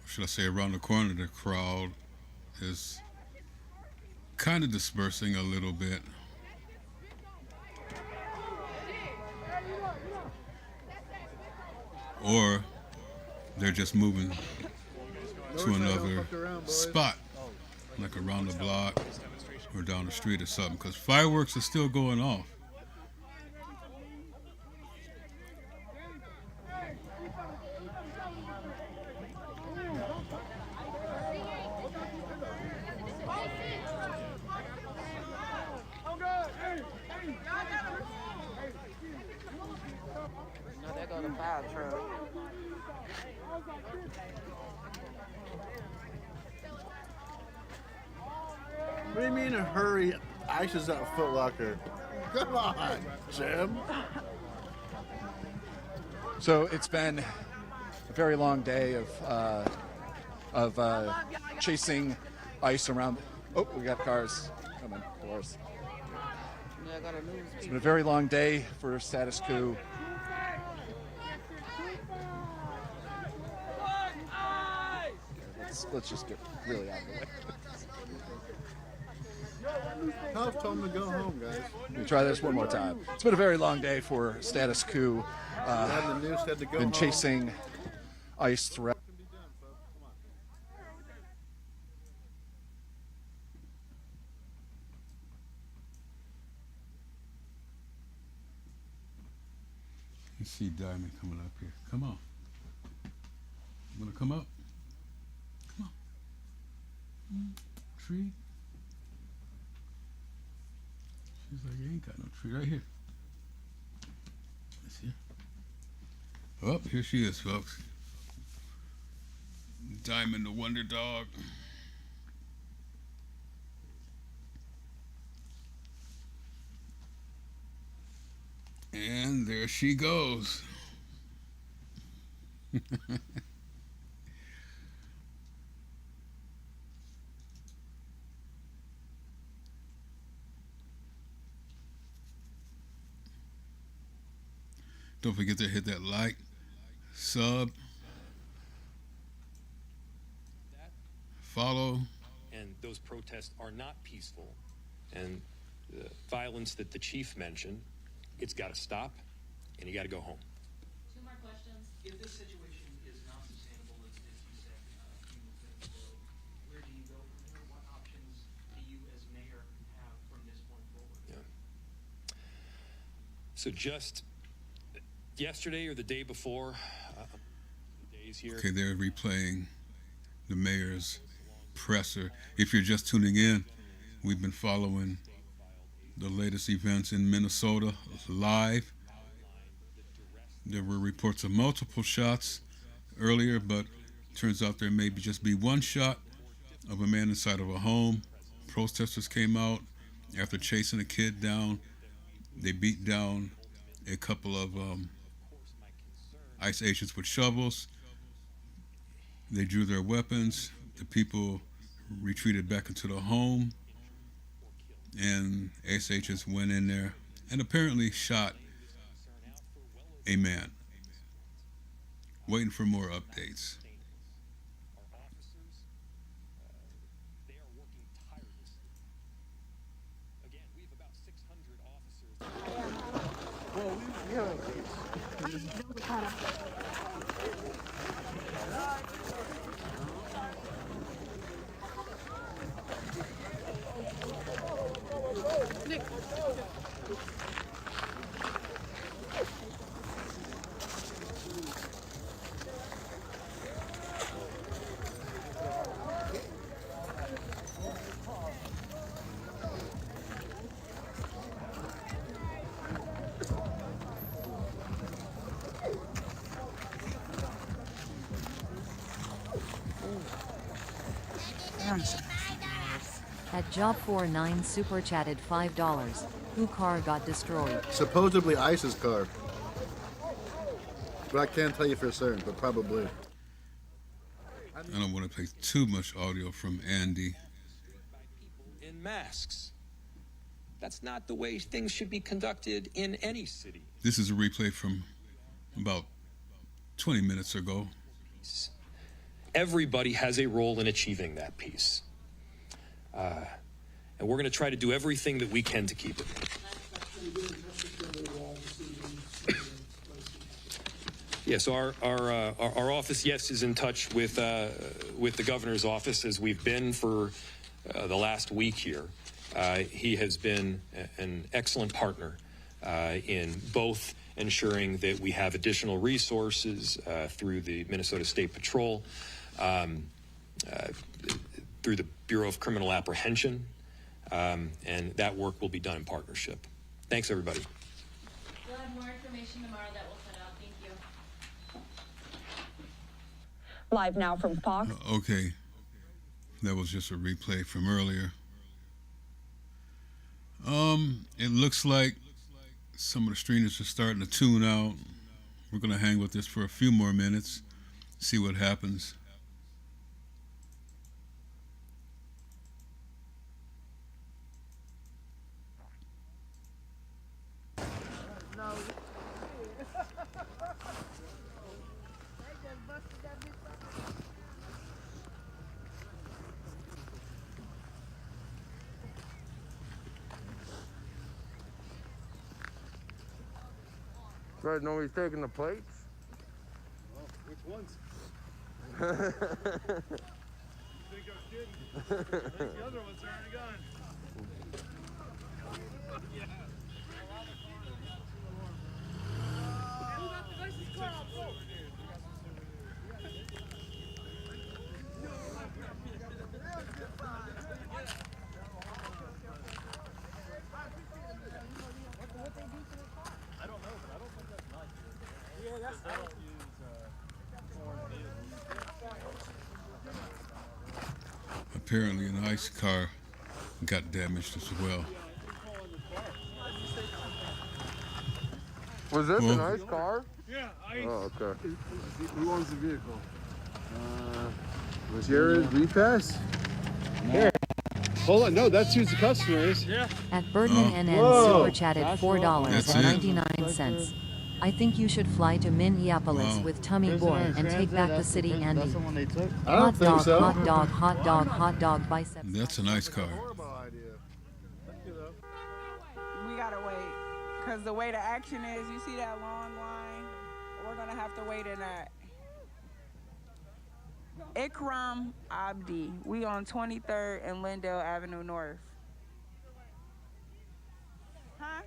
or should I say around the corner, the crowd is kind of dispersing a little bit. Or they're just moving to another spot, like around the block or down the street or something, because fireworks are still going off. No, there go the fire truck. What do you mean a hurry? Ice is at Foot Locker. Come on, Jim. So it's been a very long day of chasing ice around. Oh, we got cars coming for us. Yeah, I got a news. It's been a very long day for Status Quo. Let's just get really out of the way. Tell them to go home, guys. Let me try this one more time. It's been a very long day for Status Quo. The news had to go been home. chasing ice throughout. You see Diamond coming up here. Come on. You wanna come up? Come on. Tree. She's like, you ain't got no tree right here. Let's see. Oh, here she is, folks. Diamond the Wonder Dog. And there she goes. Don't forget to hit that like, sub, follow. And those protests are not peaceful. And the violence that the chief mentioned, it's got to stop, and you got to go home. Two more questions. If this situation is not sustainable, as you said a few minutes ago, where do you go from here? What options do you, as mayor, have from this point forward? Yeah. So just yesterday or the day before, the days here. Okay, they're replaying the mayor's presser. If you're just tuning in, we've been following the latest events in Minnesota live. There were reports of multiple shots earlier, but turns out there may just be one shot of a man inside of a home. Protesters came out after chasing a kid down. They beat down a couple of ICE agents with shovels. They drew their weapons. The people retreated back into the home, and ICE agents went in there and apparently shot a man. Waiting for more updates. Township. At Job49 super chatted $5. Who car got destroyed? Supposedly ICE's car. But I can't tell you for certain, but probably. I don't want to play too much audio from Andy. In masks. That's not the way things should be conducted in any city. This is a replay from about 20 minutes ago. Everybody has a role in achieving that peace. And we're going to try to do everything that we can to keep it. Yes, our office, yes, is in touch with the governor's office, as we've been for the last week here. He has been an excellent partner in both ensuring that we have additional resources through the Minnesota State Patrol, through the Bureau of Criminal Apprehension, and that work will be done in partnership. Thanks, everybody. We'll have more information tomorrow that we'll put out. Thank you. Live now from Fox. Okay. That was just a replay from earlier. It looks like some of the streamers are starting to tune out. We're going to hang with this for a few more minutes, see what happens. Right, nobody's taking the plates? Well, which ones? I think I'm kidding. I think the other ones are already gone. Yeah. Who got the nicest car out front? Apparently an ICE car got damaged as well. Was this Well, a nice car? Yeah, Oh, okay. Who owns the vehicle? Jared Repass? Here. Hold on, no, that's who the customer is. Yeah. At Birdman NN Whoa. super chatted $4.99. I think you should fly to Minneapolis Wow. with Tummy Boy and take back the city, Andy. That's the one they took? I Hot don't think dog, so. hot dog, hot dog, hot dog, biceps. That's a nice car. Horrible idea. Thank you, though. We gotta wait, cause the way the action is, you see that long line? We're gonna have to wait in that. Ikram Abdi. We on 23rd and Lindale Avenue North. Huh?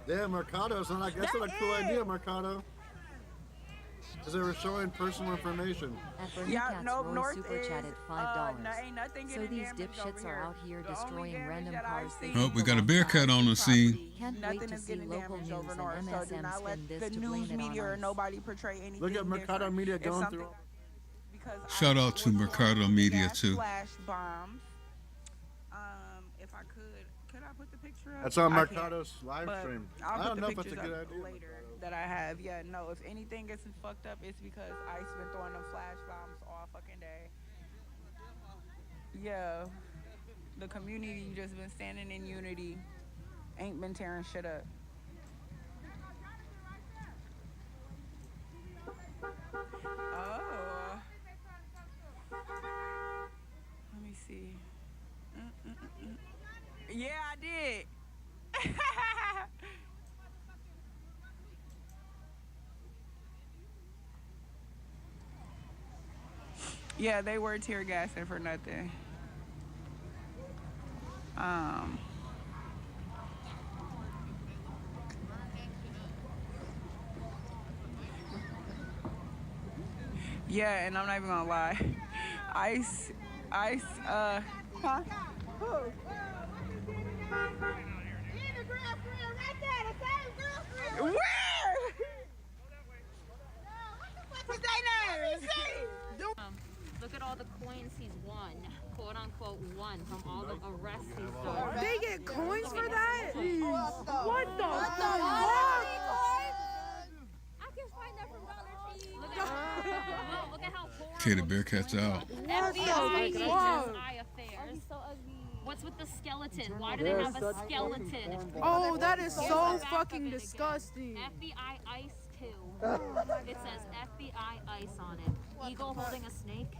Yeah, Mercado. So I guess that's a cool idea, Mercado. Because they were showing personal information. At Bernie Yeah, Cats no, Roy North super is, chatted $5. ain't nothing So getting these damaged dipshits over are here. out here The only destroying damage random that I've cars. seen Oh, we got a Bearcat on the scene. Can't wait Nothing to is see getting local damaged news over and north, so do MSM not spin let this the to blame news it on media or us. nobody portray anything Look at Mercado different. Media If going something- through. because Shout out to Mercado Media gas too. Flash bombs. If I could I put the picture up? That's on I can't, Mercado's live but stream. I'll I put don't the know if that's a pictures good up idea. later that I have. Yeah, no. If anything gets fucked up, it's because ICE been throwing them flash bombs all fucking day. Yeah, the community just been standing in unity, ain't been tearing shit up. Oh. Let me see. Yeah, I did. Yeah, they were tear gassing for nothing. Yeah, and I'm not even gonna lie. ICE, huh? Where? What's their name? Look at all the coins one from all the arrests he's done. They get coins for that? What the fuck? I can find that from Dollar Tree. Look at how poor. Okay, the Bearcat's out. FBI agents' fuck? eye affairs. What's with the skeleton? Why do they have a skeleton? Oh, that is so fucking disgusting. FBI ICE 2. It says FBI ICE on it. Eagle holding a snake.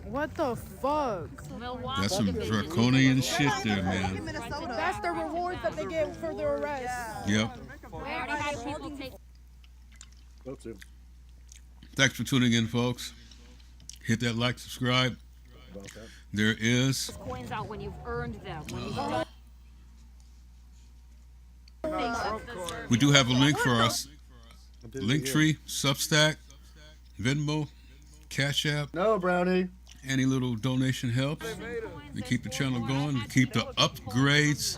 What the fuck? Milwaukee That's some Division. draconian shit there, man. That's the rewards that they get for their arrest. Yep. We already had people take. Thanks for tuning in, folks. Hit that like, subscribe. There is Coins out when you've earned them. When you've done things that deserve we do have a link for What us. Linktree, Substack, Venmo, Cash App. No, Brownie. Any little donation helps to keep the channel going, to keep the upgrades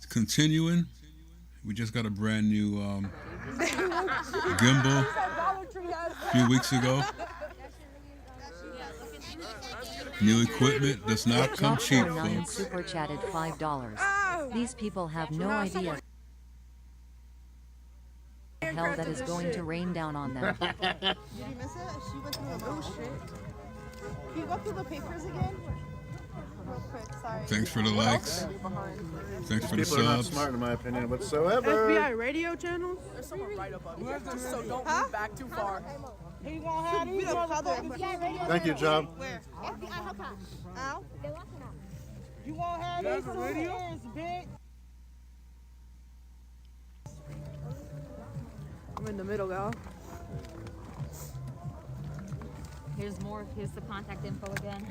continuing. We just got a brand new gimbal a few weeks ago. New equipment does not come cheap, Job49 folks. super chatted $5. These people have no idea the hell that is going to rain down on them. Did you miss it? She went through a bullshit. Can you go through the papers again? Real quick, sorry. Thanks for the likes. Thanks for the People are not subs. smart in my opinion whatsoever. FBI radio channels? There's someone right above you. So don't move back too far. He gonna have these motherfuckers. Thank you, Job. Where? FBI, how come? Ow? You gonna have these souvenirs, bitch. I'm in the middle, gal. Here's more. Here's the contact info again.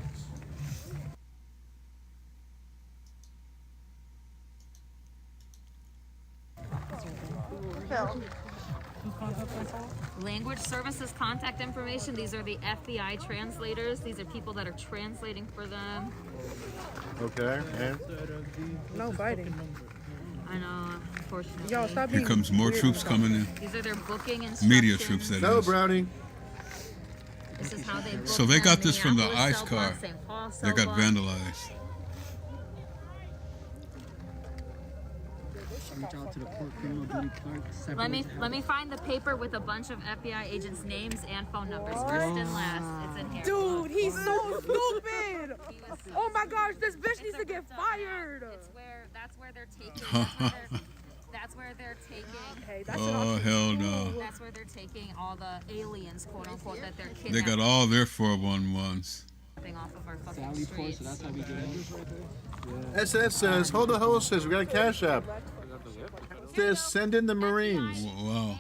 Language services contact information. These are the FBI translators. These are people that are translating for them. Okay, and No biting. I know, unfortunately. Yo, stop Here being comes more weird troops and coming in. These are their booking instructions. Media troops, that no, is. Brownie. This is how they book So they got them. this from the Minneapolis ICE cell car. block, St. Paul They cell got block. vandalized. Let me find the paper with a bunch of FBI agents' names and phone numbers. First and last. It's in here. Dude, he's so stupid. Oh my gosh, this bitch needs to get fired. That's where they're taking. That's where they're taking. Hey, Oh, hell no. That's where they're taking all the aliens, quote unquote, that they're kidnapping. They got all their 411s. Off of our fucking streets. SS says, hold the hostess, we got a cash app. Says, send in the Marines. Wow.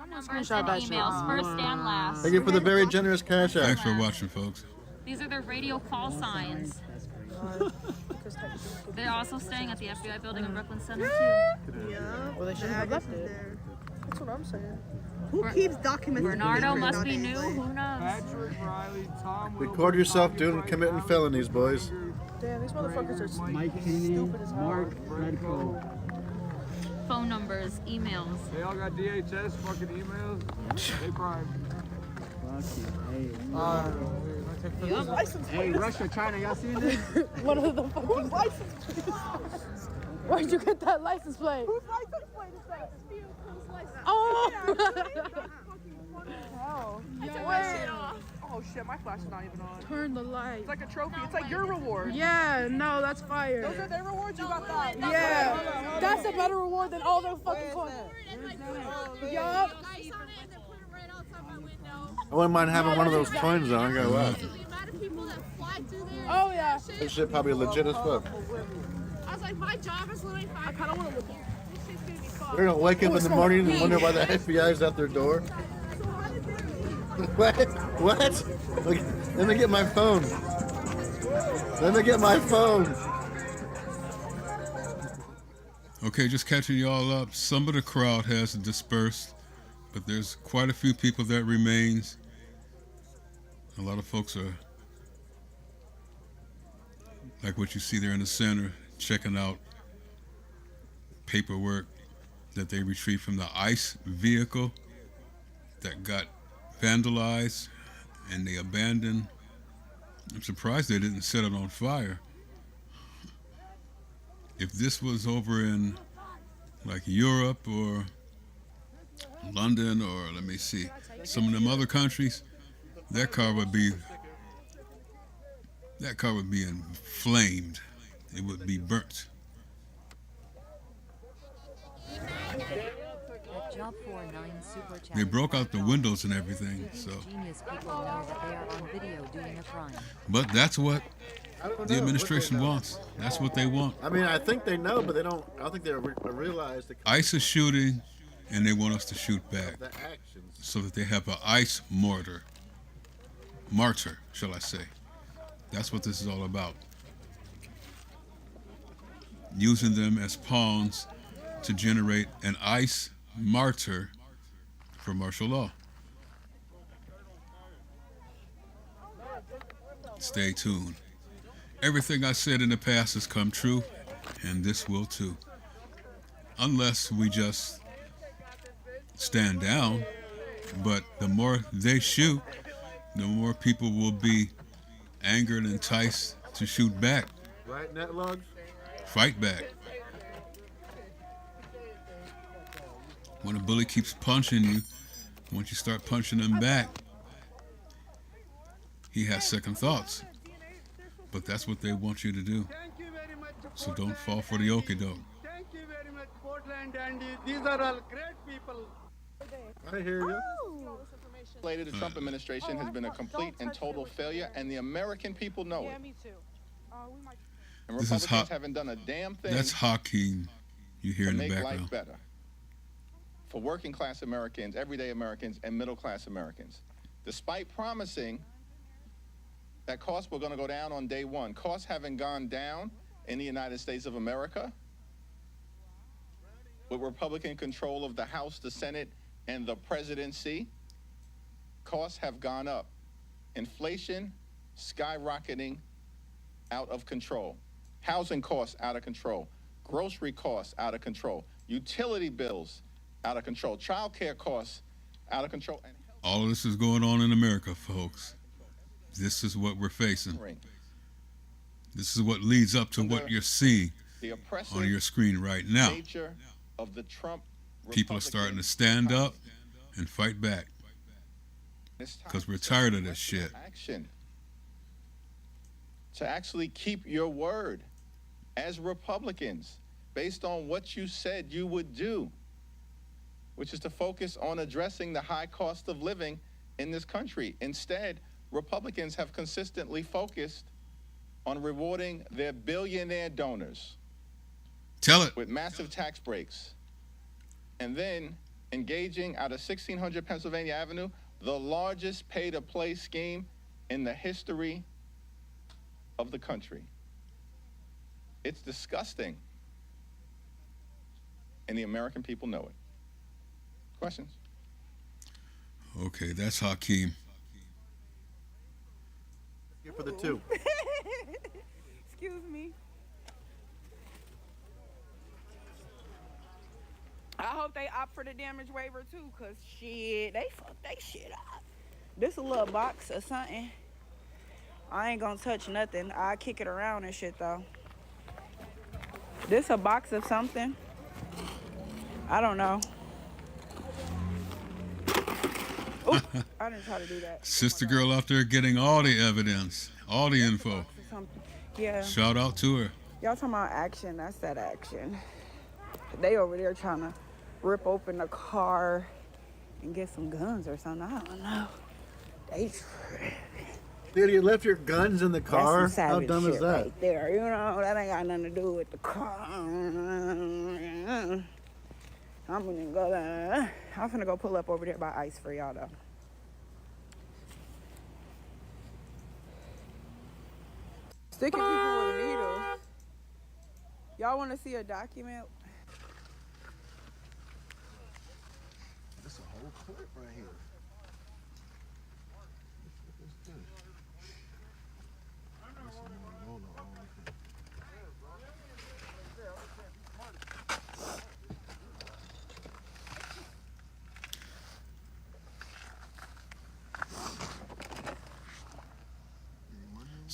Numbers and emails, first and last. Thank you for the very generous cash app. Thanks for watching, folks. These are their radio call signs. They're also staying at the FBI building in Brooklyn Center too. Yeah. Well, they shouldn't have left it. That's what I'm saying. Who keeps documenting? Bernardo must be new. Who knows? Patrick Riley, Tom Record yourself doing committing felonies, boys. Damn, these motherfuckers are Mike Kennedy, Mark Redco. Phone numbers, emails. They all got DHS fucking emails. They crime. Hey, Russia, China, y'all seen this? One of the fucking license plates. Where'd you get that license plate? Whose license plate is that? Oh! Hell. Wait. Oh shit, my flash is not even on. Turn the light. It's like a trophy. It's like your reward. Yeah, no, that's fire. Those are their rewards. You got that. Yeah, that's a better reward than all their fucking coins. Yup. I wouldn't mind having one of those coins though, I ain't gonna lie. Oh yeah. This shit probably legit as fuck. I was like, my job is literally 5. I kind of want to look at this shit's gonna be fun. They're gonna wake up in the morning and wonder why the FBI's at their door. What? What? Look, let me get my phone. Let me get my phone. Okay, just catching y'all up. Some of the crowd has dispersed, but there's quite a few people that remains. A lot of folks are, like what you see there in the center, checking out paperwork that they retrieved from the ICE vehicle that got vandalized and they abandoned. I'm surprised they didn't set it on fire. If this was over in like Europe or London or let me see, some of them other countries, that car would be inflamed. It would be burnt. At Job 49 Super Chat. They broke out the windows and everything. So, Genius people know that they are on video doing a crime. but that's what I don't the know. administration What they know. wants. That's what they want. I mean, I think they know, but they don't. I don't think they realize the ICE is shooting, and they want us to shoot back, the actions. so that they have an ICE martyr, shall I say? That's what this is all about. Using them as pawns to generate an ICE martyr for martial law. Stay tuned. Everything I said in the past has come true, and this will too. Unless we just stand down, but the more they shoot, the more people will be angered and enticed to shoot back, Right, Netlogs? fight back. When a bully keeps punching you, once you start punching him back, he has second thoughts. But that's what they want you to do. So don't fall for the okie doke. Thank you very much, Portland, and these are all great people. I hear you. The Trump administration has been a complete and total failure, and the American people know it. me too. And This is Republicans hot. haven't done a damn thing That's Hakeem you hear to in the make life background. better for working class Americans, everyday Americans, and middle class Americans. Despite promising that costs were going to go down on day one, costs haven't gone down in the United States of America with Republican control of the House, the Senate, and the presidency. Costs have gone up. Inflation skyrocketing out of control. Housing costs out of control. Grocery costs out of control. Utility bills out of control. Child care costs out of control. And All of this is going on in America, folks. This is what we're facing. This is what leads up to what you're seeing the oppressive on your screen right now. nature of the Trump People are starting to stand up and fight back because we're tired of this shit. action to actually keep your word as Republicans based on what you said you would do, which is to focus on addressing the high cost of living in this country. Instead, Republicans have consistently focused on rewarding their billionaire donors. Tell it. With massive tax breaks. And then engaging out of 1600 Pennsylvania Avenue, the largest pay-to-play scheme in the history of the country. It's disgusting. And the American people know it. Questions? Okay, that's Hakeem. For the two. Excuse me. I hope they opt for the damage waiver too, cause shit, they fucked they shit up. This a little box or something. I ain't gonna touch nothing. I kick it around and shit though. This a box of something. I don't know. Oop, I didn't try to do that. Sister girl out there getting all the evidence, all the info. Something. Yeah. Shout out to her. Y'all talking about action? That's that action. They over there trying to rip open the car and get some guns or something. I don't know. They Dude, you left your guns in the car? That's some How savage dumb shit is that? right there. You know, that ain't got nothing to do with the car. I'm gonna go pull up over there by ICE for y'all though. Sticking people with needles. Y'all want to see a document? That's a whole clip right here.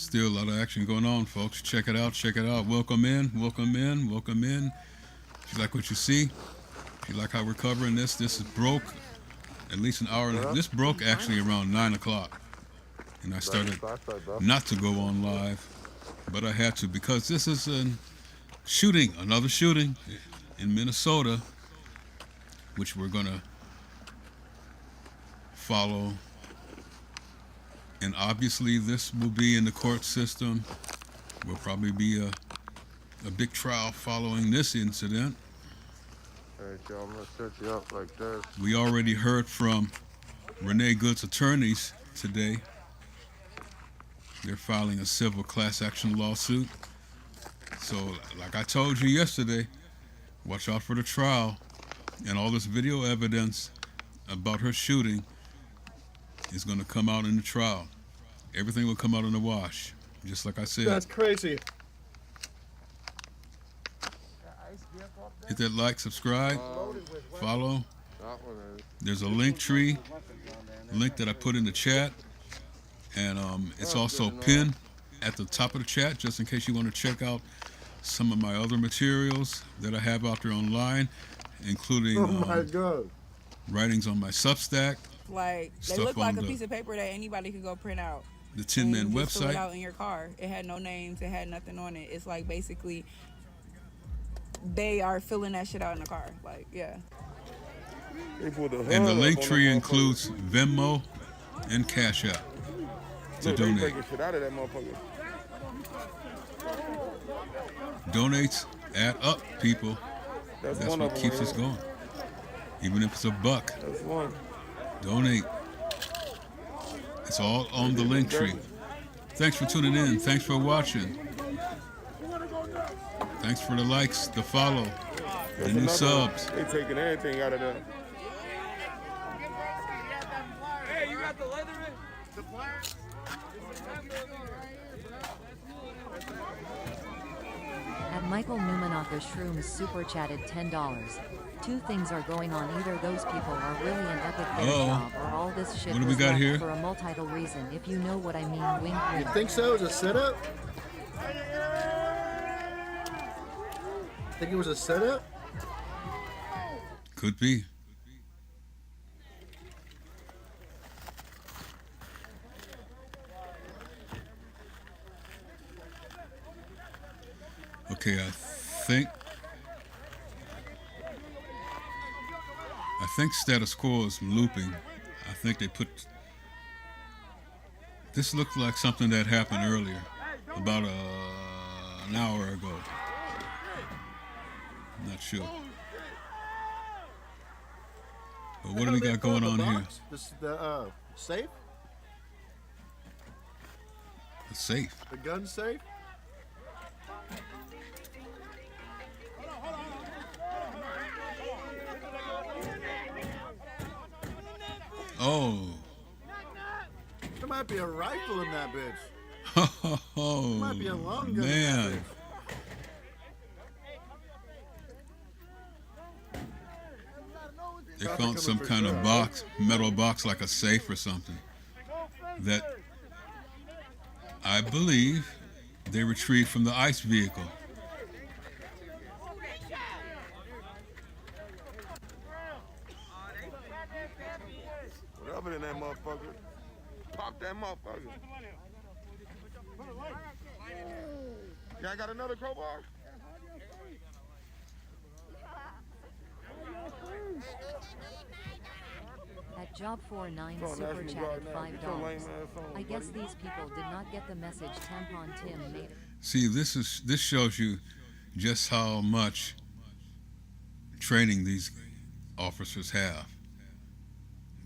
Still a lot of action going on, folks. Check it out. Check it out. Welcome in. Welcome in. Welcome in. If you like what you see, if you like how we're covering this, this is broke at least an hour. This broke actually around 9 o'clock. And I started not to go on live, but I had to because this is a shooting, another shooting in Minnesota, which we're going to follow. And obviously this will be in the court system. Will probably be a big trial following this incident. Alright, y'all, I'm gonna set you up like this. We already heard from Renee Good's attorneys today. They're filing a civil class action lawsuit. So, like I told you yesterday, watch out for the trial. And all this video evidence about her shooting is going to come out in the trial. Everything will come out in the wash, just like I said. That's crazy. Hit that like, subscribe, follow. There's a link tree, link that I put in the chat. And it's also pinned at the top of the chat, just in case you want to check out some of my other materials that I have out there online, including writings on my Substack. Like, they look like a piece of paper that anybody could go print out. The Tin Man website. Fill it out website. in your car. It had no names. It had nothing on it. It's like basically they are filling that shit out in the car. Like, yeah. And the link tree includes Venmo and Cash App to donate. Donates add up, people. That's what keeps us going. Even if it's $1. That's one. Donate. It's all on the link tree. Thanks for tuning in. Thanks for watching. Thanks for the likes, the follow, the new subs. They taking everything out of there. Hey, you got the leather in? The pliers? At Michael Numanaka Shrooms super chatted $10. Two things are going on. Either those people are really an epic job, or all this shit What do we was got left here? for a multiple reason. If you know what I mean, wink You wink. think so? It was a setup? Think it was a setup? Could be. Okay, I think status quo is looping. I think they put this looks like something that happened earlier, about an hour ago. I'm not sure. But what do we got going on here? This is the safe? The safe. The gun safe? Oh. There might be a rifle in that bitch. Oh, Might be a long gun in that man. bitch. They found some kind of box, metal box like a safe or something that I believe they retrieved from the ICE vehicle. Whatever in that motherfucker. Pop that motherfucker. Y'all got another crowbar? At Job49 Don't super ask me chatted right now. Get your lame $5. ass on, I guess buddy. these people did not get the message. Tampon Tim made it. See, this shows you just how much training these officers have.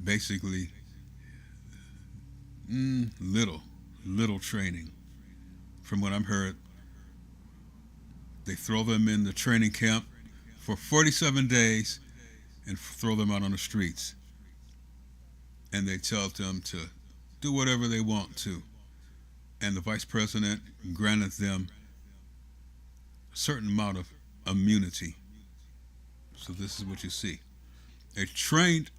Basically, little training. From what I've heard, they throw them in the training camp for 47 days and throw them out on the streets. And they tell them to do whatever they want to. And the vice president granted them a certain amount of immunity. So this is what you see. A trained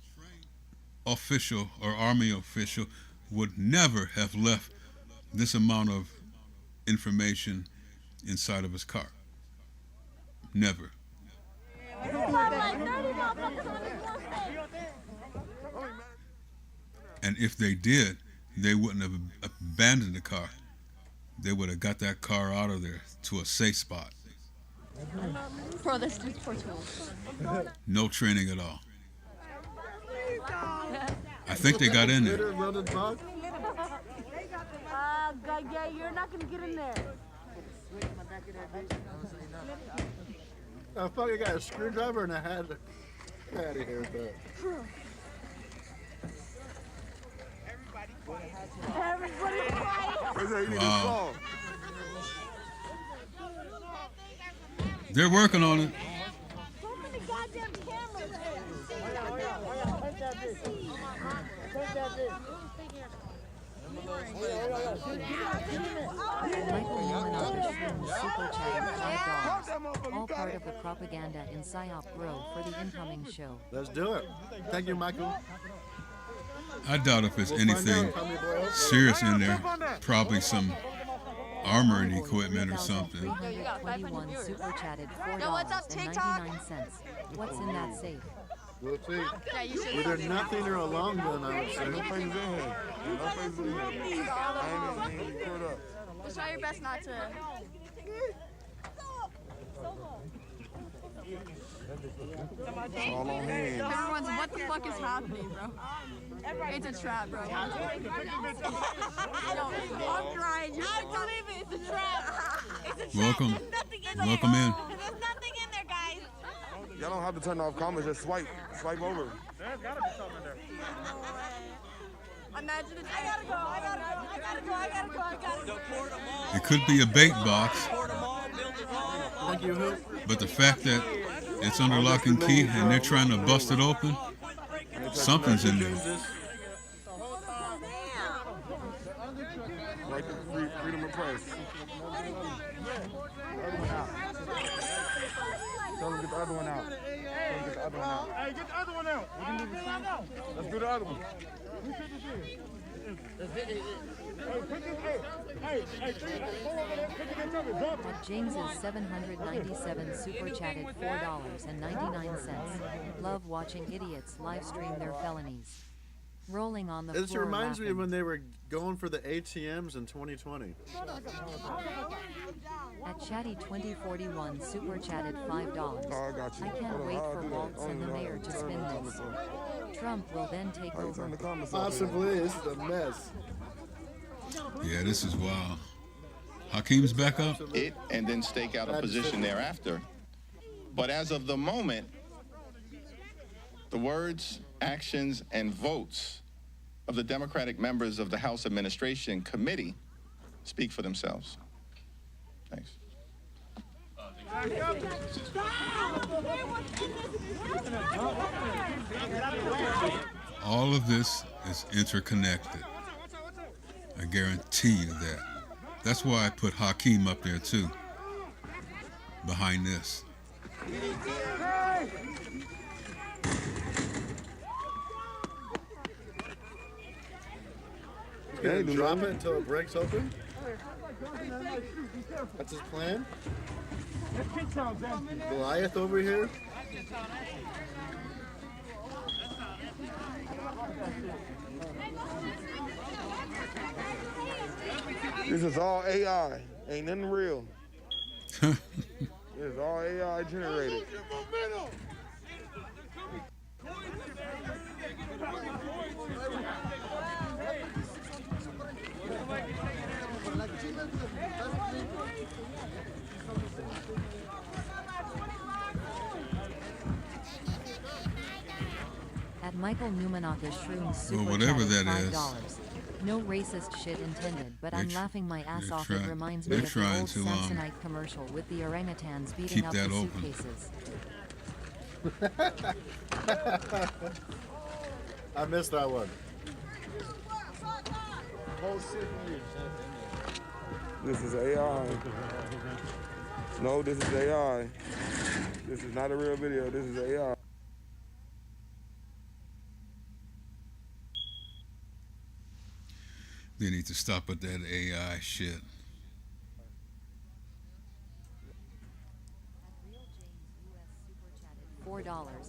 official or army official would never have left this amount of information inside of his car. Never. And if they did, they wouldn't have abandoned the car. They would have got that car out of there to a safe spot. Bro, this is for tools. No training at all. I think they got in there. Yeah, you're not gonna get in there. I fucking got a screwdriver and I had to get out of here with that. Everybody quiet. Wow. They're working on it. So many goddamn cameras. Michael Newman Super Chat $5. All part of the propaganda in PSYOP Bro for the incoming show. Let's do it. Thank you, Michael. I doubt if there's anything serious in there. Probably some armored equipment or something. 321 super chatted $4.99. What's in that safe? We'll see. Either nothing or a long gun, I would say. Nothing's in here. Nothing's in here. I ain't put up. Just try your best not to. All on hand. Everyone's, what the fuck is happening, bro? It's a trap, bro. I'm crying. I believe it. It's a trap. It's a trap. Welcome. There's nothing in there. Welcome in. There's nothing in there, guys. Y'all don't have to turn off comments. Just swipe over. There's gotta be something in there. Imagine it. I gotta go. It could be a bait box, Thank you, but the fact that it's under lock and key and they're trying to bust it open, something's in there. Right there, freedom of press. Tell them to get the other one out. Tell them to get the other one out. Hey, get the other one out. Let's do the other one. At James's 797 super chatted $4.99. Love watching idiots live stream their felonies. Rolling on the This floor reminds me laughing. of when they were going for the ATMs in 2020. At Chatty 2041 super chatted $5. Oh, I got you. I can't Hold on, wait I'll for do that. Waltz and the Hold on, mayor to turn spin the this. comments on. Trump will then take Turn over. the comments on. Possibly, this is a mess. Yeah, this is wild. Hakeem's back up. It and then stake out a position thereafter. But as of the moment, the words, actions, and votes of the Democratic members of the House Administration Committee speak for themselves. Thanks. All of this is interconnected. I guarantee you that. That's why I put Hakeem up there too, behind this. He's gonna drop it until it breaks open? That's his plan? Goliath over here? This is all AI. Ain't nothing real. This is all AI generated. At Michael Newmanaka Shrooms super whatever chatted that is. $5. No racist shit intended, but I'm laughing my ass off. It try- reminds me they're of the trying old to, Samsonite commercial with the orangutans beating keep up that the open. suitcases. I missed that one. This is AI. No, this is AI. This is not a real video. This is AI. They need to stop with that AI shit.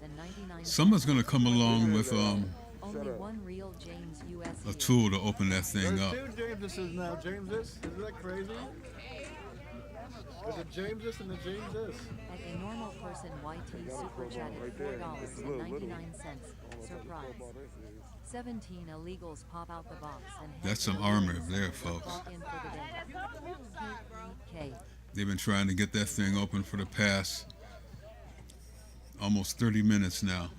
$4.99. Someone's gonna come along with Only one real James U.S. a tool to open that thing up. There's two Jameses now. Jameses? Isn't that crazy? There's a Jameses and a Jameses. At a normal person, YT super chatted $4.99. Surprise. 17 illegals pop out the box and That's some armor there, folks. walk in for the day. They've been trying to get that thing open for the past almost 30 minutes now.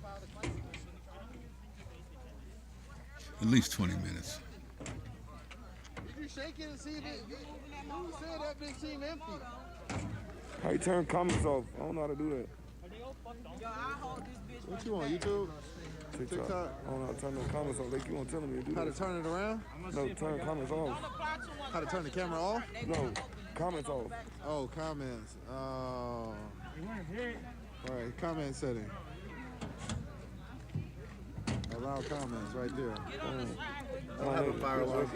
At least 20 minutes. Did you shake it and see if it? Who said that bitch seemed empty? How you turn comments off? I don't know how to do that. What you on, YouTube? TikTok. I don't know how to turn the comments off. They keep on telling me to do How that. to turn it around? No, turn comments off. How to turn the camera off? No, comments off. Oh, comments. Oh. Alright, comment setting. Allow comments right there. I don't have a fire alarm.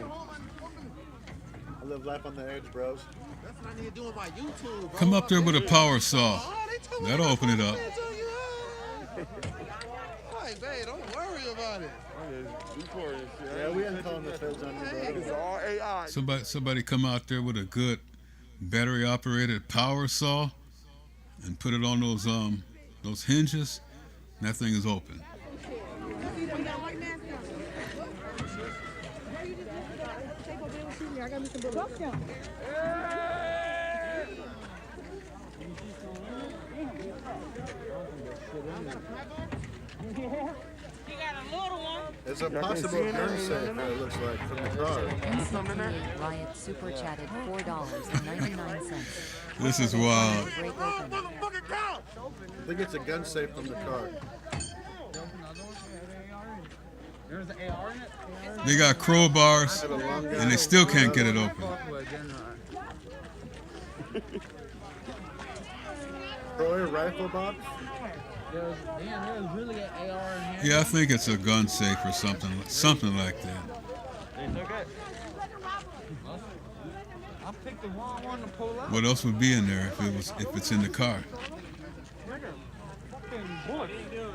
I live life on the edge, bros. That's what I need to do on my YouTube, bro. Come up there with a power saw. That'll open it up. Hey, babe, don't worry about it. Yeah, we ain't calling the feds on you, bro. It's all AI. Somebody come out there with a good battery operated power saw and put it on those hinges, and that thing is open. It's a possible gun safe, it looks like, from the car. NC28 Riot super chatted $4.99. This is wild. Break open. I think it's a gun safe from the car. There's an AR in it? They got crowbars, and they still can't get it open. Pro rifle box? There's really an AR in here. Yeah, I think it's a gun safe or something like that. They took it? I picked the wrong one to pull out. What else would be in there if it's in the car?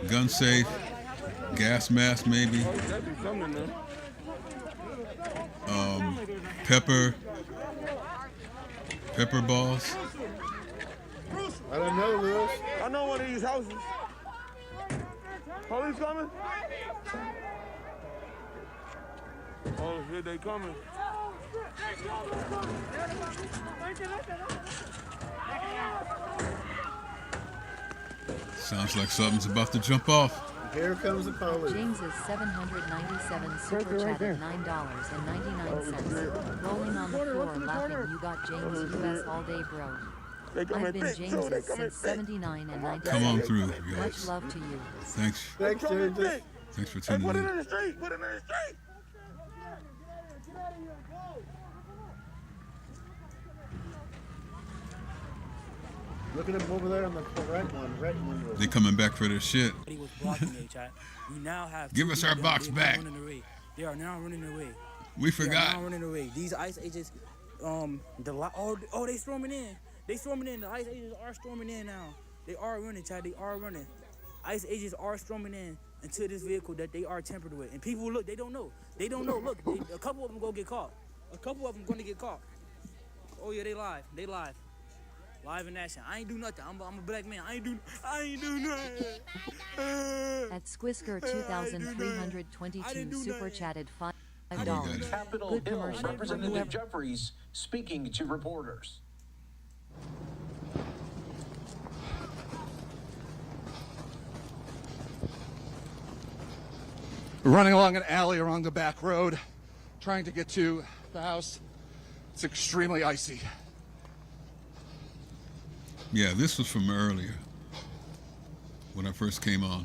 Gun safe, gas mask maybe. Pepper balls. I don't know, Lewis. I know one of these houses. Police coming? Oh, here they coming. Sounds like something's about to jump off. Here comes the police. James's 797 super chat at $9.99. Rolling on the floor laughing. You got James US all day, bro. I've been James's since 79 and 97. Come on through, Much guys. love to you. Thanks. Thanks, James. Thanks for tuning Put it in. in the street. Put it in the street. Look at him over there on the red one. They coming back for their shit. He was blocking it, chat. We now have Give us our box back. They are now running away. We They are forgot. now running away. These ICE agents, they storming in. They storming in. The ICE agents are storming in now. They are running, chat. They are running. ICE agents are storming in into this vehicle that they are tampered with. And people look, they don't know. They don't know. Look, a couple of them gonna get caught. A couple of them gonna get caught. Oh yeah, they live. They live. Live in action. I ain't do nothing. I'm a black man. I ain't do nothing. At Squisker 2322 super chatted $5. Capitol Good Hill, commercial. Representative Jeffries speaking to reporters. Running along an alley along the back road, trying to get to the house. It's extremely icy. Yeah, this was from earlier when I first came on.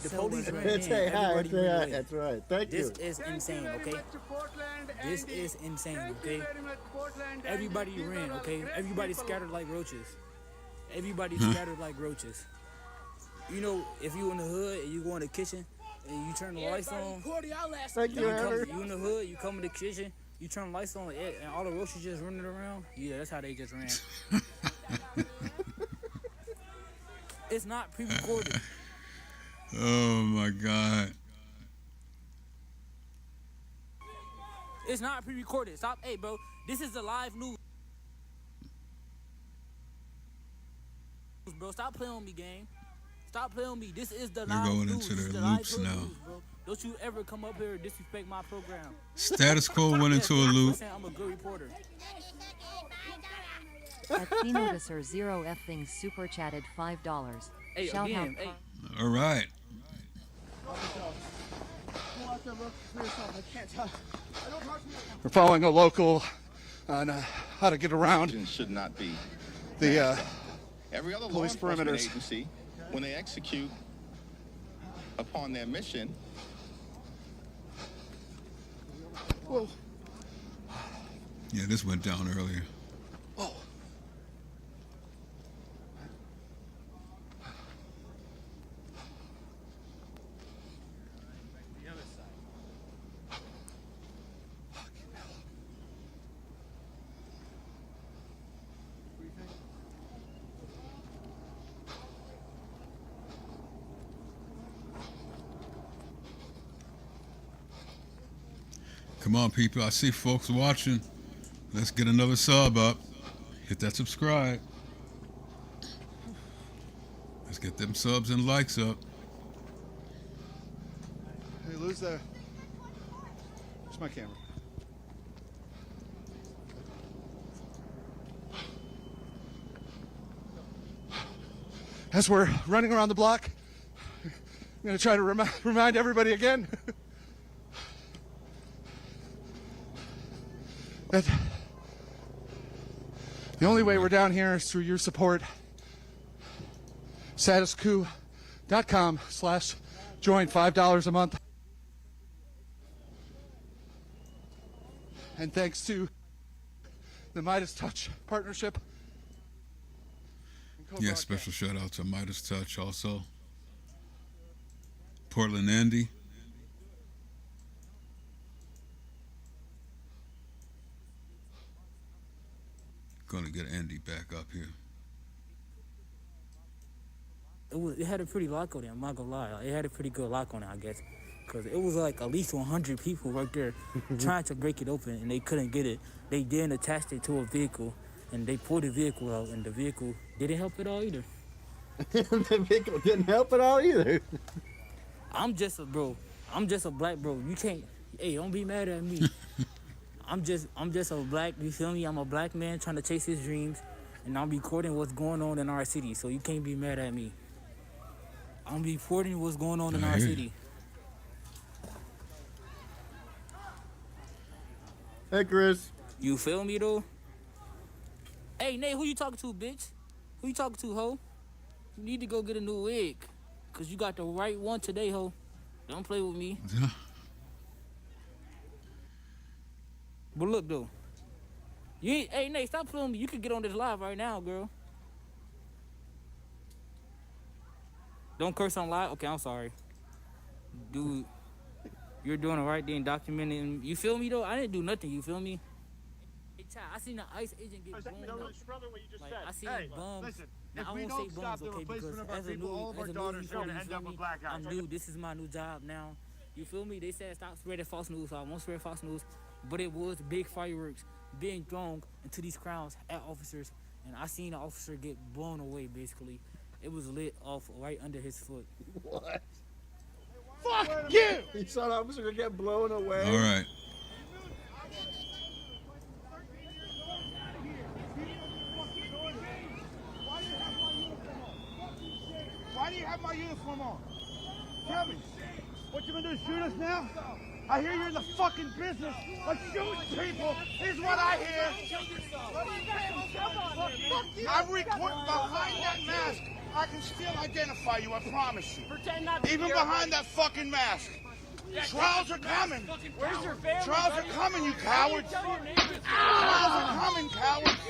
The police ran It's in. a hi, Everybody it's a ran hi. away. That's right. Thank you. This is insane, okay? This is insane, okay? Everybody ran, okay? Everybody scattered like roaches. Everybody scattered like roaches. You know, if you in the hood and you go in the kitchen and you turn the lights on, Thank you, Heather. you in the hood, you come in the kitchen, you turn the lights on, and all the roaches just running around. Yeah, that's how they just ran. It's not pre-recorded. Oh my God. It's not pre-recorded. Stop. Hey, bro, this is the live news. Bro, stop playing on me, gang. Stop playing on me. This is the They're live going news. into This is their the live loops news, now. bro. Don't you ever come up here and disrespect my program. Status Quo went into a loop. I'm a good reporter. At Noticer 0F Things super chatted $5. Hey, Shout out. again, hey. All right. We're following a local on how to get around. Should not be. The Every other law police enforcement perimeters. agency, when they execute upon their mission, Whoa. Yeah, this went down earlier. Oh. Come on, people. I see folks watching. Let's get another sub up. Hit that subscribe. Let's get them subs and likes up. Hey, lose there. Where's my camera? As we're running around the block, I'm going to try to remind everybody again that the only way we're down here is through your support. statusquo.com/join, $5 a month. And thanks to the Midas Touch partnership. Yeah, special shout out to Midas Touch also. Portland Andy. Gonna get Andy back up here. It had a pretty lock on it, I'm not gonna lie. It had a pretty good lock on it, I guess. Because it was like at least 100 people right there trying to break it open, and they couldn't get it. They then attached it to a vehicle, and they pulled the vehicle out, and the vehicle didn't help at all either. The vehicle didn't help at all either. I'm just a black bro. You can't, hey, don't be mad at me. I'm just a black, you feel me? I'm a black man trying to chase his dreams, and I'm recording what's going on in our city, so you can't be mad at me. I'm reporting what's going on in our city. Hey, Chris. You feel me, though? Hey, Nate, who you talking to, bitch? Who you talking to, ho? You need to go get a new wig, because you got the right one today, ho. Don't play with me. But look, though. Hey, Nate, stop playing with me. You can get on this live right now, girl. Don't curse on live? Okay, I'm sorry. Dude, you're doing the right thing, documenting. You feel me, though? I didn't do nothing, you feel me? Hey, Ty, I seen the ICE agent get bummed up. Like, I seen bums. Listen, now, if I we won't don't say stop bums, the okay, because replacement of our as a people, all of our daughters are reporter, gonna you end feel up me? with black eyes. I'm new. This is my new job now. You feel me? They said stop spreading false news, so I won't spread false news. But it was big fireworks being thrown into these crowds at officers, and I seen the officer get blown away, basically. It was lit off right under his foot. What? Fuck you! He saw the officer get blown away. All right. Why do you have my uniform on? Tell me. What you gonna do, shoot us now? I hear you're in the fucking business of shooting people, is what I hear. I'm recording behind that mask. I can still identify you, I promise you. Pretend not to Even be behind that fucking mask. Trials are coming. Where's your family? Trials are coming, you cowards. Trials are coming, cowards.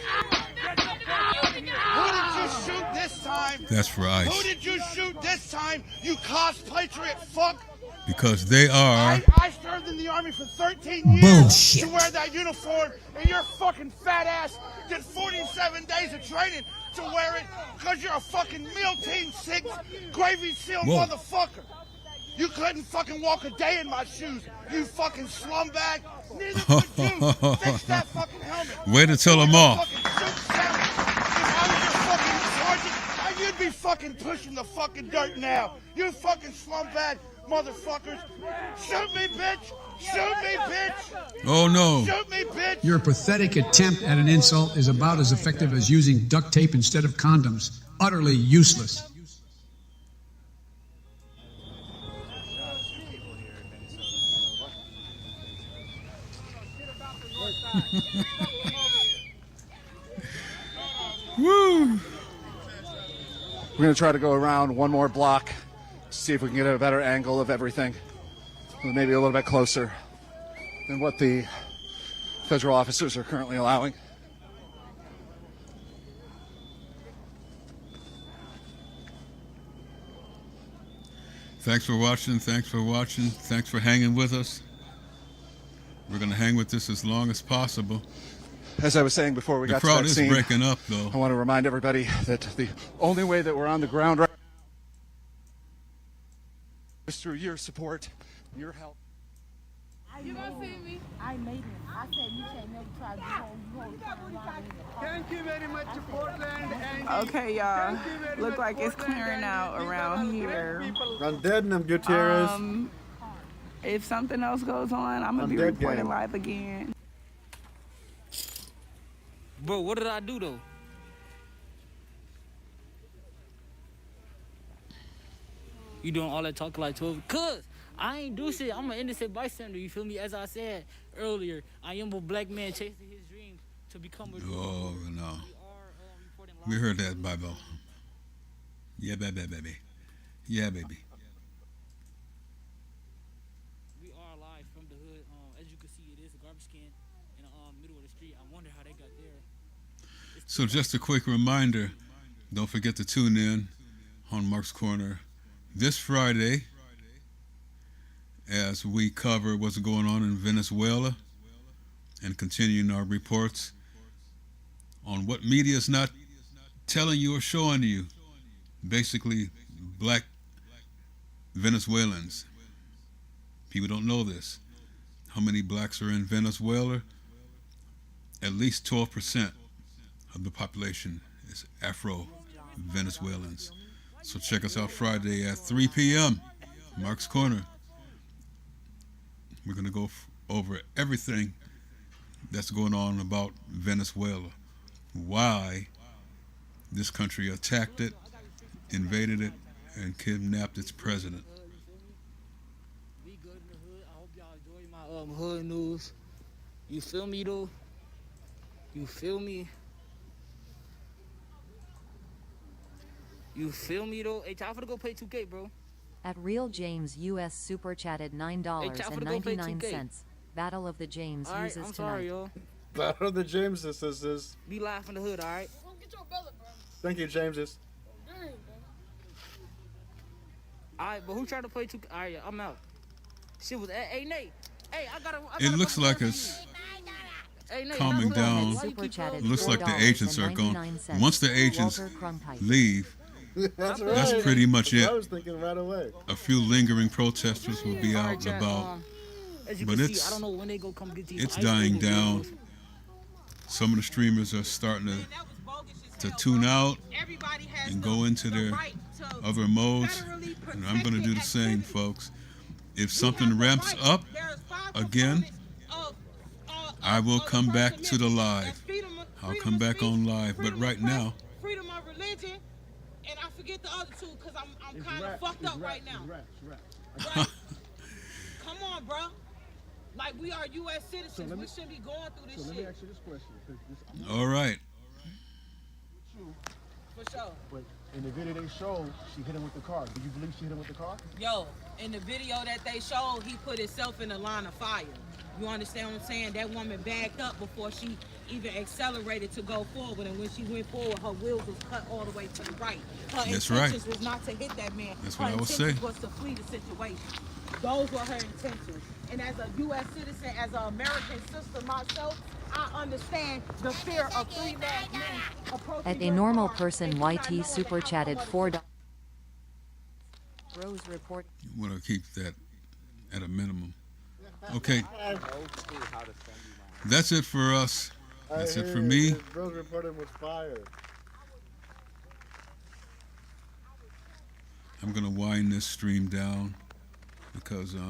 Who did you shoot this time? That's for ICE. Who did you shoot this time, you cospatriot fuck? Because they are. I served in the Army for 13 years Bullshit. to wear that uniform, and your fucking fat ass did 47 days of training to wear it because you're a fucking Meal Team 6 Gravy Seal Whoa. motherfucker. You couldn't fucking walk a day in my shoes, you fucking slumbag. Neither could you. Fix that fucking helmet. Way to tell them off. Fucking shoot seven. If I was your fucking sergeant, you'd be fucking pushing the fucking dirt now. You fucking slumbag motherfuckers. Shoot me, bitch. Shoot me, bitch. Oh no. Shoot me, bitch. Your pathetic attempt at an insult is about as effective as using duct tape instead of condoms. Utterly useless. Woo! We're going to try to go around one more block, see if we can get a better angle of everything. Maybe a little bit closer than what the federal officers are currently allowing. Thanks for watching. Thanks for watching. Thanks for hanging with us. We're going to hang with this as long as possible. As I was saying before we got to the that crowd is scene, breaking up, though. I want to remind everybody that the only way that we're on the ground right now is through your support, your help. You gonna see me? I made it. I said you can't never try to hold. Thank you very much, Portland. And Okay, y'all. Look like it's clearing out around here. I'm dead and I'm Gutierrez. If something else goes on, I'm gonna I'm be dead reporting game. live again. Bro, what did I do though? You doing all that talking like 12? Cuz I ain't do shit. I'm an innocent bystander. You feel me? As I said earlier, I am a black man chasing his dreams to become a. Oh no. We heard that, Bible. Yeah, baby. Yeah, baby. We are live from the hood. As you can see, it is a garbage can in the middle of the street. I wonder how they got there. So just a quick reminder, don't forget to tune in on Mark's Corner this Friday as we cover what's going on in Venezuela and continuing our reports on what media is not telling you or showing you. Basically, black Venezuelans. People don't know this. How many blacks are in Venezuela? At least 12% of the population is Afro-Venezuelans. So check us out Friday at 3 p.m. Mark's Corner. We're going to go over everything that's going on about Venezuela. Why this country attacked it, invaded it, and kidnapped its president. We good in the hood. I hope y'all enjoy my hood news. You feel me though? You feel me? You feel me though? Hey, time for to go play 2K, bro. At Real James US super chatted $9.99. Battle of the James All right, uses I'm tonight. sorry, y'all. Battle of the Jameses. Be live from the hood, all right? Thank you, Jameses. All right, but who tried to play 2K? All right, I'm out. Shit was, hey, Nate. Hey, I got It looks like it's calming down. It looks like the agents are gone. Once the agents leave, That's right. that's pretty much That's what it. I was thinking right away. A few lingering protesters will be out and about, As you but can see, I don't know when they go come get these. it's ice dying cream down. videos. Some of the streamers are starting to tune out and go into their other modes, and I'm going to do the same, folks. If something ramps up again, I will come back to the live. I'll come back on live, but right now, Freedom of religion, and I forget the other two because I'm kind of fucked up right now. Right? Come on, bro. Like, we are U.S. citizens. We shouldn't be going through this shit. Let me ask you this question. all right. For sure. But in the video they showed, she hit him with the car. Do you believe she hit him with the car? Yo, in the video that they showed, he put himself in the line of fire. You understand what I'm saying? That woman backed up before she even accelerated to go forward. And when she went forward, her wheels was cut all the way to the right. Her That's intentions right. was not to hit that man. That's her what I was intentions saying. was to flee the situation. Those were her intentions. And as a U.S. citizen, as an American sister myself, I understand the fear of 3 masked men approaching At a your normal car. person, And when I YT know super that I chatted don't $4. Rose report. You want to keep that at a minimum. Okay. That's it for us. That's it for me. Bros reporting was fire. I'm gonna wind this stream down because Looks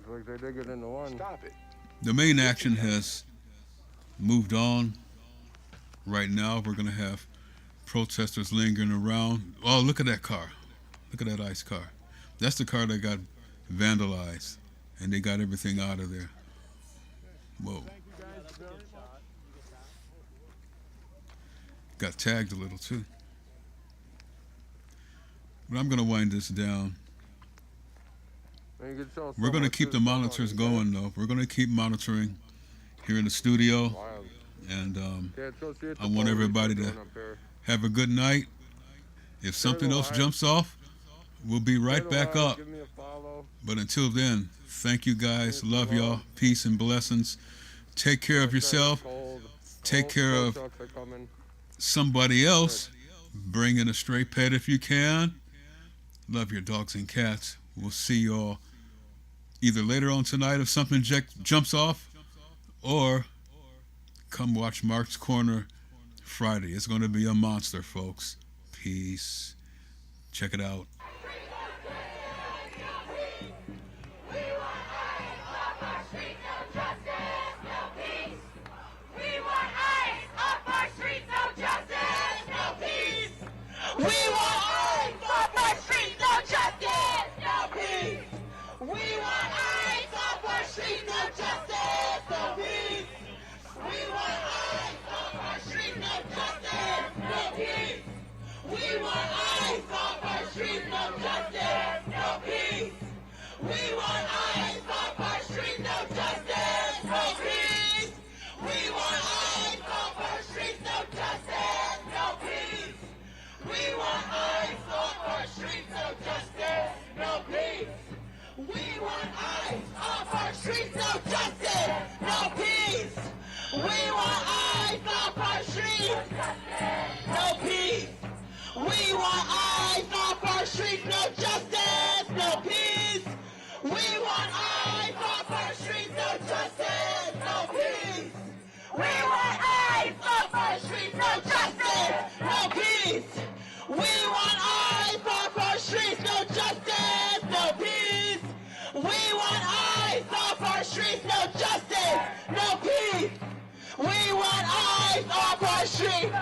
like they did get into one. Stop it. the main action has moved on. Right now, we're gonna have protesters lingering around. Oh, look at that car! Look at that ICE car. That's the car that got vandalized, and they got everything out of there. Whoa. Got tagged a little too. But I'm gonna wind this down. We're gonna keep the monitors going though. We're gonna keep monitoring here in the studio, and I want everybody to have a good night. If something else jumps off, we'll be right back up. But until then, thank you guys. Love y'all. Peace and blessings. Take care of yourself. Take care of somebody else. Bring in a stray pet if you can. Love your dogs and cats. We'll see y'all either later on tonight if something jumps off, or come watch Mark's Corner Friday. It's going to be a monster, folks. Peace. Check it out. We want ICE off our streets, no justice, no peace. We want ICE off our streets, no justice, no peace. We want ICE off our streets, no justice, no peace. We want ICE off our streets, no justice, no peace. We want ICE off our streets, no justice, no peace. We want ICE off our streets, no justice, no peace. We want ICE off our streets, no justice, no peace. We want ICE off our streets, no justice, no peace. We want ICE off our streets, no peace. We want ICE off our streets, no justice, no peace. We want ICE off our streets, no justice, no peace. We want ICE off our streets, no justice, no peace. We want ICE off our streets, no justice, no peace. We want ICE off our streets, no justice, no peace. We want ICE off our streets.